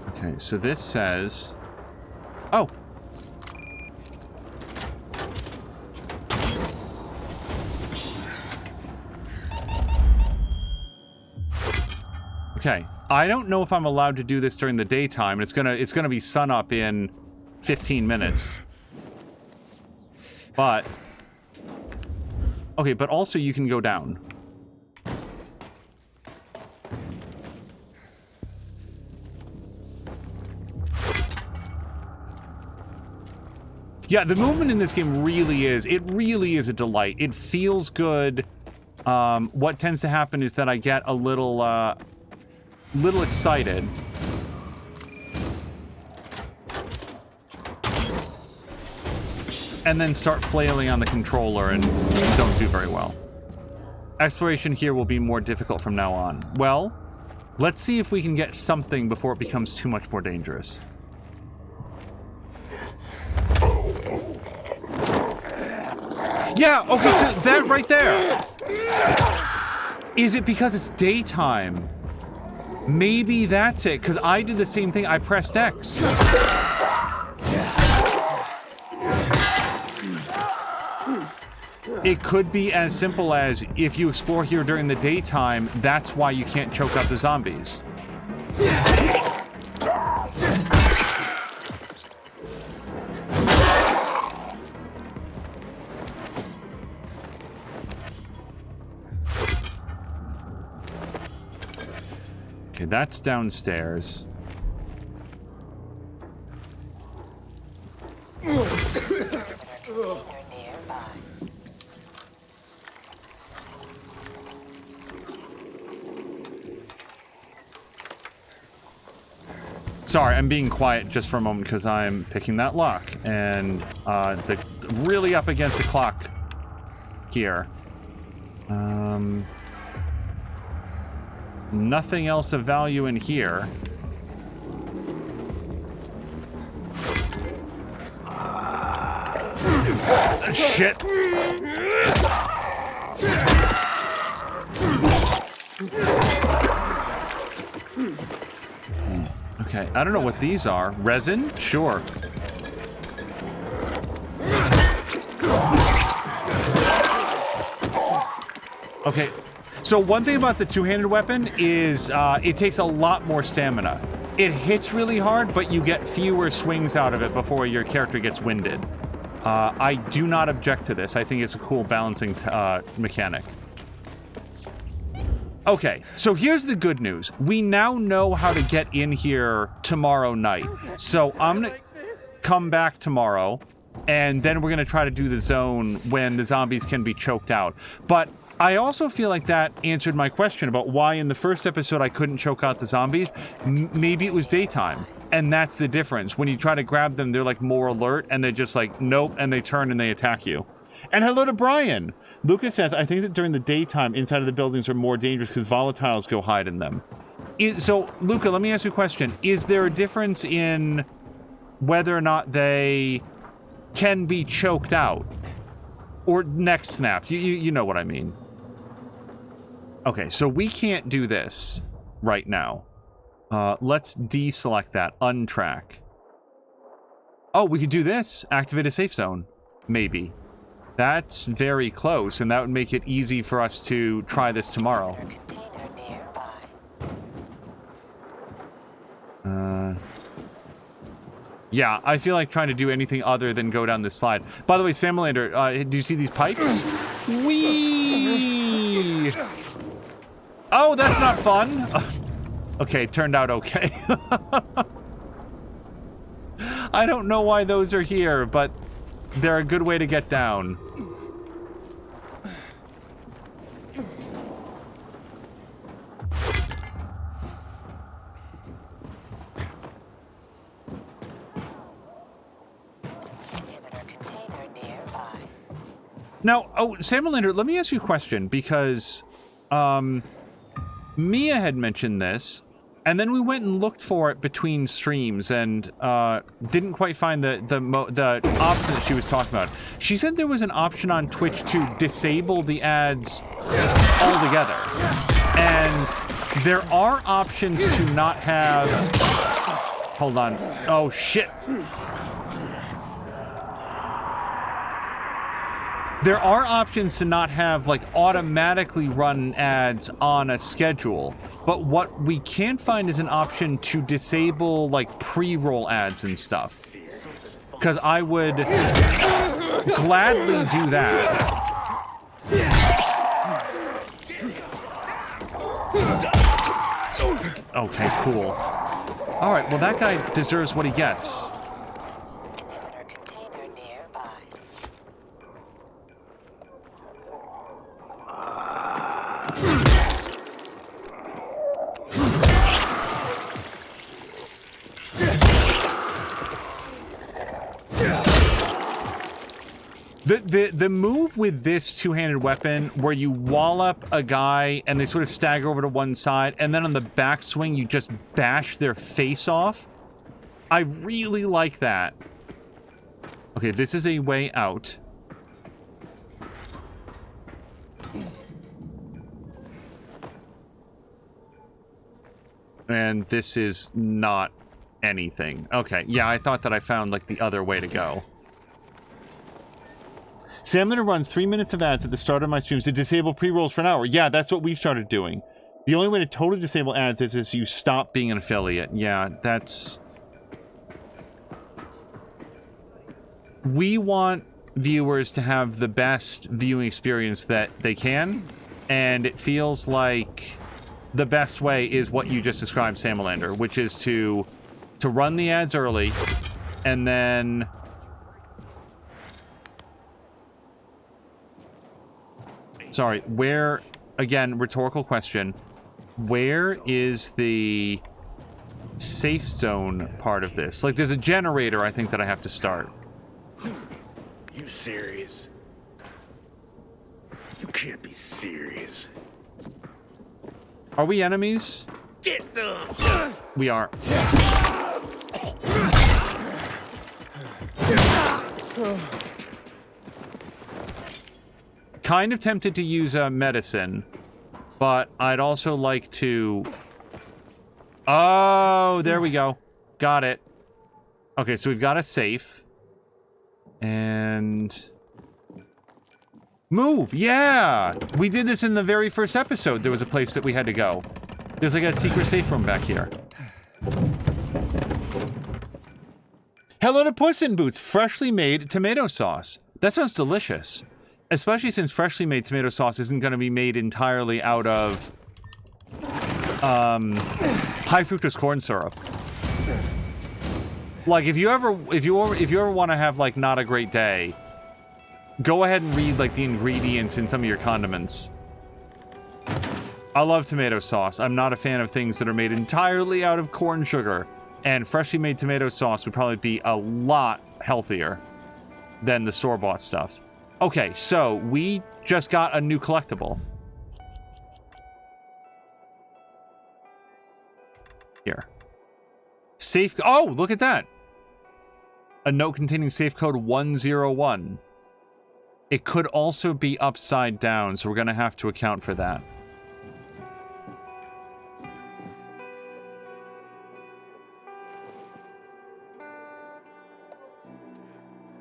Okay, so this says... Oh! Okay, I don't know if I'm allowed to do this during the daytime. It's gonna be sunup in 15 minutes. But... Okay, but also you can go down. Yeah, the movement in this game really is a delight. It feels good. What tends to happen is that I get a little excited. And then start flailing on the controller and don't do very well. Exploration here will be more difficult from now on. Well, let's see if we can get something before it becomes too much more dangerous. Yeah, okay, so that right there. Is it because it's daytime? Maybe that's it, because I did the same thing. I pressed X. It could be as simple as, if you explore here during the daytime, that's why you can't choke out the zombies. Okay, that's downstairs. Sorry, I'm being quiet just for a moment because I'm picking that lock and really up against the clock here. Nothing else of value in here. Shit. Okay, I don't know what these are. Resin? Sure. Okay, so one thing about the two-handed weapon is it takes a lot more stamina. It hits really hard, but you get fewer swings out of it before your character gets winded. I do not object to this. I think it's a cool balancing mechanic. Okay, so here's the good news. We now know how to get in here tomorrow night. So I'm gonna come back tomorrow, and then we're gonna try to do the zone when the zombies can be choked out. But I also feel like that answered my question about why in the first episode I couldn't choke out the zombies. Maybe it was daytime, and that's the difference. When you try to grab them, they're like more alert, and they're just like, nope, and they turn and they attack you. And hello to Brian. Lucas says, I think that during the daytime, inside of the buildings are more dangerous because volatiles go hide in them. So, Luca, let me ask you a question. Is there a difference in whether or not they can be choked out? Or neck snapped? You know what I mean. Okay, so we can't do this right now. Let's deselect that. Untrack. Oh, we could do this. Activate a safe zone. Maybe. That's very close, and that would make it easy for us to try this tomorrow. Yeah, I feel like trying to do anything other than go down this slide. By the way, Samalander, do you see these pipes? Whee! Oh, that's not fun. Okay, it turned out okay. I don't know why those are here, but they're a good way to get down. Now, Samalander, let me ask you a question, because Mia had mentioned this, and then we went and looked for it between streams and didn't quite find the option that she was talking about. She said there was an option on Twitch to disable the ads altogether. And there are options to not have... Hold on. Oh, shit. There are options to not have, like, automatically run ads on a schedule. But what we can find is an option to disable, like, pre-roll ads and stuff. Because I would gladly do that. Okay, cool. Alright, well, that guy deserves what he gets. The move with this two-handed weapon where you wall up a guy and they sort of stagger over to one side, and then on the backswing you just bash their face off. I really like that. Okay, this is a way out. And this is not anything. Okay, yeah, I thought that I found, like, the other way to go. Salmon runs 3 minutes of ads at the start of my streams to disable pre-rolls for an hour. Yeah, that's what we started doing. The only way to totally disable ads is if you stop being an affiliate. Yeah, that's... We want viewers to have the best viewing experience that they can, and it feels like the best way is what you just described, Samalander, which is to run the ads early, and then... Sorry, where, again, rhetorical question, where is the safe zone part of this? Like, there's a generator, I think, that I have to start. You serious? You can't be serious. Are we enemies? Get some! We are. kind of tempted to use medicine, but I'd also like to... Oh, there we go. Got it. Okay, so we've got a safe. And... Move! Yeah! We did this in the very first episode. There was a place that we had to go. There's like a secret safe room back here. Hello to Puss in Boots. Freshly made tomato sauce. That sounds delicious. Especially since freshly made tomato sauce isn't going to be made entirely out of high fructose corn syrup. Like if you ever want to have like not a great day, go ahead and read like the ingredients in some of your condiments. I love tomato sauce. I'm not a fan of things that are made entirely out of corn sugar, and freshly made tomato sauce would probably be a lot healthier than the store-bought stuff. Okay, so we just got a new collectible. Here. Safe... Oh, look at that! A note containing safe code 101. It could also be upside down, so we're going to have to account for that.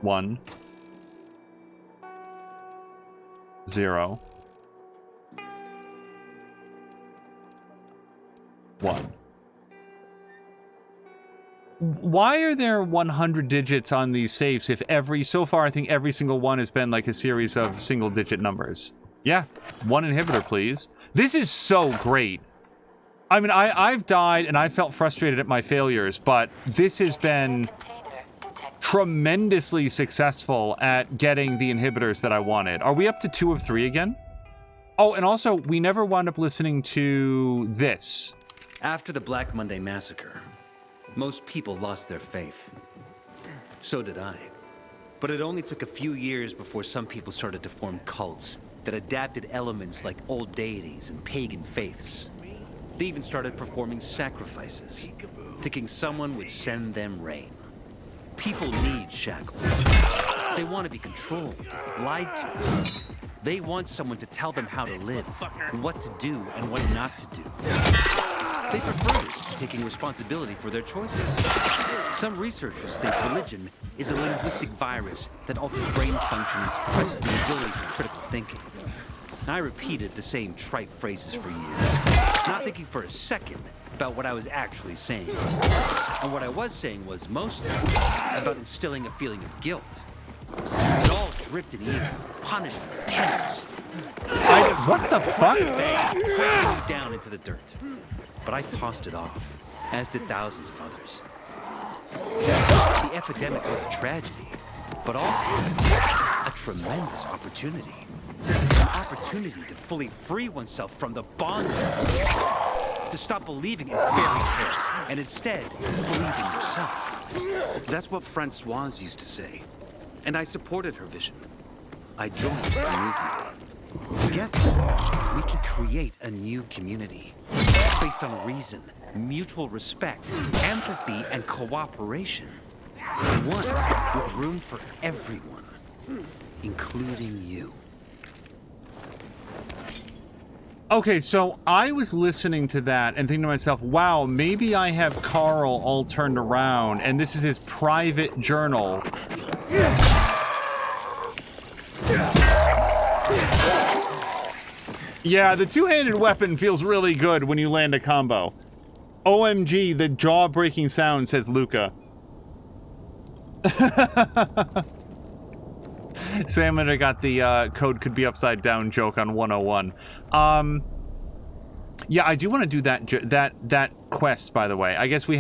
One. 0. 1. Why are there 100 digits on these safes if so far I think every single one has been like a series of single digit numbers? Yeah, 1 inhibitor, please. This is so great. I mean, I've died and I felt frustrated at my failures, but this has been tremendously successful at getting the inhibitors that I wanted. Are we up to 2 of 3 again? Oh, and also, we never wound up listening to this. After the Black Monday massacre, most people lost their faith. So did I. But it only took a few years before some people started to form cults that adapted elements like old deities and pagan faiths. They even started performing sacrifices, thinking someone would send them rain. People need shackles. They want to be controlled, lied to. They want someone to tell them how to live, what to do and what not to do. They prefer this to taking responsibility for their choices. Some researchers think religion is a linguistic virus that alters brain function and suppresses the ability for critical thinking. I repeated the same trite phrases for years, not thinking for a second about what I was actually saying. And what I was saying was mostly about instilling a feeling of guilt. It all dripped in evil, punishment, penance. What the fuck? Pressing you down into the dirt. But I tossed it off, as did thousands of others. The epidemic was a tragedy, but also a tremendous opportunity. An opportunity to fully free oneself from the bonds of religion. To stop believing in fairy tales, and instead believe in yourself. That's what Francoise used to say, and I supported her vision. I joined the movement. Together, we can create a new community based on reason, mutual respect, empathy, and cooperation. One with room for everyone, including you. Okay, so I was listening to that and thinking to myself, wow, maybe I have Carl all turned around and this is his private journal. Yeah, the two-handed weapon feels really good when you land a combo. OMG, the jaw-breaking sound, says Luca. Salmon got the code could be upside down joke on 101. Yeah, I do want to do that quest, by the way. I guess we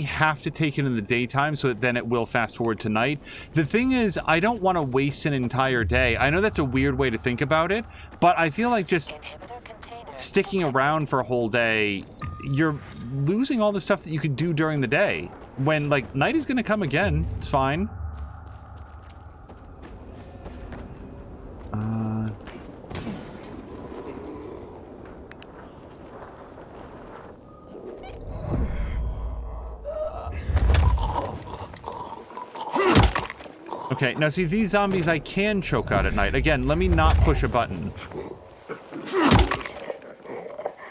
have to take it in the daytime so that then it will fast forward to night. The thing is, I don't want to waste an entire day. I know that's a weird way to think about it, but I feel like just sticking around for a whole day, you're losing all the stuff that you could do during the day. When, like, night is going to come again. It's fine. Okay, now see, these zombies I can choke out at night. Again, let me not push a button.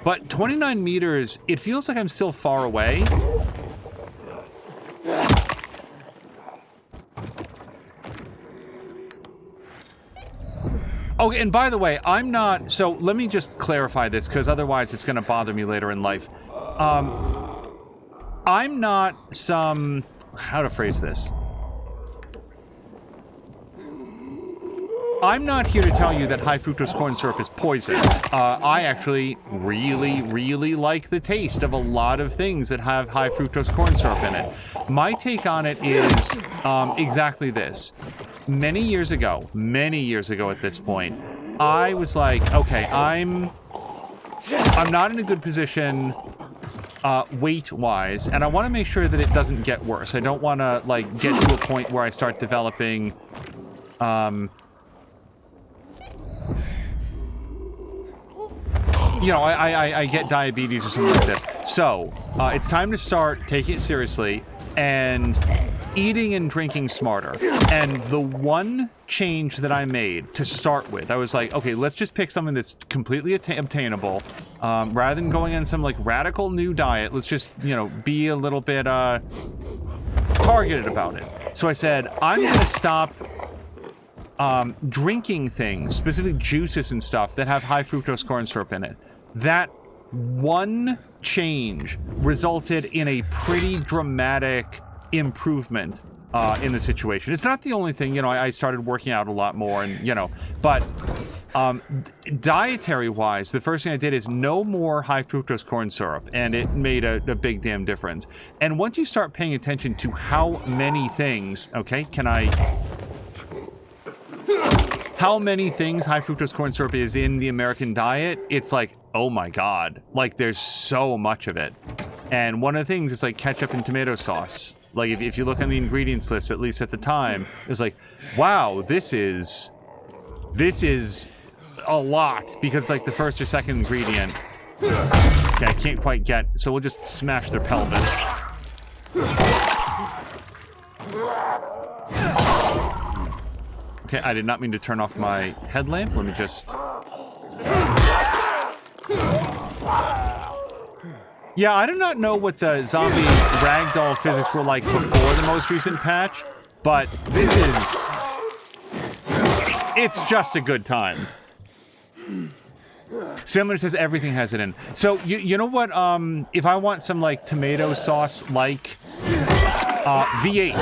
But 29 meters, it feels like I'm still far away. Oh, and by the way, I'm not... So let me just clarify this, because otherwise it's going to bother me later in life. I'm not some... How to phrase this? I'm not here to tell you that high fructose corn syrup is poison. I actually really, really like the taste of a lot of things that have high fructose corn syrup in it. My take on it is exactly this. Many years ago at this point, I was like, okay, I'm not in a good position weight-wise, and I want to make sure that it doesn't get worse. I don't want to, like, get to a point where I start developing, you know, I get diabetes or something like this. So, it's time to start taking it seriously and eating and drinking smarter. And the one change that I made to start with, I was like, okay, let's just pick something that's completely obtainable. Rather than going on some, like, radical new diet, let's just, you know, be a little bit targeted about it. So I said, I'm going to stop drinking things, specifically juices and stuff, that have high fructose corn syrup in it. That one change resulted in a pretty dramatic improvement in the situation. It's not the only thing, you know, I started working out a lot more and, you know, but dietary-wise, the first thing I did is no more high fructose corn syrup, and it made a big damn difference. And once you start paying attention to how many things, okay, how many things high fructose corn syrup is in the American diet, it's like, oh my god, like there's so much of it. And one of the things is like ketchup and tomato sauce. Like if you look on the ingredients list, at least at the time, it was like, wow, this is a lot, because like the first or second ingredient, okay, I can't quite get, so we'll just smash their pelvis. Okay, I did not mean to turn off my headlamp. Let me just... Yeah, I do not know what the zombie ragdoll physics were like before the most recent patch, but this is... It's just a good time. Similar says everything has it in. So, you know what, if I want some, like, tomato sauce, like, V8...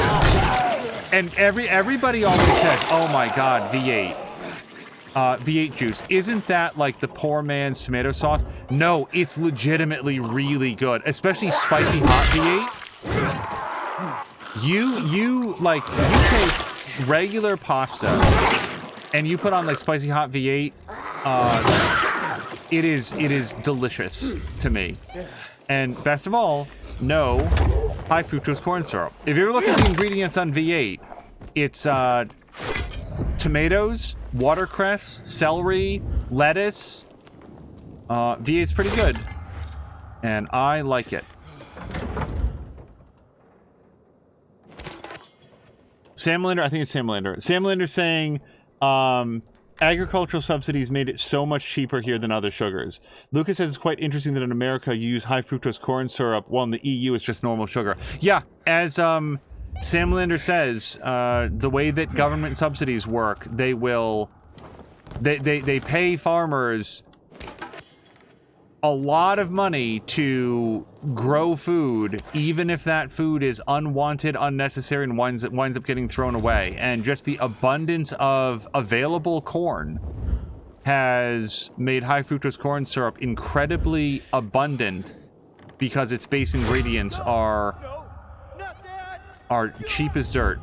And everybody always says, oh my god, V8. V8 juice. Isn't that like the poor man's tomato sauce? No, it's legitimately really good. Especially spicy hot V8. You take regular pasta and you put on like spicy hot V8. It is delicious to me. And best of all, no high fructose corn syrup. If you ever look at the ingredients on V8, it's tomatoes, watercress, celery, lettuce. V8's pretty good, and I like it. Samlander, I think it's Samlander. Samlander saying, agricultural subsidies made it so much cheaper here than other sugars. Lucas says it's quite interesting that in America you use high fructose corn syrup, while in the EU it's just normal sugar. Yeah, as Samlander says, the way that government subsidies work, they pay farmers a lot of money to grow food, even if that food is unwanted, unnecessary, and winds up getting thrown away. And just the abundance of available corn has made high fructose corn syrup incredibly abundant, because its base ingredients are cheap as dirt.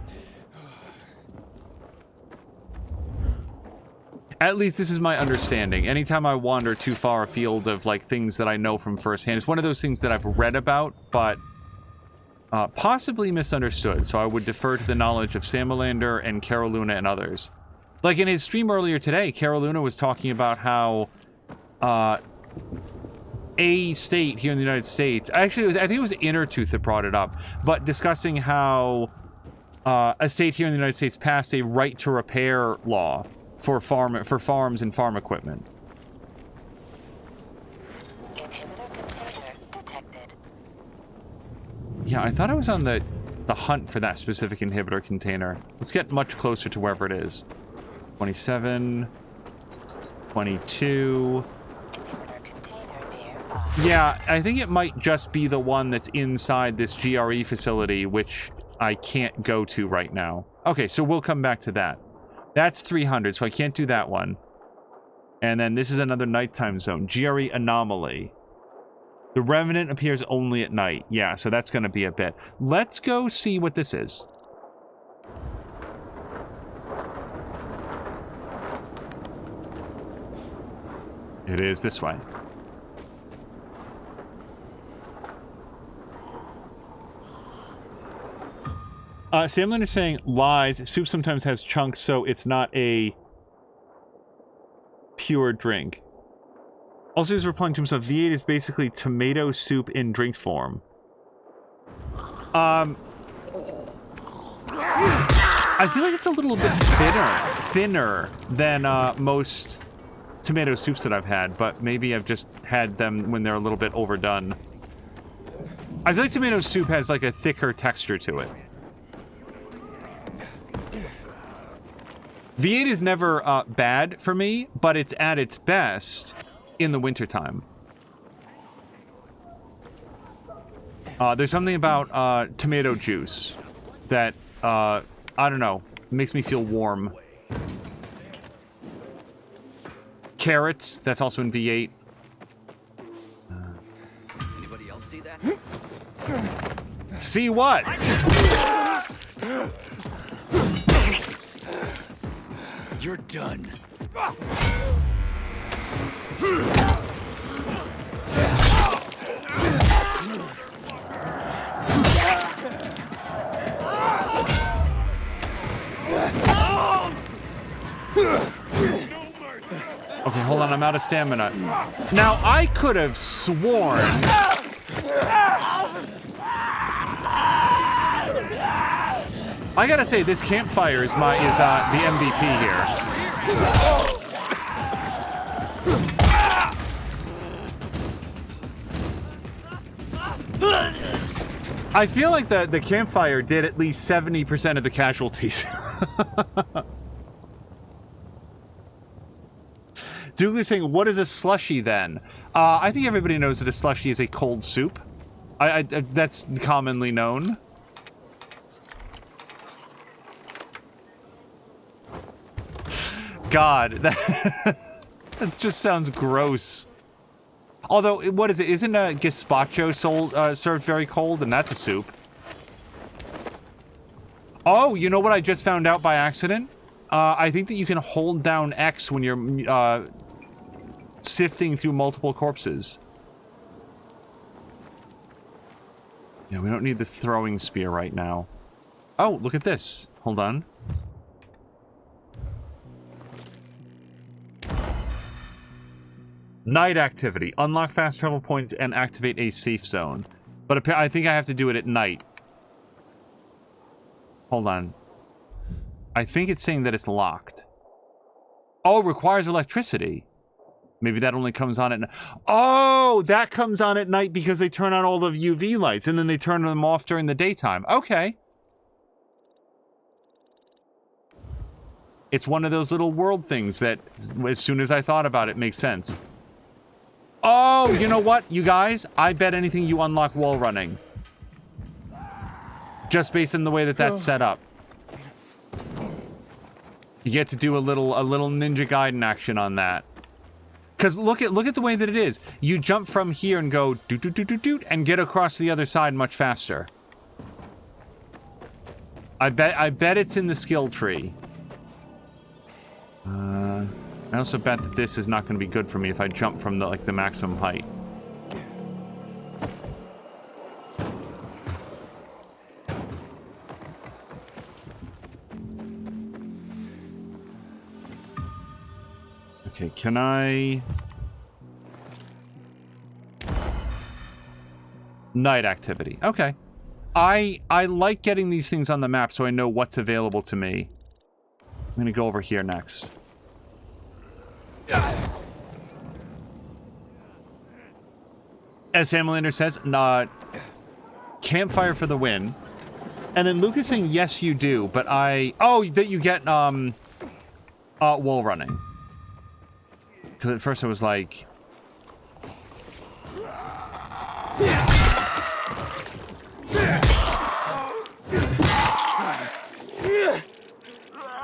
At least this is my understanding. Anytime I wander too far afield of like things that I know from firsthand, it's one of those things that I've read about, but possibly misunderstood. So I would defer to the knowledge of Samalander and Carol Luna and others. Like in his stream earlier today, Carol Luna was talking about how a state here in the United States, actually, I think it was Innertooth that brought it up, but discussing how a state here in the United States passed a right to repair law for farms and farm equipment. Inhibitor container detected. Yeah, I thought I was on the hunt for that specific inhibitor container. Let's get much closer to wherever it is. 27, 22. Inhibitor container nearby. Yeah, I think it might just be the one that's inside this GRE facility, which I can't go to right now. Okay, so we'll come back to that. That's 300, so I can't do that one. And then this is another nighttime zone. GRE anomaly. The Revenant appears only at night. Yeah, so that's going to be a bit. Let's go see what this is. It is this way. Samlin is saying, lies. Soup sometimes has chunks, so it's not a pure drink. Also, he's replying to himself, V8 is basically tomato soup in drink form. I feel like it's a little bit thinner than most tomato soups that I've had, but maybe I've just had them when they're a little bit overdone. I feel like tomato soup has like a thicker texture to it. V8 is never bad for me, but it's at its best in the wintertime. There's something about tomato juice that, I don't know, makes me feel warm. Carrots, that's also in V8. Anybody else see that? See what? You're done. Okay, hold on, I'm out of stamina. Now, I could have sworn... I gotta say, this campfire is the MVP here. I feel like the campfire did at least 70% of the casualties. Douglas saying, what is a slushy then? I think everybody knows that a slushy is a cold soup. That's commonly known. God, that just sounds gross. Although, what is it? Isn't a gazpacho served very cold? And that's a soup. Oh, you know what I just found out by accident? I think that you can hold down X when you're sifting through multiple corpses. Yeah, we don't need the throwing spear right now. Oh, look at this. Hold on. Night activity. Unlock fast travel points and activate a safe zone. But I think I have to do it at night. Hold on. I think it's saying that it's locked. Oh, it requires electricity. Maybe that only comes on at night. Oh, that comes on at night because they turn on all the UV lights and then they turn them off during the daytime. Okay. It's one of those little world things that, as soon as I thought about it, makes sense. Oh, you know what, you guys? I bet anything you unlock wall running. Just based on the way that that's set up. You get to do a little Ninja Gaiden action on that. Because look at the way that it is. You jump from here and go doot doot doot doot doot and get across the other side much faster. I bet it's in the skill tree. I also bet that this is not going to be good for me if I jump from the maximum height. Okay, can I... Night activity. Okay. I like getting these things on the map so I know what's available to me. I'm gonna go over here next. As Sam Lander says, campfire for the win. And then Luke is saying, yes, you do, but oh, that you get, wall running. Because at first I was like...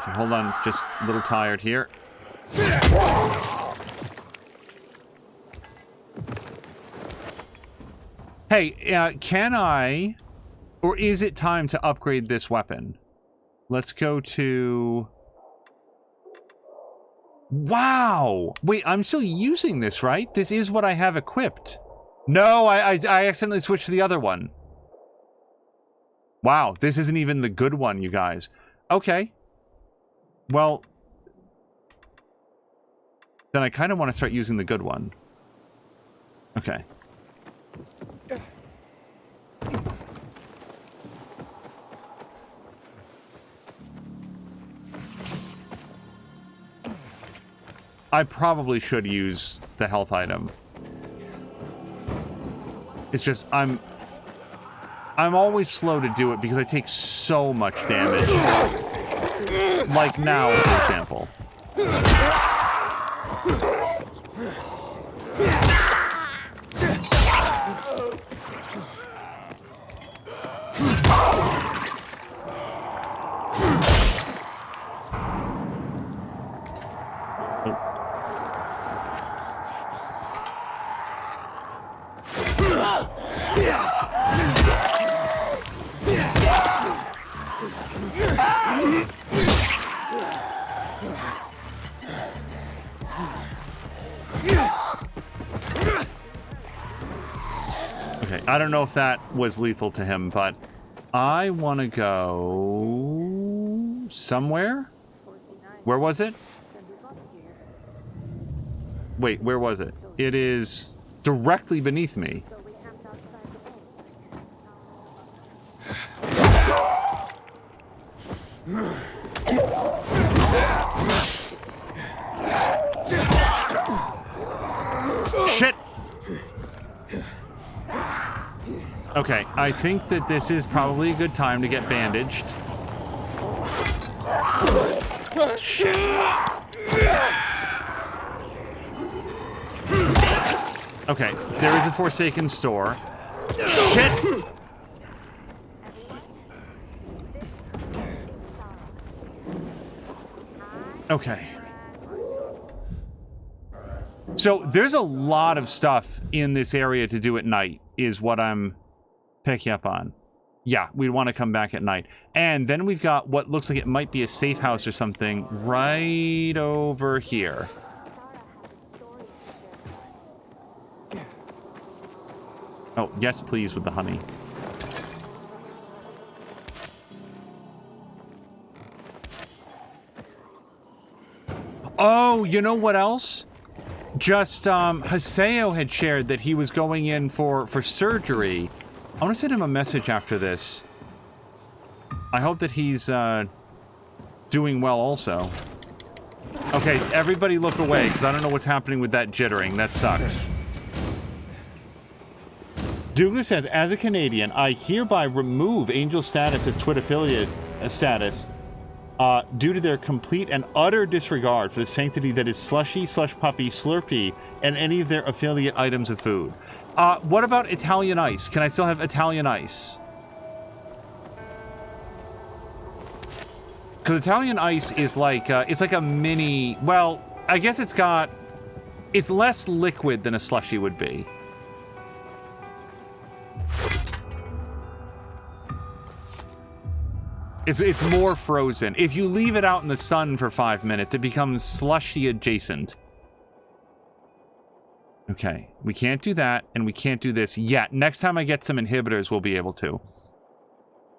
Okay, hold on, just a little tired here. Hey, can I... Or is it time to upgrade this weapon? Let's go to... Wow! Wait, I'm still using this, right? This is what I have equipped. No, I accidentally switched to the other one. Wow, this isn't even the good one, you guys. Okay. Well... Then I kind of want to start using the good one. Okay. I probably should use the health item. It's just, I'm always slow to do it because I take so much damage. Like now, for example. Okay, I don't know if that was lethal to him, but I want to go somewhere. Where was it? Wait, where was it? It is directly beneath me. Shit! Okay, I think that this is probably a good time to get bandaged. Shit. Okay, there is a Forsaken store. Shit! Okay. So, there's a lot of stuff in this area to do at night, is what I'm picking up on. Yeah, we want to come back at night. And then we've got what looks like it might be a safe house or something right over here. Oh, yes, please, with the honey. Oh, you know what else? Just, Haseo had shared that he was going in for surgery. I want to send him a message after this. I hope that he's, doing well also. Okay, everybody look away, because I don't know what's happening with that jittering. That sucks. Douglas says, as a Canadian, I hereby remove Angel status as Twit affiliate status due to their complete and utter disregard for the sanctity that is Slushy, Slush Puppy, Slurpee, and any of their affiliate items of food. What about Italian Ice? Can I still have Italian Ice? Because Italian Ice is like, it's like a mini, well, I guess it's less liquid than a Slushy would be. It's more frozen. If you leave it out in the sun for 5 minutes, it becomes slushy adjacent. Okay, we can't do that, and we can't do this yet. Next time I get some inhibitors, we'll be able to.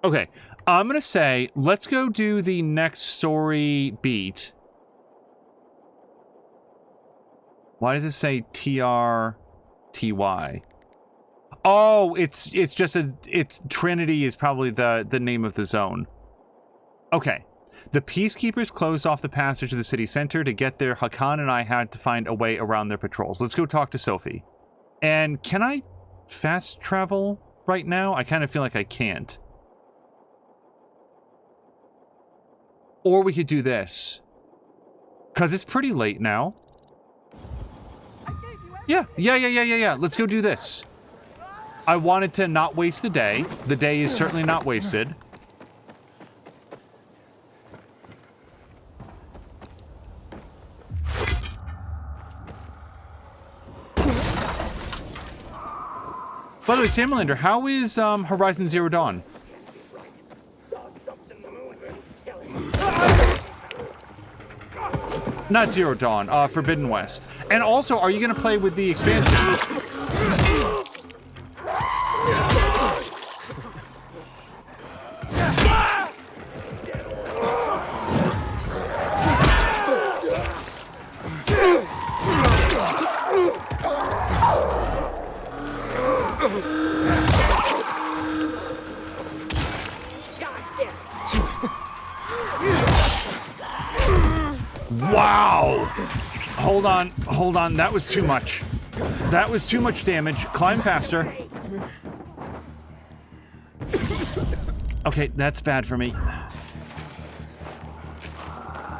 Okay, I'm gonna say, let's go do the next story beat. Why does it say TRTY? Oh, it's just it's Trinity is probably the name of the zone. Okay. The peacekeepers closed off the passage to the city center. To get there, Hakan and I had to find a way around their patrols. Let's go talk to Sophie. And can I fast travel right now? I kind of feel like I can't. Or we could do this. Because it's pretty late now. Yeah. Let's go do this. I wanted to not waste the day. The day is certainly not wasted. By the way, Samalander, how is Horizon Zero Dawn? Not Zero Dawn, Forbidden West. And also, are you going to play with the expansion? Wow! Hold on, that was too much. That was too much damage. Climb faster. Okay, that's bad for me.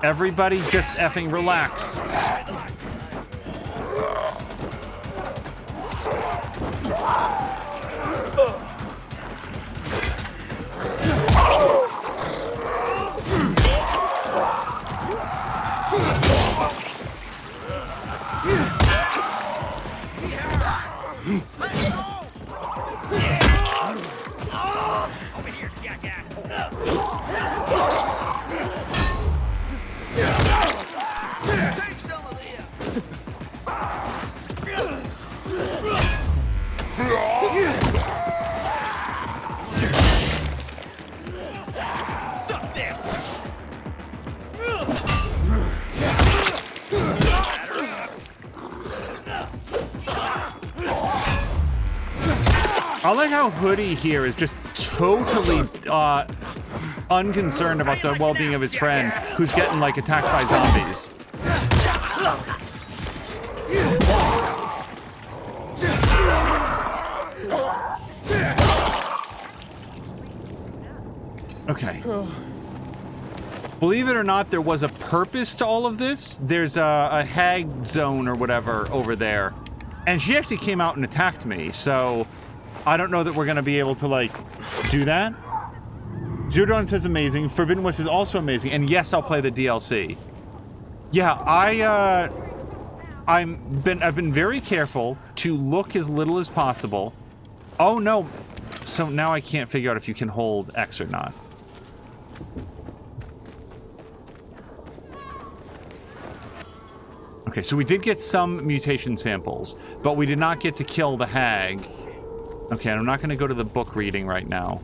Everybody just effing relax. I like how Hoodie here is just totally unconcerned about the well-being of his friend who's getting, like, attacked by zombies. Okay. Believe it or not, there was a purpose to all of this. There's a hag zone or whatever over there. And she actually came out and attacked me, so I don't know that we're going to be able to, like, do that. Zero Dawn says amazing. Forbidden West is also amazing. And yes, I'll play the DLC. Yeah, I've been very careful to look as little as possible. Oh, no. So now I can't figure out if you can hold X or not. Okay, so we did get some mutation samples, but we did not get to kill the hag. Okay, I'm not going to go to the book reading right now.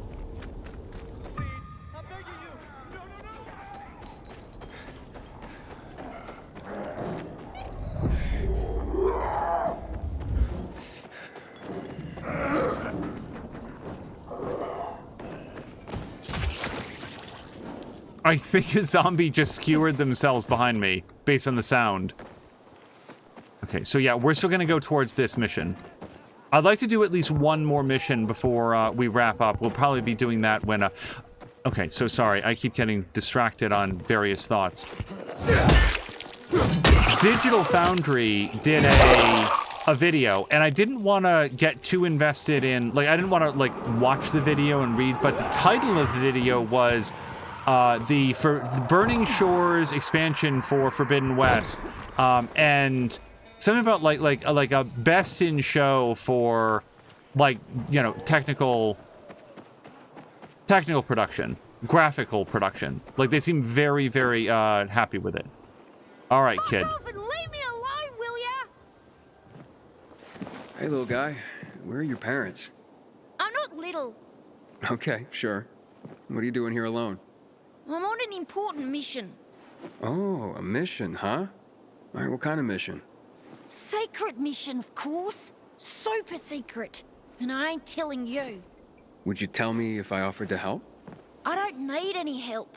I think a zombie just skewered themselves behind me, based on the sound. Okay, so yeah, we're still going to go towards this mission. I'd like to do at least one more mission before we wrap up. We'll probably be doing that when... Okay, so sorry. I keep getting distracted on various thoughts. Digital Foundry did a video, and I didn't want to get too invested in... Like, I didn't want to, like, watch the video and read, but the title of the video was the Burning Shores expansion for Forbidden West. And... something about like a best in show for, like, you know, technical production, graphical production. Like, they seem very, very happy with it. All right, kid. Off and leave me alone, will ya? Hey, little guy. Where are your parents? I'm not little. Okay, sure. What are you doing here alone? I'm on an important mission. Oh, a mission, huh? All right, what kind of mission? Secret mission, of course. Super secret. And I ain't telling you. Would you tell me if I offered to help? I don't need any help.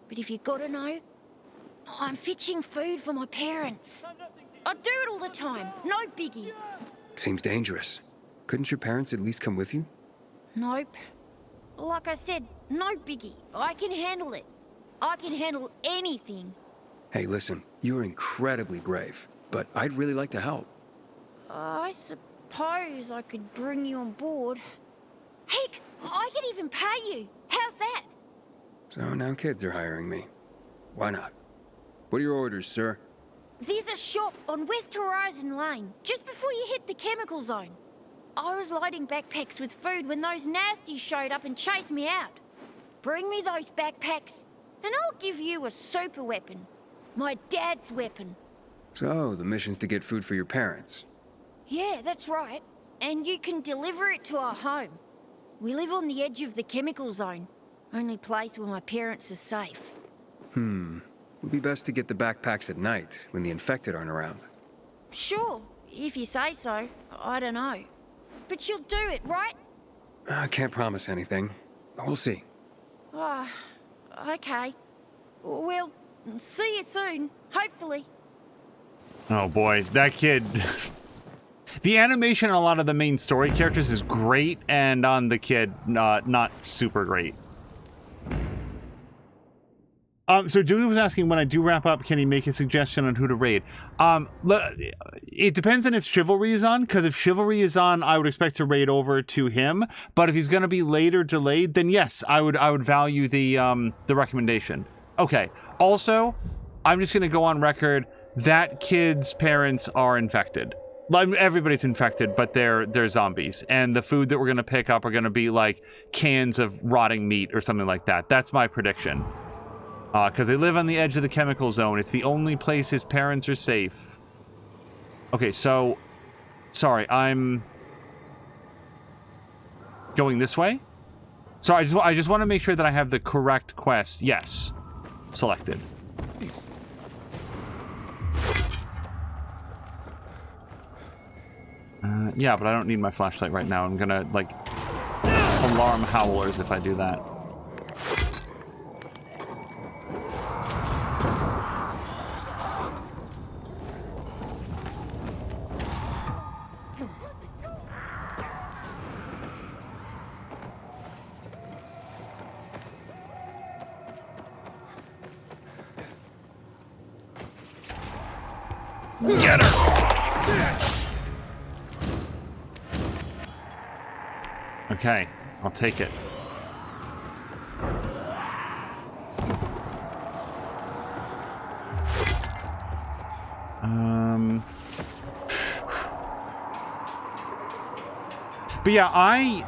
But if you gotta know, I'm fetching food for my parents. I do it all the time, no biggie. Seems dangerous. Couldn't your parents at least come with you? Nope. Like I said, no biggie. I can handle it. I can handle anything. Hey, listen, you're incredibly brave, but I'd really like to help. I suppose I could bring you on board. Heck, I could even pay you. How's that? So now kids are hiring me. Why not? What are your orders, sir? There's a shop on West Horizon Lane, just before you hit the chemical zone. I was loading backpacks with food when those nasties showed up and chased me out. Bring me those backpacks, and I'll give you a super weapon. My dad's weapon. So, the mission's to get food for your parents. Yeah, that's right. And you can deliver it to our home. We live on the edge of the chemical zone. Only place where my parents are safe. Would be best to get the backpacks at night, when the infected aren't around. Sure, if you say so. I don't know. But you'll do it, right? I can't promise anything. We'll see. Ah, okay. Well, see you soon, hopefully. Oh boy, that kid. The animation on a lot of the main story characters is great, and on the kid, not super great. So Julie was asking, when I do wrap up, can he make a suggestion on who to raid? It depends on if Chivalry is on, because if Chivalry is on, I would expect to raid over to him. But if he's going to be later delayed, then yes, I would value the recommendation. Okay. Also, I'm just going to go on record that kid's parents are infected. Everybody's infected, but they're zombies, and the food that we're going to pick up are going to be like cans of rotting meat or something like that. That's my prediction. Because they live on the edge of the chemical zone. It's the only place his parents are safe. Okay, so... Sorry, I'm... going this way? So I just want to make sure that I have the correct quest. Yes. Selected. Yeah, but I don't need my flashlight right now. I'm gonna, like, alarm howlers if I do that. Get her! Okay, I'll take it. But yeah,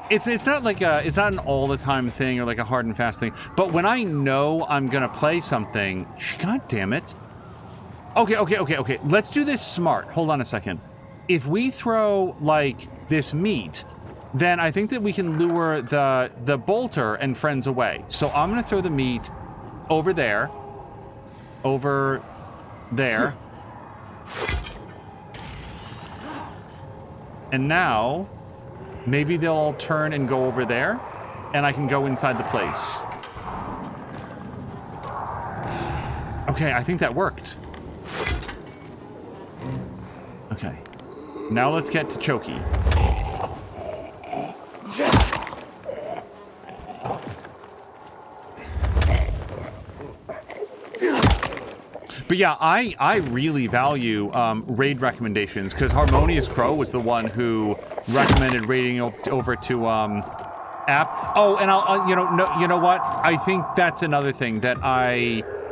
it's not like it's not an all the time thing or like a hard and fast thing. But when I know I'm gonna play something, god damn it. Okay. Let's do this smart. Hold on a second. If we throw like this meat, then I think that we can lure the bolter and friends away. So I'm gonna throw the meat over there. Over there. And now maybe they'll all turn and go over there, and I can go inside the place. Okay, I think that worked. Okay. Now let's get to Choki. But yeah, I really value raid recommendations, because Harmonious Crow was the one who recommended raiding over to App. Oh, and I'll you know what? I think that's another thing that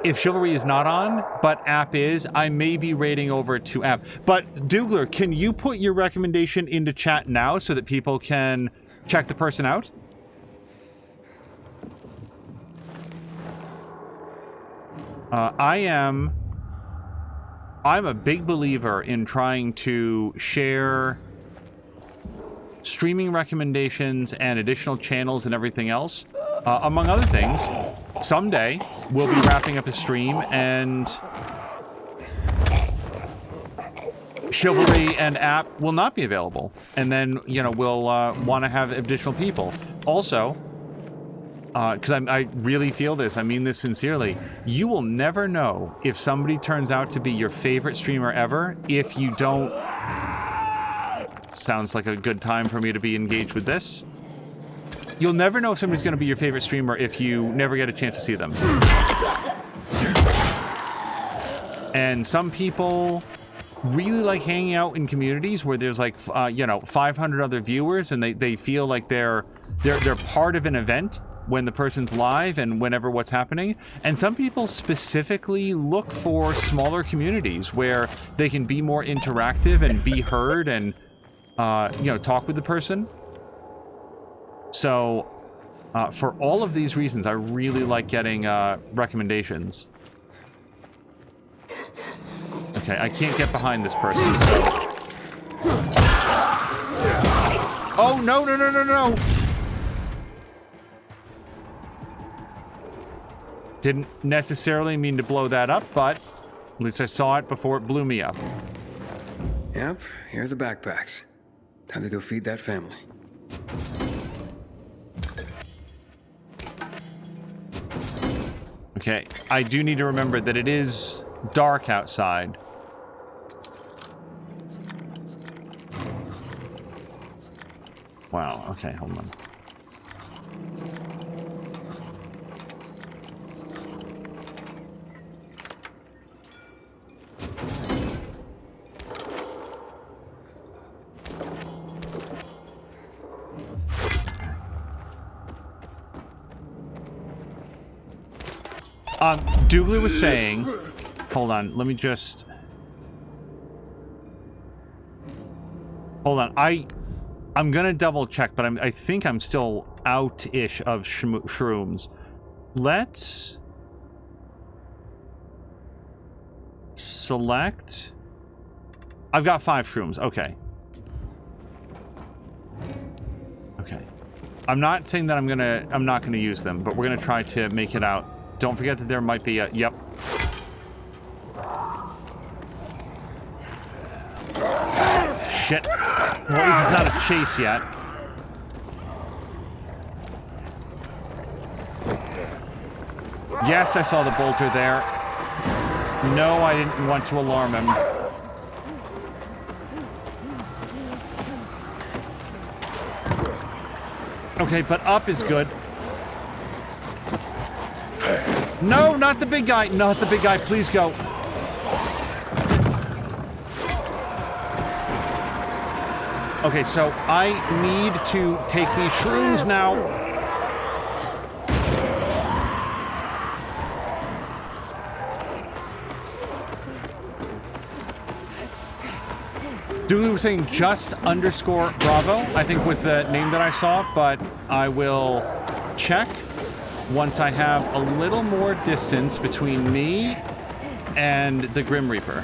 if Chivalry is not on, but App is, I may be raiding over to App. But Dougler, can you put your recommendation into chat now so that people can check the person out? I'm a big believer in trying to share streaming recommendations and additional channels and everything else. Among other things, someday we'll be wrapping up a stream and Chivalry and app will not be available. And then, you know, we'll want to have additional people. Also, because I really feel this, I mean this sincerely, you will never know if somebody turns out to be your favorite streamer ever if you don't... Sounds like a good time for me to be engaged with this. You'll never know if somebody's going to be your favorite streamer if you never get a chance to see them. And some people really like hanging out in communities where there's like, you know, 500 other viewers, and they feel like they're part of an event when the person's live and whenever what's happening. And some people specifically look for smaller communities where they can be more interactive and be heard and, you know, talk with the person. So, for all of these reasons, I really like getting recommendations. Okay, I can't get behind this person, so... Oh, no, no, no, no, no! Didn't necessarily mean to blow that up, but at least I saw it before it blew me up. Yep, here are the backpacks. Time to go feed that family. Okay, I do need to remember that it is dark outside. Wow, okay, hold on. Douglas was saying, hold on, let me just, hold on, I'm gonna double check, but I think I'm still out-ish of shrooms. Let's select, I've got 5 shrooms, okay. Okay. I'm not saying that I'm not gonna use them, but we're gonna try to make it out. Don't forget that there might be a... Yep. Shit. Well, at least it's not a chase yet. Yes, I saw the bolter there. No, I didn't want to alarm him. Okay, but up is good. No, not the big guy. Not the big guy. Please go. Okay, so I need to take these shrooms now. Dulu was saying just_Bravo, I think was the name that I saw, but I will check once I have a little more distance between me and the Grim Reaper.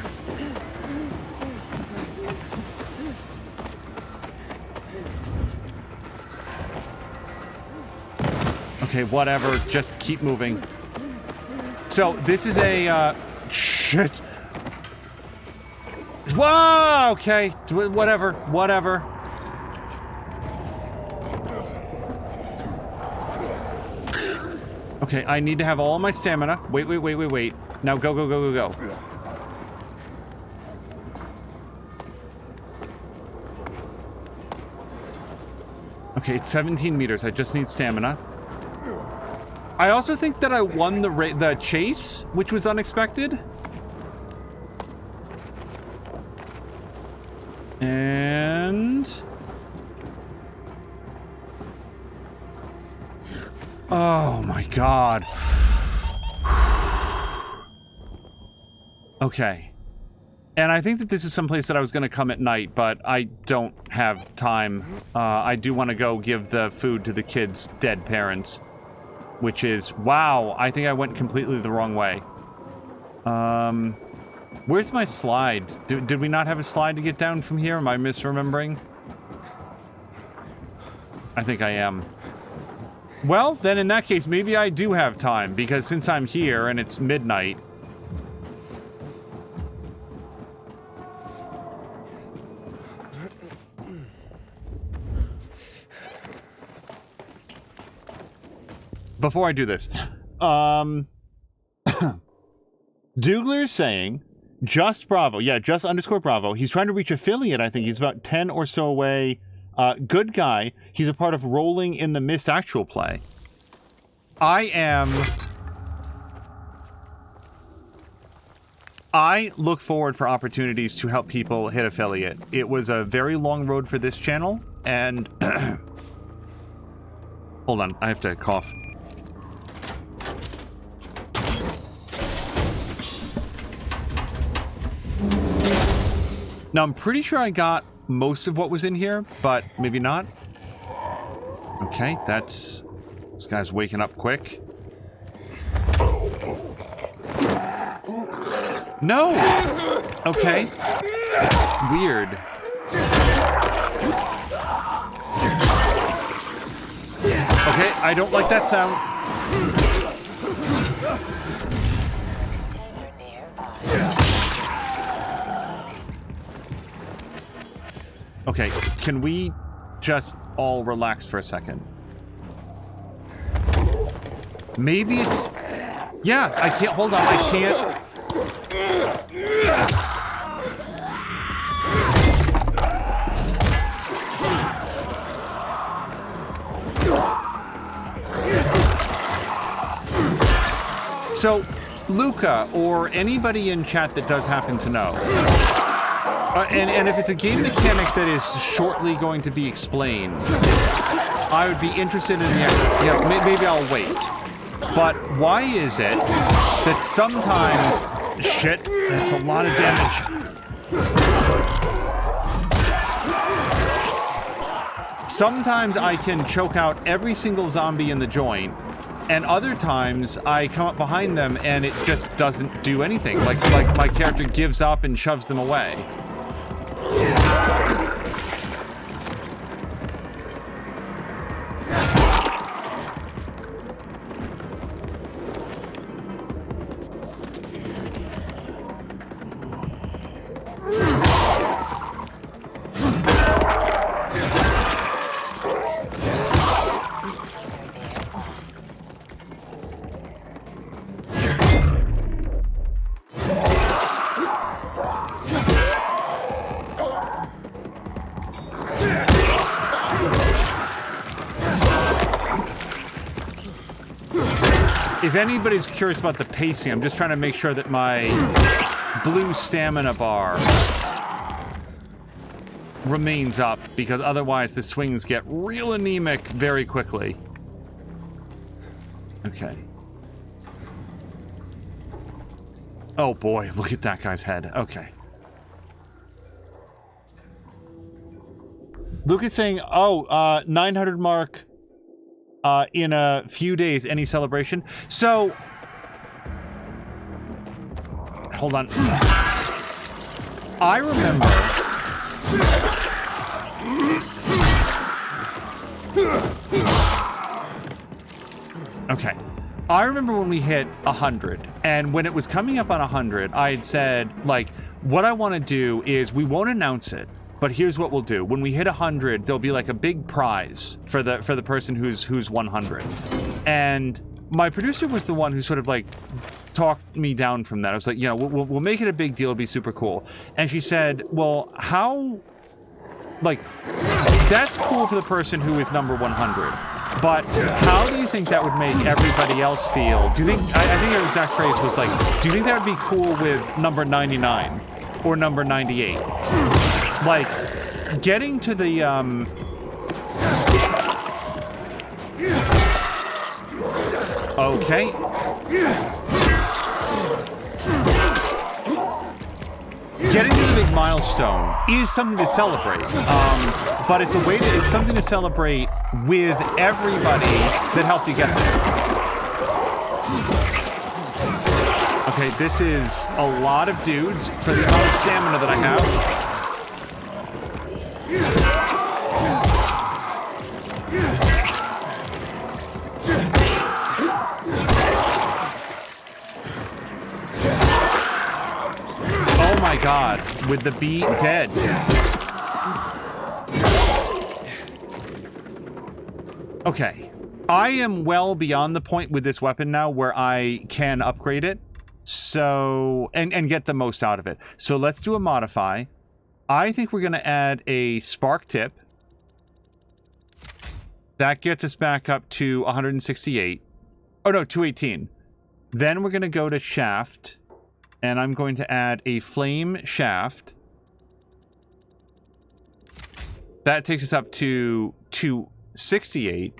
Okay, whatever. Just keep moving. So, this is a, shit. Whoa! Okay. Whatever. Whatever. Okay, I need to have all my stamina. Wait. Now go. Okay, it's 17 meters. I just need stamina. I also think that I won the chase, which was unexpected. And... oh my god. Okay. And I think that this is someplace that I was going to come at night, but I don't have time. I do want to go give the food to the kids' dead parents. Which is... wow, I think I went completely the wrong way. Where's my slide? Did we not have a slide to get down from here? Am I misremembering? I think I am. Well, then in that case, maybe I do have time, because since I'm here and it's midnight... before I do this, Dougler's saying just Bravo. Yeah, just _ Bravo. He's trying to reach affiliate, I think. He's about 10 or so away. Good guy. He's a part of Rolling in the Mist actual play. I look forward for opportunities to help people hit affiliate. It was a very long road for this channel, and hold on, I have to cough. Now, I'm pretty sure I got most of what was in here, but maybe not. Okay, this guy's waking up quick. No! Okay. Weird. Okay, I don't like that sound. Okay, can we just all relax for a second? Maybe it's... Yeah, I can't... Hold on, I can't... So, Luca, or anybody in chat that does happen to know, and if it's a game mechanic that is shortly going to be explained, I would be interested in the... Yeah, maybe I'll wait. But why is it that sometimes... Shit, that's a lot of damage. Sometimes I can choke out every single zombie in the joint, and other times I come up behind them and it just doesn't do anything. Like my character gives up and shoves them away. If anybody's curious about the pacing, I'm just trying to make sure that my blue stamina bar remains up, because otherwise the swings get real anemic very quickly. Okay. Oh boy, look at that guy's head. Okay. Luke is saying, 900 mark in a few days, any celebration? So, hold on. I remember... Okay. I remember when we hit 100, and when it was coming up on 100, I had said, like, what I want to do is, we won't announce it, but here's what we'll do. When we hit 100, there'll be like a big prize for the person who's 100. And my producer was the one who sort of like talked me down from that. I was like, you know, we'll make it a big deal. It'll be super cool. And she said, well, how, like, that's cool for the person who is number 100. But how do you think that would make everybody else feel? Do you think, I think her exact phrase was like, do you think that would be cool with number 99 or number 98? Like, getting to the, okay. Getting to the big milestone is something to celebrate. But it's it's something to celebrate with everybody that helped you get there. Okay, this is a lot of dudes for the amount of stamina that I have. Oh my god, with the bee dead. Okay. I am well beyond the point with this weapon now where I can upgrade it. So, and get the most out of it. So let's do a modify. I think we're going to add a spark tip. That gets us back up to 168. Oh no, 218. Then we're going to go to shaft. And I'm going to add a flame shaft. That takes us up to 268.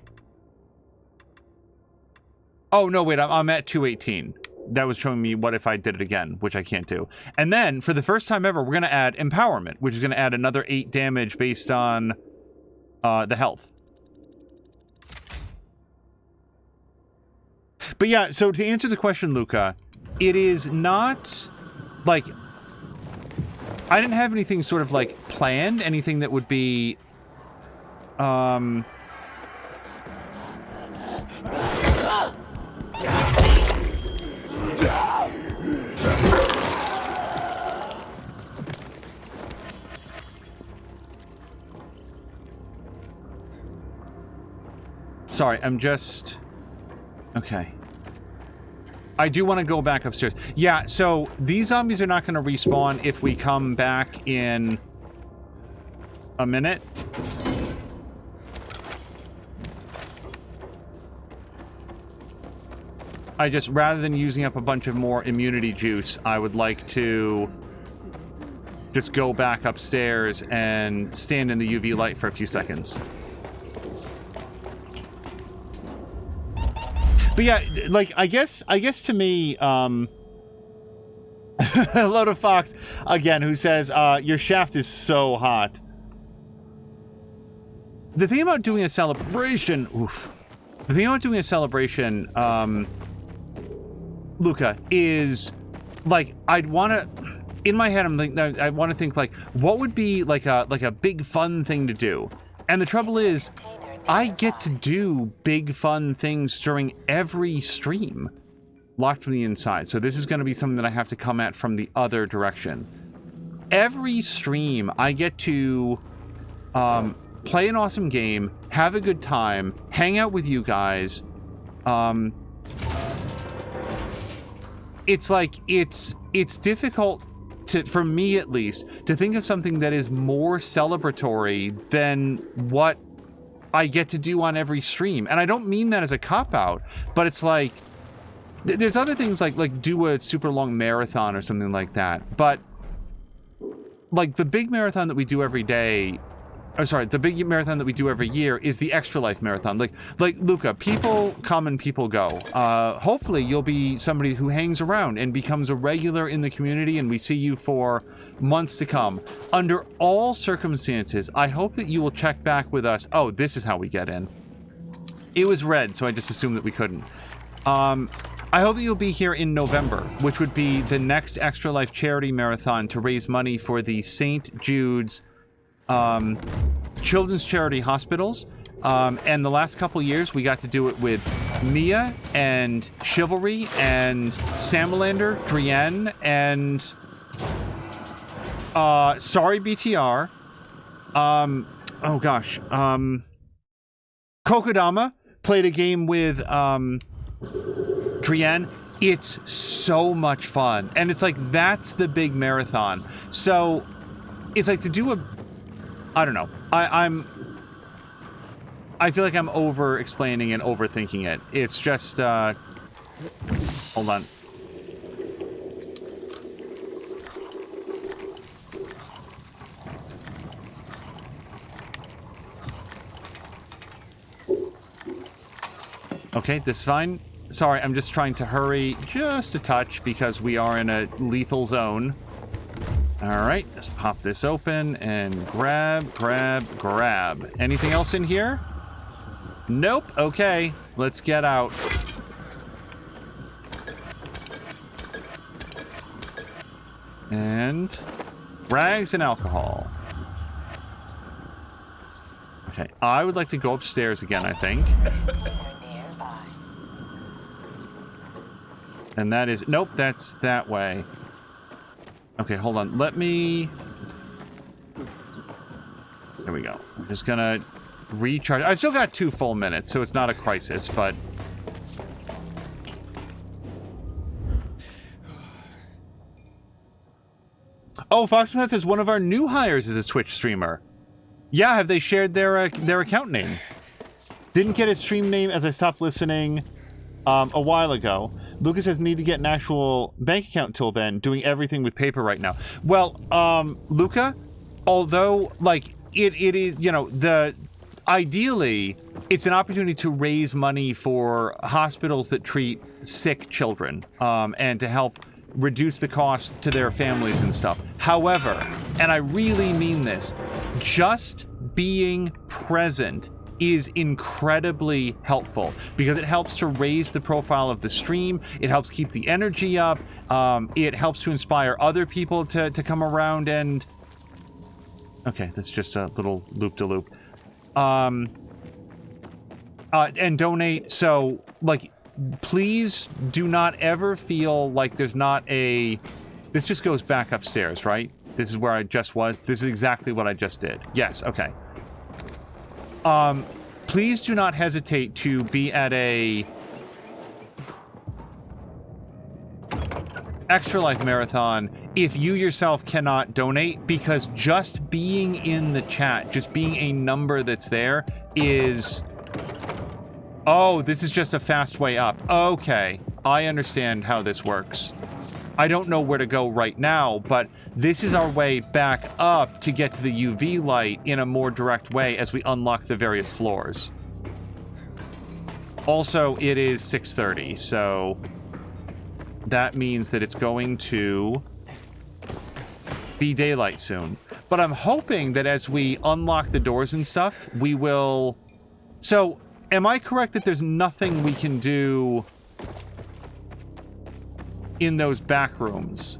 Oh, no, wait, I'm at 218. That was showing me what if I did it again, which I can't do. And then, for the first time ever, we're going to add empowerment, which is going to add another 8 damage based on the health. But yeah, so to answer the question, Luca, it is not, like, I didn't have anything sort of, like, planned, anything that would be, sorry, I'm just... Okay. I do want to go back upstairs. Yeah, so these zombies are not going to respawn if we come back in a minute. I just, rather than using up a bunch of more immunity juice, I would like to just go back upstairs and stand in the UV light for a few seconds. But yeah, like, I guess to me, hello to Fox, again, who says, your shaft is so hot. The thing about doing a celebration, the thing about doing a celebration, Luca, is, like, I'd want to, in my head, I want to think, like, what would be, like a big fun thing to do? And the trouble is, I get to do big fun things during every stream, locked from the inside. So this is going to be something that I have to come at from the other direction. Every stream, I get to play an awesome game, have a good time, hang out with you guys. It's like, it's difficult to, for me at least, to think of something that is more celebratory than what I get to do on every stream. And I don't mean that as a cop-out, but it's like, there's other things like do a super long marathon or something like that. But, like, the big marathon that we do every day, or sorry, the big marathon that we do every year is the Extra Life Marathon. Like Luca, people come and people go. Hopefully you'll be somebody who hangs around and becomes a regular in the community, and we see you for months to come. Under all circumstances, I hope that you will check back with us. Oh, this is how we get in. It was red, so I just assumed that we couldn't. I hope that you'll be here in November, which would be the next Extra Life Charity Marathon to raise money for the St. Jude's children's charity hospitals. And the last couple years we got to do it with Mia and Chivalry and Samalander, Drienne, and sorry BTR. Oh gosh. Kokodama played a game with Drienne. It's so much fun. And it's like, that's the big marathon. So it's like to do a, I don't know. I feel like I'm over-explaining and overthinking it. It's just, hold on. Okay, this is fine. Sorry, I'm just trying to hurry just a touch because we are in a lethal zone. Alright, let's pop this open and grab. Anything else in here? Nope. Okay, let's get out. And rags and alcohol. Okay, I would like to go upstairs again, I think. And that is... Nope, that's that way. Okay, hold on. Let me... There we go. I'm just gonna recharge. I've still got 2 full minutes, so it's not a crisis, but... Oh, Foxman says one of our new hires is a Twitch streamer. Yeah, have they shared their account name? Didn't get his stream name as I stopped listening a while ago. Lucas says need to get an actual bank account till then, doing everything with paper right now. Well, Luca, although, like, it is, you know, ideally, it's an opportunity to raise money for hospitals that treat sick children, and to help reduce the cost to their families and stuff. However, and I really mean this, just being present is incredibly helpful because it helps to raise the profile of the stream. It helps keep the energy up. It helps to inspire other people to come around and... Okay, that's just a little loop-de-loop. And donate. So, like, please do not ever feel like there's not a... This just goes back upstairs, right? This is where I just was. This is exactly what I just did. Yes, okay. Please do not hesitate to be at a Extra Life Marathon if you yourself cannot donate, because just being in the chat, just being a number that's there is... Oh, this is just a fast way up. Okay, I understand how this works. I don't know where to go right now, but this is our way back up to get to the UV light in a more direct way as we unlock the various floors. Also, it is 6:30, so that means that it's going to be daylight soon. But I'm hoping that as we unlock the doors and stuff, we will... So, am I correct that there's nothing we can do in those back rooms?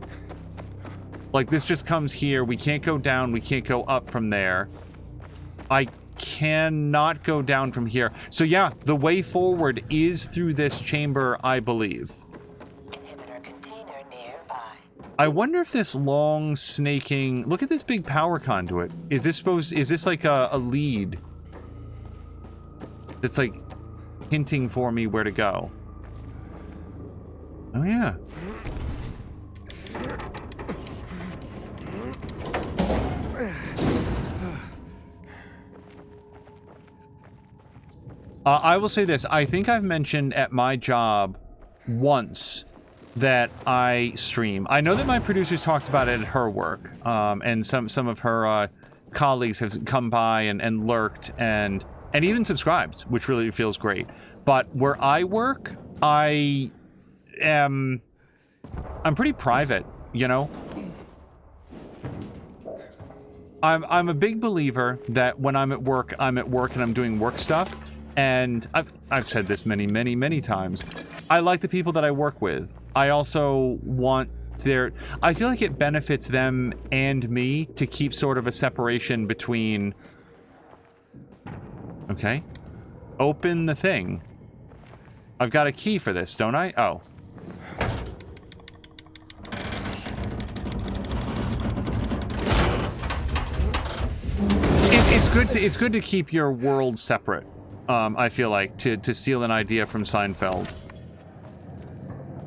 Like, this just comes here. We can't go down. We can't go up from there. I cannot go down from here. So yeah, the way forward is through this chamber, I believe. Inhibitor container nearby. I wonder if this long snaking... Look at this big power conduit. Is this like a lead that's like hinting for me where to go? Oh yeah. I will say this. I think I've mentioned at my job once that I stream. I know that my producers talked about it at her work, and some of her colleagues have come by and lurked and even subscribed, which really feels great. But where I work, I'm pretty private, you know? I'm a big believer that when I'm at work and I'm doing work stuff. And I've said this many times. I like the people that I work with. I also want I feel like it benefits them and me to keep sort of a separation between... Okay. Open the thing. I've got a key for this, don't I? Oh. It's good to keep your world separate. I feel like, to steal an idea from Seinfeld.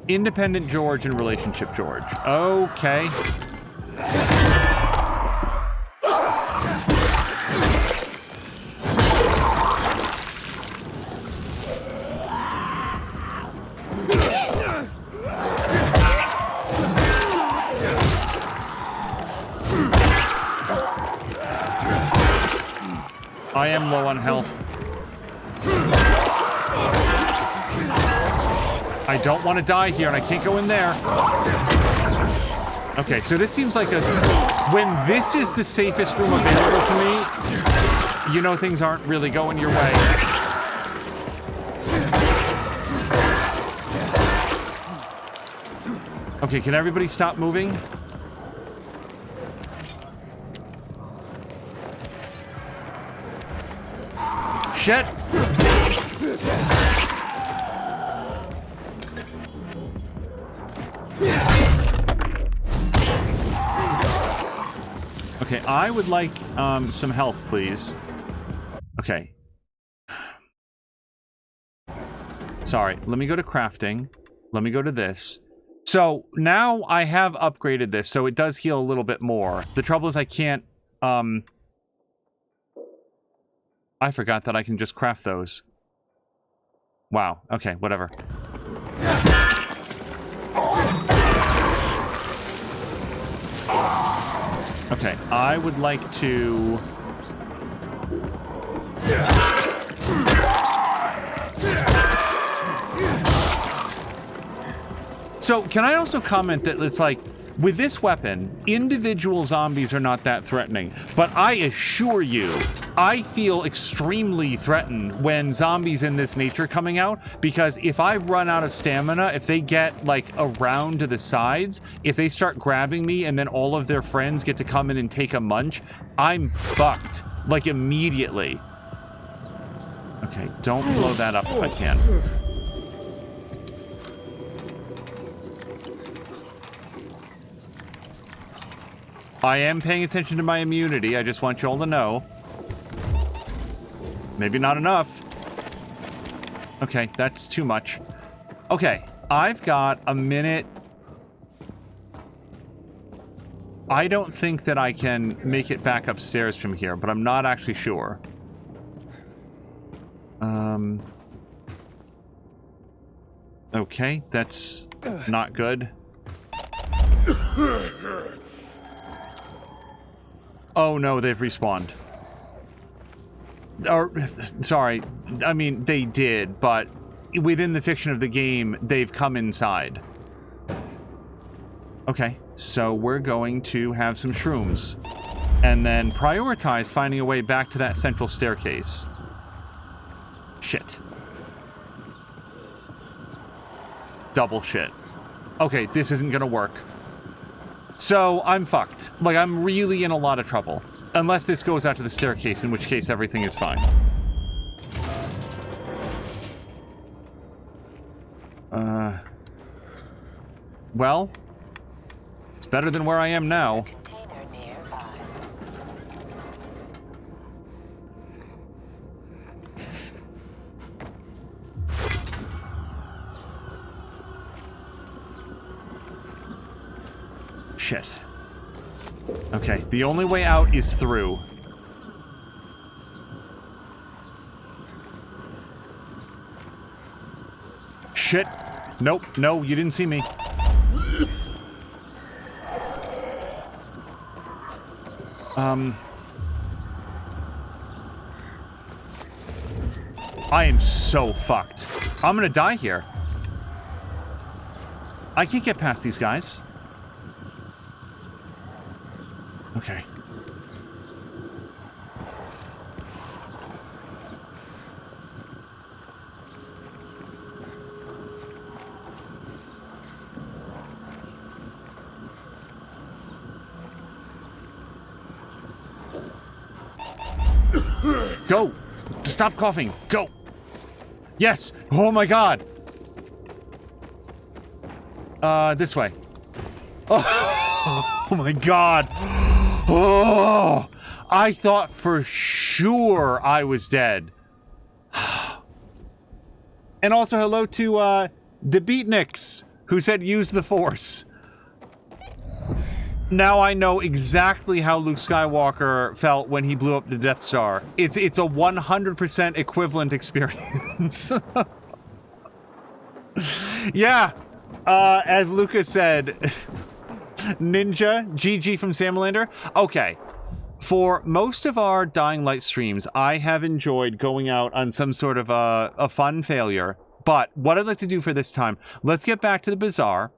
Independent George and relationship George. Okay. I am low on health. I don't want to die here, and I can't go in there. Okay, so this seems like when this is the safest room available to me, you know things aren't really going your way. Okay, can everybody stop moving? Shit! Okay, I would like some health, please. Okay, Sorry, let me go to crafting. Let me go to this. So now I have upgraded this, so it does heal a little bit more. The trouble is I can't, I forgot that I can just craft those. Wow, okay, whatever. Okay, I would like to... So, can I also comment that it's like, with this weapon, individual zombies are not that threatening, but I assure you, I feel extremely threatened when zombies in this nature coming out, because if I run out of stamina, if they get, like, around to the sides, if they start grabbing me and then all of their friends get to come in and take a munch, I'm fucked, like, immediately. Okay, don't blow that up if I can. I am paying attention to my immunity. I just want you all to know. Maybe not enough. Okay, that's too much. Okay, I've got a minute. I don't think that I can make it back upstairs from here, but I'm not actually sure. Okay, that's not good. Oh no, they've respawned. Or, sorry, I mean, they did, but within the fiction of the game, they've come inside. Okay, so we're going to have some shrooms. And then prioritize finding a way back to that central staircase. Shit. Double shit. Okay, this isn't gonna work. So, I'm fucked. Like, I'm really in a lot of trouble. Unless this goes out to the staircase, in which case everything is fine. Well, it's better than where I am now. Shit. Okay, the only way out is through. Shit. Nope, no, you didn't see me. I am so fucked. I'm gonna die here. I can't get past these guys. Okay. Go! Stop coughing! Go! Yes! Oh my god! This way. Oh, oh my god! Oh! I thought for sure I was dead. And also hello to, the Beatniks, who said use the Force. Now I know exactly how Luke Skywalker felt when he blew up the Death Star. It's a 100% equivalent experience. Yeah, as Lucas said, Ninja, GG from Samlander. Okay, for most of our Dying Light streams, I have enjoyed going out on some sort of a fun failure. But what I'd like to do for this time, let's get back to the bazaar.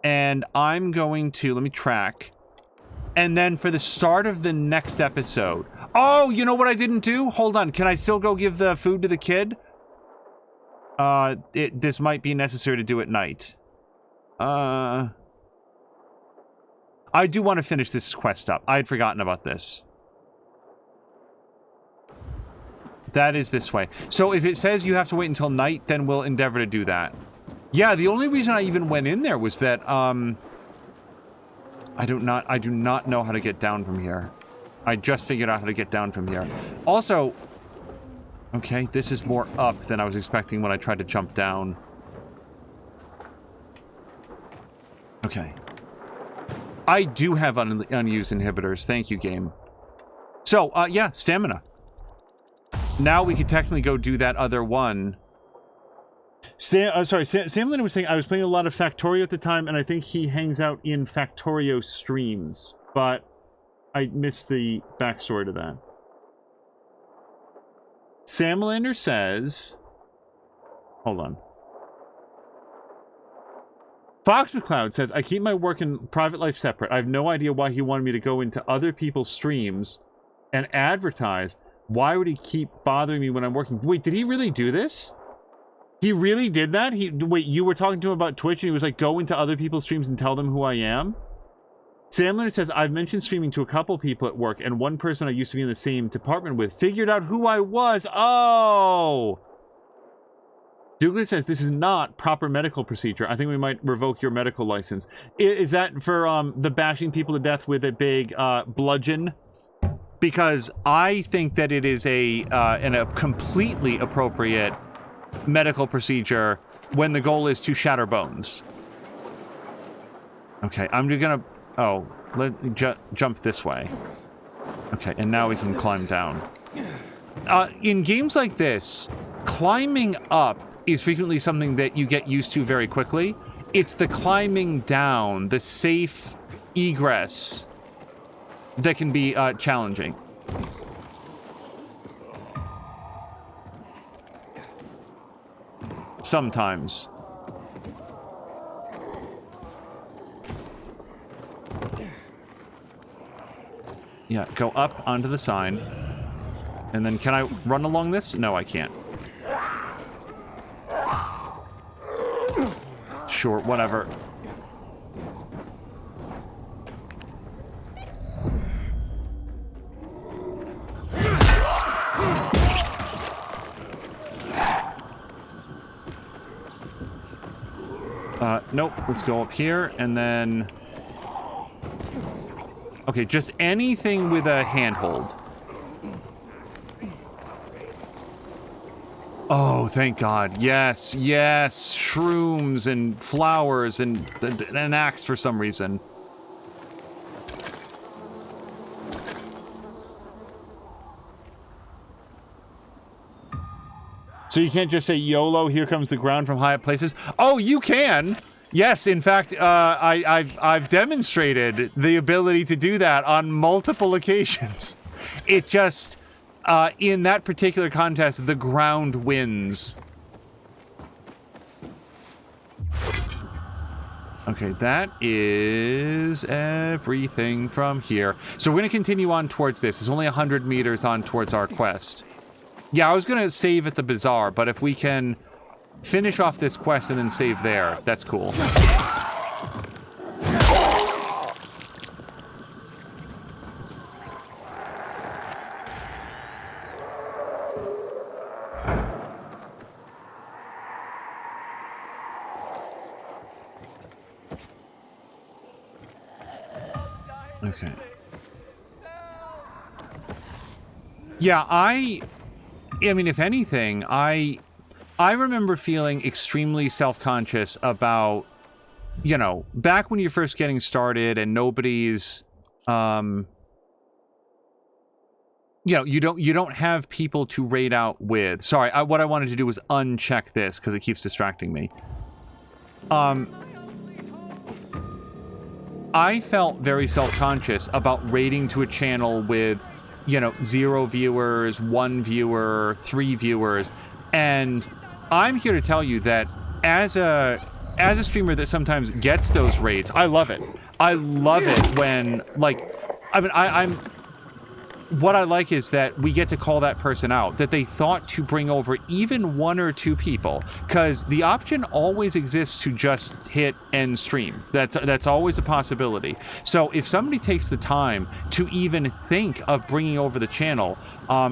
And I'm going to, let me track. And then for the start of the next episode. Oh, you know what I didn't do? Hold on, can I still go give the food to the kid? This might be necessary to do at night. I do want to finish this quest up. I had forgotten about this. That is this way. So if it says you have to wait until night, then we'll endeavor to do that. Yeah, the only reason I even went in there was that, I do not know how to get down from here. I just figured out how to get down from here. Also, Okay, this is more up than I was expecting when I tried to jump down. Okay. I do have unused inhibitors. Thank you, game. So, yeah, stamina. Now we could technically go do that other one. Sam Lynn was saying I was playing a lot of Factorio at the time, and I think he hangs out in Factorio streams, but I missed the backstory to that. Sam Lander says... Hold on. Fox McCloud says, I keep my work and private life separate. I have no idea why he wanted me to go into other people's streams and advertise. Why would he keep bothering me when I'm working? Wait, did he really do this? He really did that? Wait, you were talking to him about Twitch and he was like, go into other people's streams and tell them who I am? Sam Leonard says, I've mentioned streaming to a couple people at work, and one person I used to be in the same department with figured out who I was. Oh! Douglas says, this is not proper medical procedure. I think we might revoke your medical license. Is that for the bashing people to death with a big bludgeon? Because I think that it is a completely appropriate medical procedure when the goal is to shatter bones. Okay, I'm just gonna... Oh, jump this way. Okay, and now we can climb down. In games like this, climbing up is frequently something that you get used to very quickly. It's the climbing down, the safe egress, that can be challenging. Sometimes. Yeah, go up onto the sign. And then can I run along this? No, I can't. Sure, whatever. Nope, let's go up here, and then... Okay, just anything with a handhold. Oh, thank God. Yes, yes, shrooms and flowers and an axe for some reason. So you can't just say, YOLO, here comes the ground from high up places? Oh, you can! Yes, in fact, I've demonstrated the ability to do that on multiple occasions. It just, in that particular contest, the ground wins. Okay, that is everything from here. So we're going to continue on towards this. It's only 100 meters on towards our quest. Yeah, I was going to save at the bazaar, but if we can finish off this quest and then save there, that's cool. Okay. Yeah, I mean, if anything, I remember feeling extremely self-conscious about, you know, back when you're first getting started and nobody's, you know, you don't have people to raid out with. Sorry, what I wanted to do was uncheck this because it keeps distracting me. I felt very self-conscious about raiding to a channel with, you know, 0 viewers, 1 viewer, 3 viewers, and I'm here to tell you that as a streamer that sometimes gets those raids, I love it. I love it when, like, I mean, what I like is that we get to call that person out, that they thought to bring over even 1 or 2 people, because the option always exists to just hit end stream. That's always a possibility. So if somebody takes the time to even think of bringing over the channel,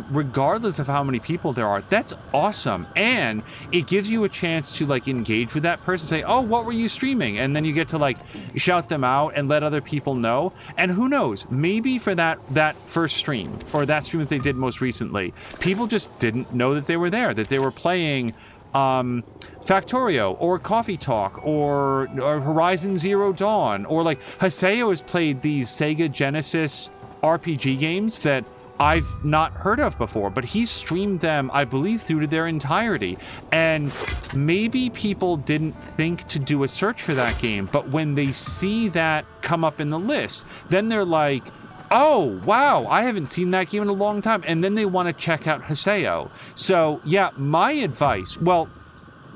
regardless of how many people there are. That's awesome. And it gives you a chance to like engage with that person, say, oh, what were you streaming? And then you get to like shout them out and let other people know. And who knows, maybe for that first stream or that stream that they did most recently, people just didn't know that they were there, that they were playing Factorio or Coffee Talk or Horizon Zero Dawn, or like Haseo has played these Sega Genesis RPG games that I've not heard of before, but he streamed them, I believe, through to their entirety. And maybe people didn't think to do a search for that game, but when they see that come up in the list, then they're like, oh, wow, I haven't seen that game in a long time. And then they want to check out Haseo. So, yeah, my advice, well,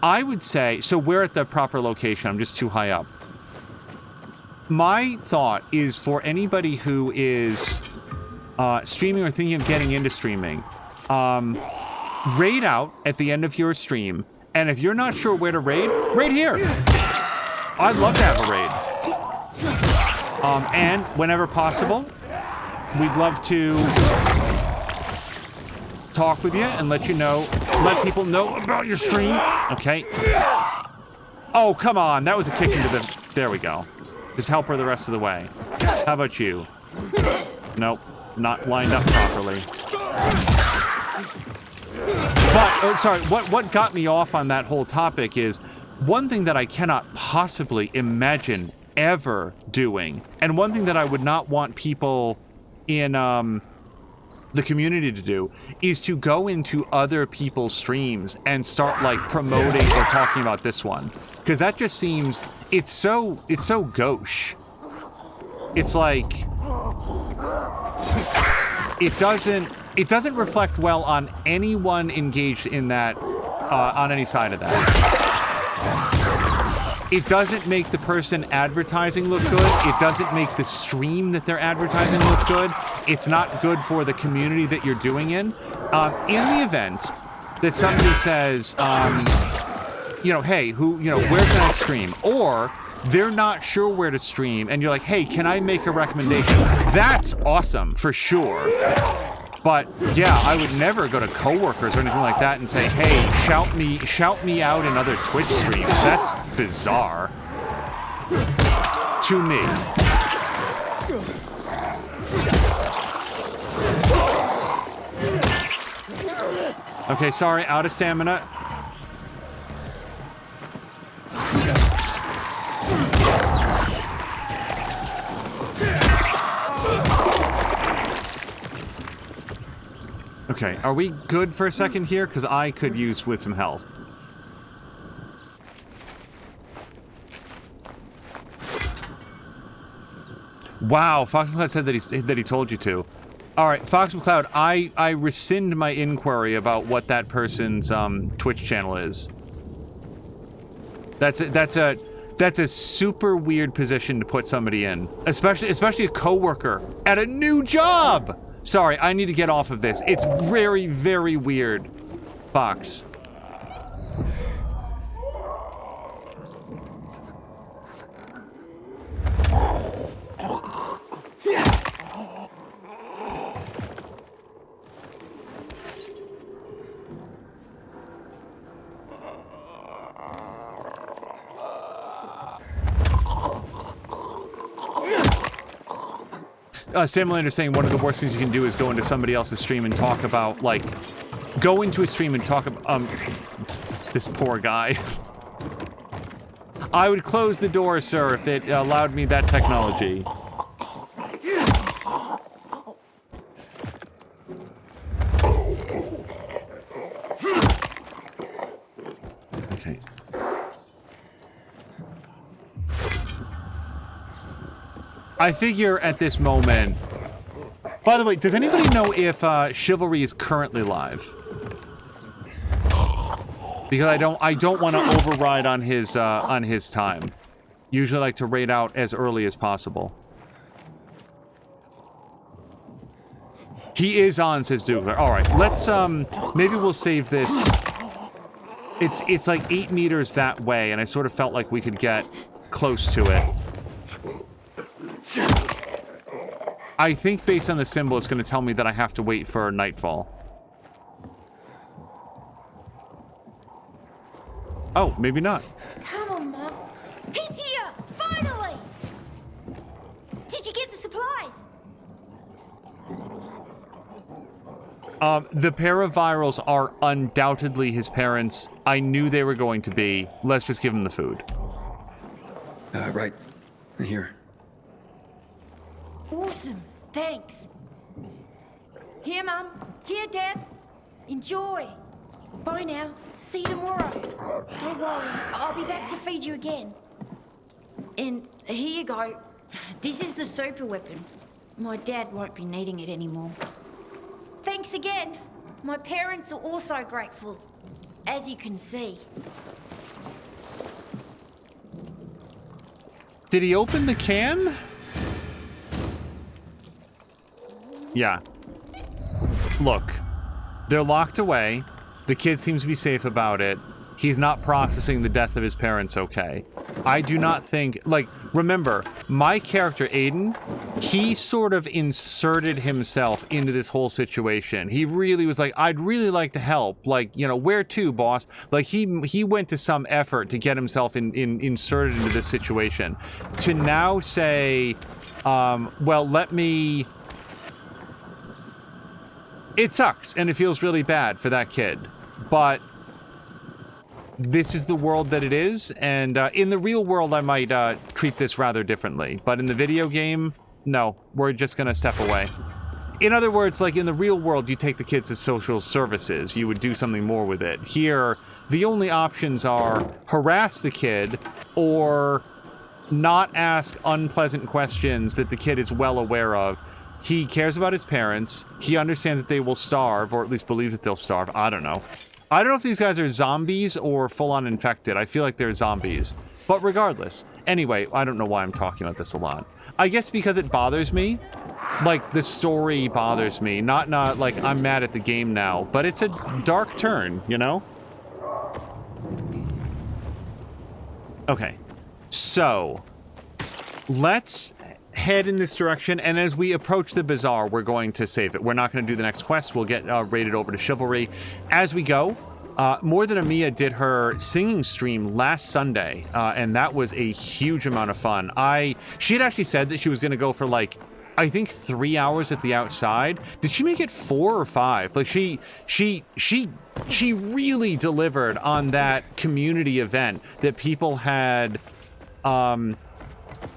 I would say, so we're at the proper location. I'm just too high up. My thought is for anybody who is streaming or thinking of getting into streaming, raid out at the end of your stream. And if you're not sure where to raid here. I'd love to have a raid. And whenever possible, we'd love to talk with you and let people know about your stream. Okay. Oh, come on. That was a kick into the... There we go. Just help her the rest of the way. How about you? Nope. Not lined up properly. But, sorry, what got me off on that whole topic is one thing that I cannot possibly imagine ever doing, and one thing that I would not want people in the community to do, is to go into other people's streams and start like promoting or talking about this one. Because that just seems, it's so gauche. It's like, it doesn't reflect well on anyone engaged in that, on any side of that. It doesn't make the person advertising look good. It doesn't make the stream that they're advertising look good. It's not good for the community that you're doing in. In the event that somebody says, hey, where can I stream? Or they're not sure where to stream, and you're like, hey, can I make a recommendation? That's awesome, for sure. But yeah, I would never go to coworkers or anything like that and say, hey, shout me out in other Twitch streams. That's bizarre. To me. Okay, sorry, out of stamina. Okay, are we good for a second here? Because I could use with some help. Wow, Fox McCloud said that he told you to. All right, Fox McCloud, I rescind my inquiry about what that person's Twitch channel is. That's a super weird position to put somebody in, especially a coworker at a new job. Sorry, I need to get off of this. It's very, very weird. Fox. Samlander saying one of the worst things you can do is go into somebody else's stream and talk about, like, go into a stream and talk about, this poor guy. I would close the door, sir, if it allowed me that technology. Okay. I figure at this moment... By the way, does anybody know if Chivalry is currently live? Because I don't want to override on his time. Usually like to raid out as early as possible. He is on, says Dougler. All right, let's maybe we'll save this. It's like 8 meters that way, and I sort of felt like we could get close to it. I think based on the symbol, it's going to tell me that I have to wait for nightfall. Oh, maybe not. Come on, Mom. He's here! Finally! Did you get the supplies? The paravirals are undoubtedly his parents. I knew they were going to be. Let's just give him the food. Right. Here. Awesome. Thanks. Here, Mum. Here, Dad. Enjoy. Bye now. See you tomorrow. Don't worry. I'll be back to feed you again. And here you go. This is the super weapon. My dad won't be needing it anymore. Thanks again. My parents are also grateful, as you can see. Did he open the can? Yeah. Look, they're locked away. The kid seems to be safe about it. He's not processing the death of his parents okay. I do not think, like, remember, my character, Aiden, he sort of inserted himself into this whole situation. He really was like, I'd really like to help. Like, you know, where to, boss? Like, he went to some effort to get himself inserted into this situation. To now say, well, let me... It sucks, and it feels really bad for that kid. But this is the world that it is, and in the real world I might treat this rather differently. But in the video game, no, we're just gonna step away. In other words, like in the real world, you take the kids to social services. You would do something more with it. Here, the only options are harass the kid or not ask unpleasant questions that the kid is well aware of. He cares about his parents. He understands that they will starve, or at least believes that they'll starve. I don't know. I don't know if these guys are zombies or full-on infected. I feel like they're zombies. But regardless. Anyway, I don't know why I'm talking about this a lot. I guess because it bothers me. Like, the story bothers me. Not like I'm mad at the game now. But it's a dark turn, you know? Okay. So, let's head in this direction, and as we approach the bazaar, we're going to save it. We're not going to do the next quest. We'll get raided over to Chivalry. As we go, More Than Amia did her singing stream last Sunday, and that was a huge amount of fun. She had actually said that she was going to go for, like, I think 3 hours at the outside. Did she make it 4 or 5? Like, she really delivered on that community event that people had,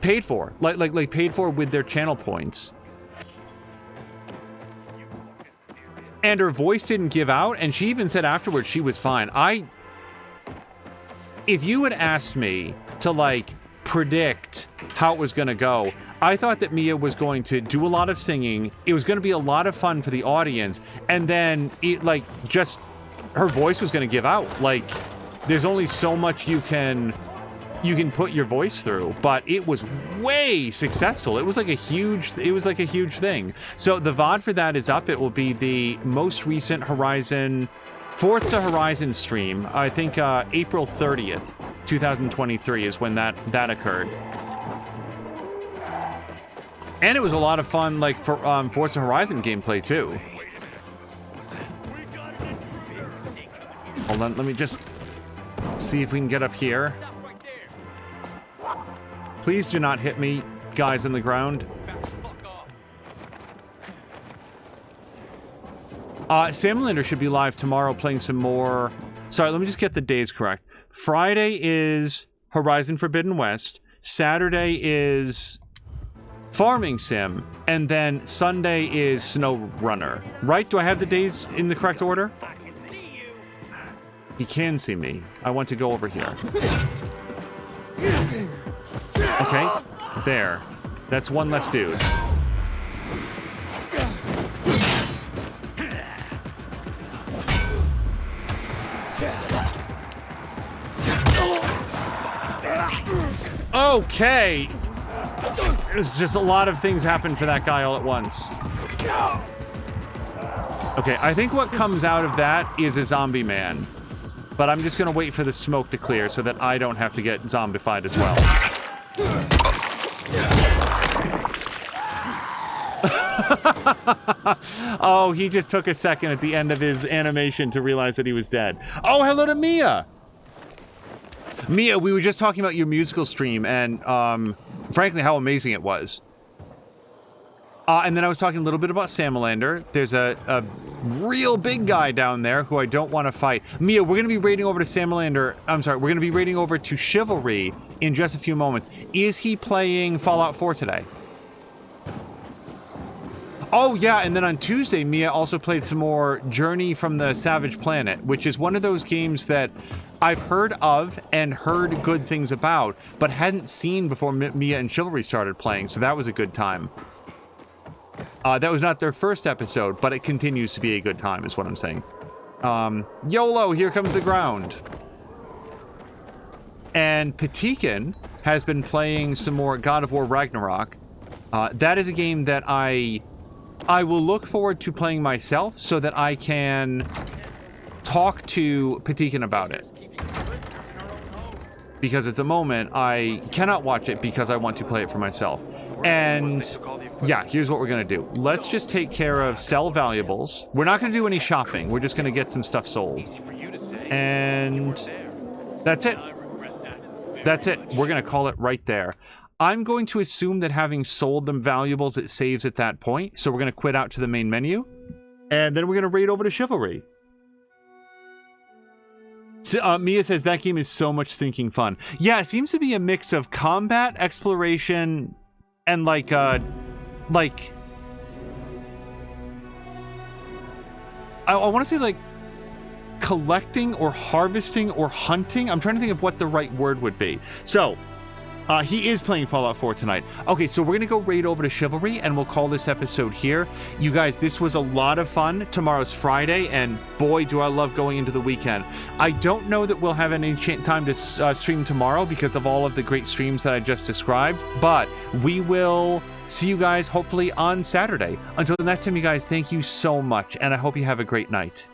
paid for, like paid for with their channel points. And her voice didn't give out, and she even said afterwards she was fine. If you had asked me to, like, predict how it was going to go, I thought that Mia was going to do a lot of singing. It was going to be a lot of fun for the audience, and then it, like, just her voice was going to give out. Like, there's only so much you can put your voice through, but it was way successful. It was like a huge thing. So the VOD for that is up. It will be the most recent Forza Horizon stream. I think April 30th, 2023 is when that occurred. And it was a lot of fun, like, for Forza Horizon gameplay too. Hold on, let me just see if we can get up here. Please do not hit me, guys in the ground. Sam Linder should be live tomorrow playing some more... Sorry, let me just get the days correct. Friday is Horizon Forbidden West. Saturday is Farming Sim. And then Sunday is Snow Runner. Right? Do I have the days in the correct order? He can see me. I want to go over here. Okay, there. That's one less dude. Okay! There's just a lot of things happen for that guy all at once. Okay, I think what comes out of that is a zombie man. But I'm just gonna wait for the smoke to clear so that I don't have to get zombified as well. Oh, he just took a second at the end of his animation to realize that he was dead. Oh, hello to Mia. Mia, we were just talking about your musical stream and, frankly, how amazing it was. And then I was talking a little bit about Salamander. There's a real big guy down there who I don't want to fight. Mia, we're going to be raiding over to Salamander. I'm sorry, we're going to be raiding over to Chivalry in just a few moments. Is he playing Fallout 4 today? Oh, yeah, and then on Tuesday, Mia also played some more Journey from the Savage Planet, which is one of those games that I've heard of and heard good things about, but hadn't seen before Mia and Chivalry started playing, so that was a good time. That was not their first episode, but it continues to be a good time, is what I'm saying. YOLO, here comes the ground. And Patikin has been playing some more God of War Ragnarok. That is a game that I will look forward to playing myself so that I can talk to Patikin about it. Because at the moment, I cannot watch it because I want to play it for myself. And yeah, here's what we're going to do. Let's just take care of sell valuables. We're not going to do any shopping. We're just going to get some stuff sold. And that's it. That's it. We're going to call it right there. I'm going to assume that having sold them valuables, it saves at that point. So we're going to quit out to the main menu. And then we're going to raid over to Chivalry. So, Mia says that game is so much stinking fun. Yeah, it seems to be a mix of combat, exploration, and like I want to say like collecting or harvesting or hunting. I'm trying to think of what the right word would be. So, he is playing Fallout 4 tonight. Okay, so we're going to go raid over to Chivalry, and we'll call this episode here. You guys, this was a lot of fun. Tomorrow's Friday, and boy, do I love going into the weekend. I don't know that we'll have any time to stream tomorrow because of all of the great streams that I just described, but we will see you guys hopefully on Saturday. Until the next time, you guys, thank you so much, and I hope you have a great night.